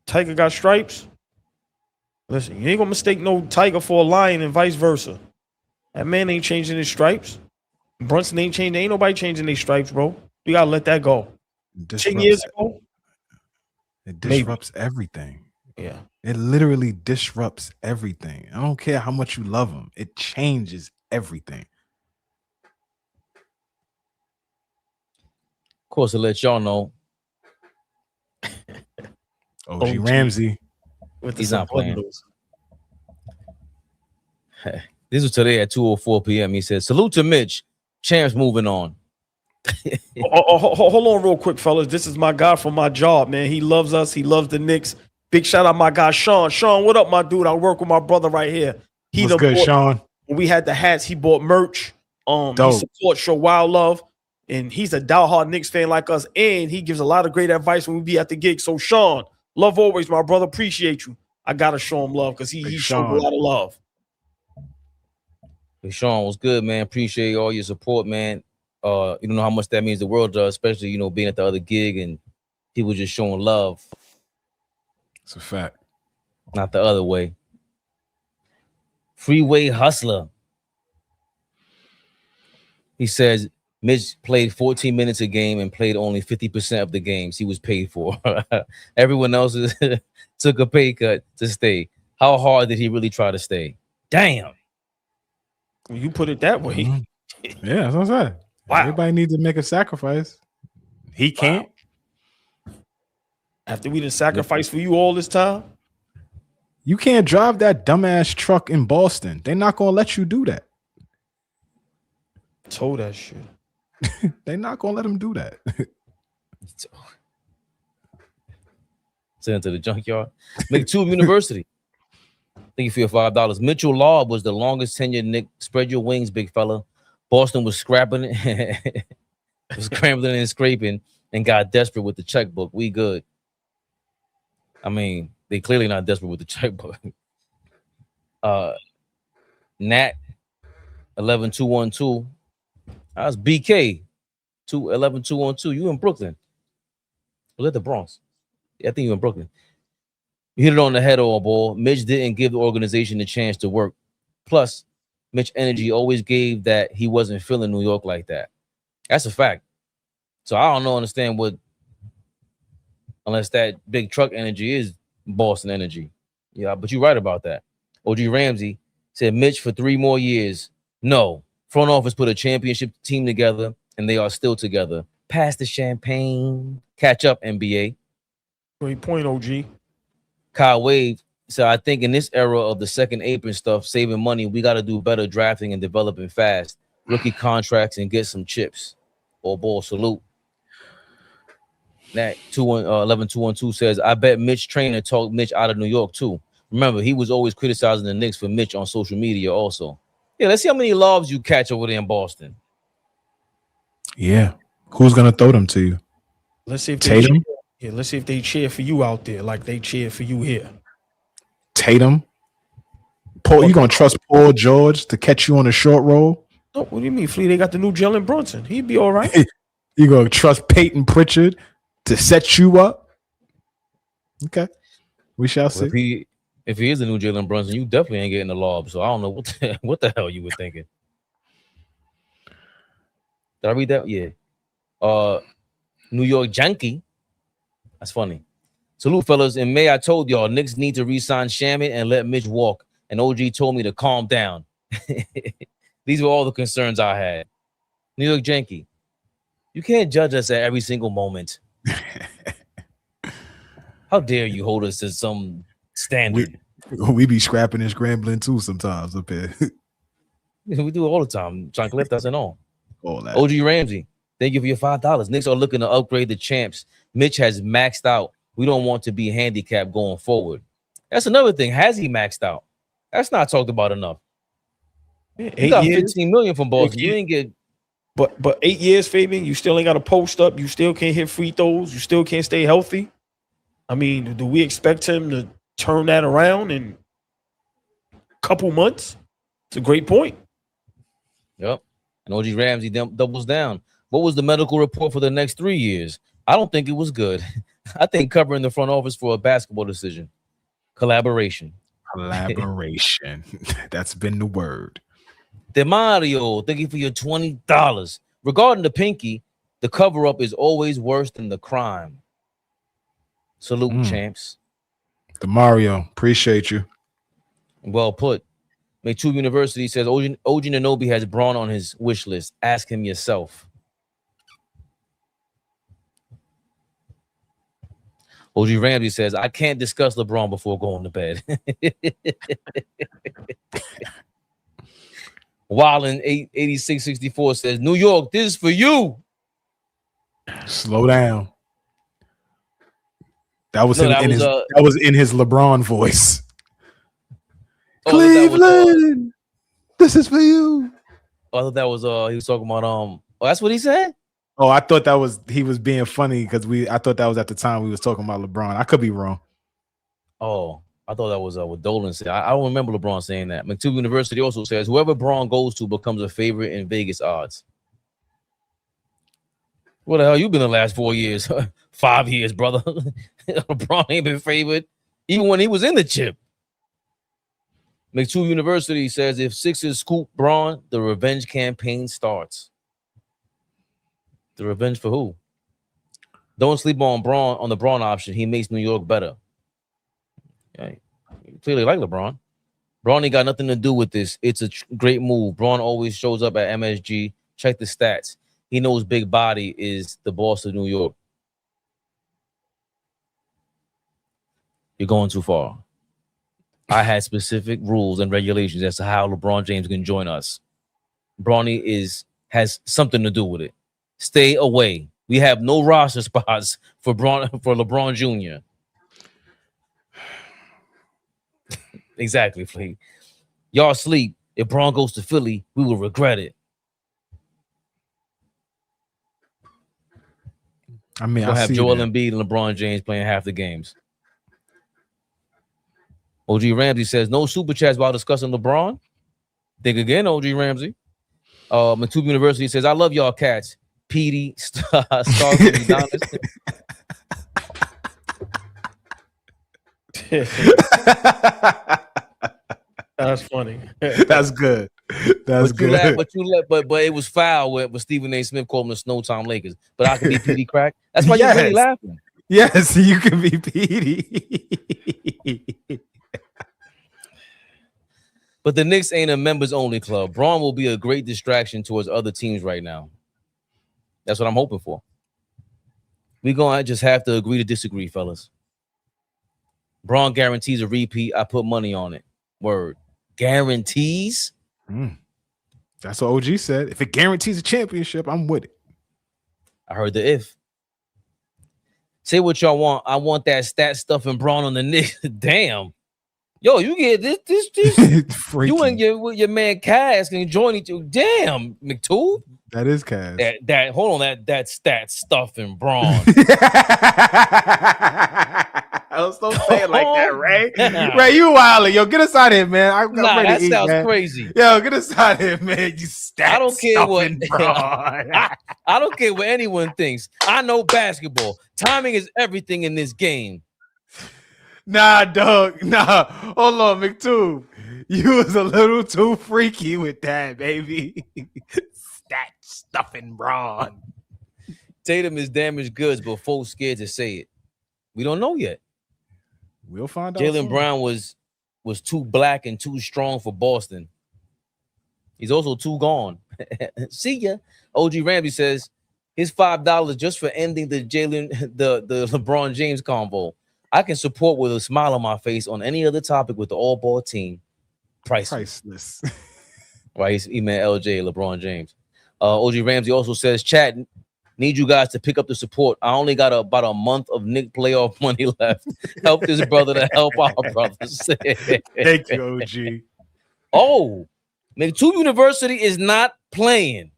Tiger got stripes? Listen, you ain't gonna mistake no tiger for a lion and vice versa. That man ain't changing his stripes. Brunson ain't changing. Ain't nobody changing their stripes, bro. You gotta let that go. 10 years ago, it disrupts everything. Yeah, it literally disrupts everything. I don't care how much you love him. It changes everything. Of course, to let y'all know, OG Ramsey. He's not playing. This was today at 2:04 p.m. He said, "Salute to Mitch. Champs moving on." Hold on real quick, fellas. This is my guy from my job, man. He loves us. He loves the Knicks. Big shout out my guy, Sean. Sean, what up, my dude? I work with my brother right here. What's good, Sean? When we had the hats, he bought merch. He Dope. supports Show Wild Love. And he's a diehard Knicks fan like us. And he gives a lot of great advice when we be at the gig. So, Sean, love always, my brother. Appreciate you. I got to show him love because he showed a lot of love. Hey, Sean, was good, man. Appreciate all your support, man. You don't know how much that means the world does, especially, you know, being at the other gig and people just showing love. It's a fact. Not the other way. Freeway Hustler. He says, Mitch played 14 minutes a game and played only 50% of the games he was paid for. Everyone else took a pay cut to stay. How hard did he really try to stay? Damn. When you put it that way. Mm-hmm. Yeah, that's what I'm saying. Wow. Everybody needs to make a sacrifice. He can't. After we done sacrificed for you all this time? You can't drive that dumbass truck in Boston. They're not going to let you do that. Told that shit. They're not going to let him do that. Send it to the junkyard. McTube University. Thank you for your $5. Mitchell Law was the longest tenured Knick. Spread your wings, big fella. Boston was scrapping, was scrambling and scraping, and got desperate with the checkbook. We good. I mean, they clearly not desperate with the checkbook. Nat 11212. That's BK 11212. You in Brooklyn? Was that the Bronx? Yeah, I think you in Brooklyn. You hit it on the head, AllBall. Mitch didn't give the organization a chance to work. Plus, Mitch energy always gave that he wasn't feeling New York like that. That's a fact. So I don't understand what, unless that big truck energy is Boston energy. Yeah, but you're right about that. OG Ramsey said Mitch for 3 more years. No. Front office put a championship team together, and they are still together. Pass the champagne. Catch up, NBA. Great point, OG. Kyle Wave said, I think in this era of the second apron stuff, saving money, we got to do better drafting and developing fast. Rookie contracts and get some chips. AllBall salute. Nat 11212 says, I bet Mitch trainer talked Mitch out of New York too. Remember, he was always criticizing the Knicks for Mitch on social media also. Yeah, let's see how many lobs you catch over there in Boston. Yeah. Who's going to throw them to you? Let's see if Tatum? let's see if they cheer for you out there like they cheer for you here. Tatum? Paul, you going to trust Paul George to catch you on a short roll? No, what do you mean, Flea? They got the new Jalen Brunson. He'd be all right. You going to trust Peyton Pritchard to set you up? Okay. We shall see. If he is the new Jalen Brunson, you definitely ain't getting the lob. So I don't know what the hell you were thinking. Did I read that? Yeah. New York Yankee. That's funny. Salute, fellas. In May, I told y'all Knicks need to re-sign Shaman and let Mitch walk. And OG told me to calm down. These were all the concerns I had. New York Yankee. You can't judge us at every single moment. How dare you hold us to some standard? We be scrapping and scrambling too sometimes up here. We do it all the time. Trying to lift us and all. All that. OG Ramsey, thank you for your $5. Knicks are looking to upgrade the champs. Mitch has maxed out. We don't want to be handicapped going forward. That's another thing. Has he maxed out? That's not talked about enough. You got 15 million from Boston. You didn't get. But 8 years, Fabian, you still ain't got to post up. You still can't hit free throws. You still can't stay healthy. I mean, do we expect him to turn that around in a couple months? It's a great point. Yep. And OG Ramsey doubles down. What was the medical report for the next 3 years? I don't think it was good. I think covering the front office for a basketball decision. Collaboration. Collaboration. That's been the word. DeMario, thank you for your $20. Regarding the pinky, the cover-up is always worse than the crime. Salute, champs. DeMario, appreciate you. Well put. Mitchel University says OG Anunoby has Braun on his wish list. Ask him yourself. OG Ramsey says, I can't discuss LeBron before going to bed. Wildin 8664 says, New York, this is for you. Slow down. That was, that was in his LeBron voice. Oh, Cleveland, this is for you. I thought that was he was talking about oh, that's what he said. Oh, I thought that was he was being funny because I thought that was at the time we was talking about LeBron. I could be wrong. Oh, I thought that was what Dolan said. I don't remember LeBron saying that. McTube University also says whoever Braun goes to becomes a favorite in Vegas odds. What the hell you been the last 4 years? 5 years, brother. LeBron ain't been favored even when he was in the chip. McTube University says if Sixers scoop Braun, the revenge campaign starts. The revenge for who? Don't sleep on Braun on the Braun option. He makes New York better. Okay. You clearly like LeBron. Braun ain't got nothing to do with this. It's a great move. Braun always shows up at MSG. Check the stats. He knows big body is the boss of New York. You're going too far. I had specific rules and regulations as to how LeBron James can join us. Bronny has something to do with it. Stay away. We have no roster spots for LeBron Jr. Exactly, Fleet. Y'all sleep. If Braun goes to Philly, we will regret it. I mean, we'll I have see Joel that. Embiid and LeBron James playing half the games. OG Ramsey says no super chats while discussing LeBron. Think again, OG Ramsey. Matube University says I love y'all cats. Petey, Star, Adonis. That's funny. That's good. That's good. But it was foul with Stephen A. Smith calling the Snow Time Lakers. But I could be Petey Crack. That's why you're really laughing. Yes, you can be Petey. But the Knicks ain't a members only club. Braun will be a great distraction towards other teams right now. That's what I'm hoping for. We're going to just have to agree to disagree, fellas. Braun guarantees a repeat. I put money on it. Word. Guarantees? That's what OG said. If it guarantees a championship, I'm with it. I heard the if. Say what y'all want. I want that stat stuff and Braun on the Knicks. Damn. Yo, you get this. You and your man Cass can join each other. Damn, McTool. That is Cass. That hold on, that stat stuff and Braun. Don't say it like that, Ray. Ray, you wildin'. Yo, get us out of here, man. I'm ready that to eat, sounds man. crazy. Yo, get us out of here, man. You stat I don't care what Braun. I don't care what anyone thinks. I know basketball. Timing is everything in this game. Nah, dog. Nah. Hold on, McTube. You was a little too freaky with that, baby. Stat stuffing Braun. Tatum is damaged goods, but folks scared to say it. We don't know yet. We'll find out. Jaylen Brown was too black and too strong for Boston. He's also too gone. See ya. OG Ramsey says his $5 just for ending the LeBron James convo. I can support with a smile on my face on any other topic with the all-ball team. Priceless. Right, he's email LJ, LeBron James. OG Ramsey also says, chat, need you guys to pick up the support. I only got about a month of Knicks playoff money left. Help this brother to help our brothers. Thank you, OG. Oh, McTube University is not playing.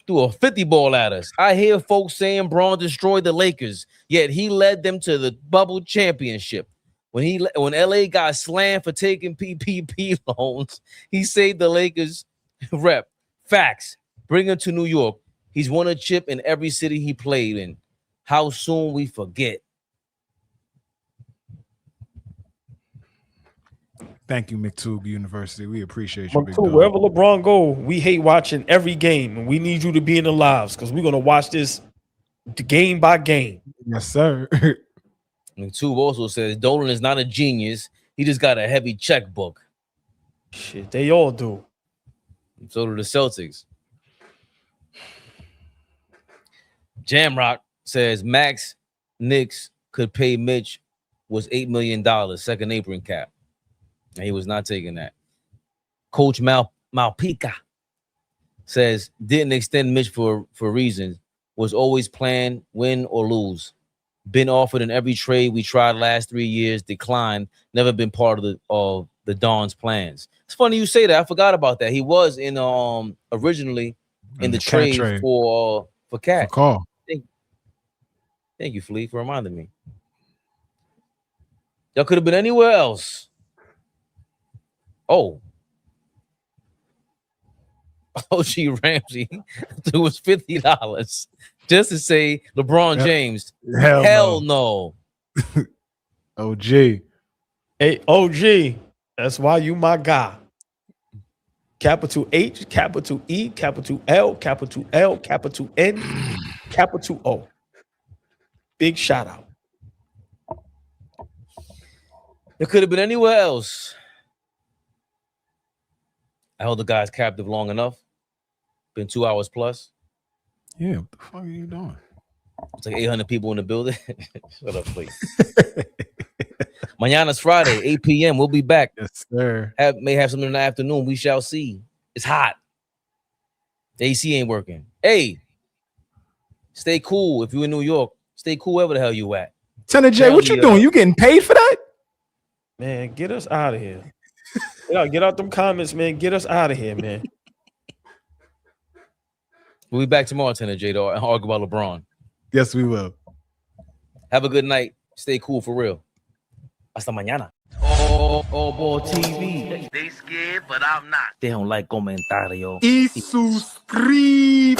Threw a 50 ball at us. I hear folks saying Braun destroyed the Lakers, yet he led them to the bubble championship. When LA got slammed for taking PPP loans, he saved the Lakers rep. Facts. Bring him to New York. He's won a chip in every city he played in. How soon we forget. Thank you, McTube University. We appreciate you. Big McTube, dog. wherever LeBron go, we hate watching every game, and we need you to be in the lives because we're gonna watch this game by game. Yes, sir. McTube also says Dolan is not a genius. He just got a heavy checkbook. Shit, they all do. And so do the Celtics. Jamrock says Max Knicks could pay Mitch was $8 million, second apron cap. And he was not taking that. Coach Malpica says didn't extend Mitch for reasons. Was always planned, win or lose. Been offered in every trade we tried last 3 years, declined, never been part of the Don's plans. It's funny you say that. I forgot about that. He was in originally in the trade for Cat. Call. Thank you, Flea, for reminding me. Y'all could have been anywhere else. Oh. OG Ramsey threw us $50 just to say LeBron James. Hell no. OG. Hey, OG, that's why you my guy. Capital H, capital E, capital L, capital L, capital N, capital O. Big shout out. It could have been anywhere else. I held the guys captive long enough. Been 2 hours plus. Yeah, what the fuck are you doing? It's like 800 people in the building. Shut up, please. Mañana's Friday, 8 p.m. We'll be back. Yes, sir. May have something in the afternoon. We shall see. It's hot. The AC ain't working. Hey, stay cool. If you're in New York, stay cool wherever the hell you at. Tenor J, what you doing? You getting paid for that? Man, get us out of here. Get out them comments, man. Get us out of here, man. We'll be back tomorrow, Tenor J, to argue about LeBron. Yes, we will. Have a good night. Stay cool for real. Hasta mañana. AllBall TV. They scared, but I'm not. Deja un like, comentario. Y suscribe.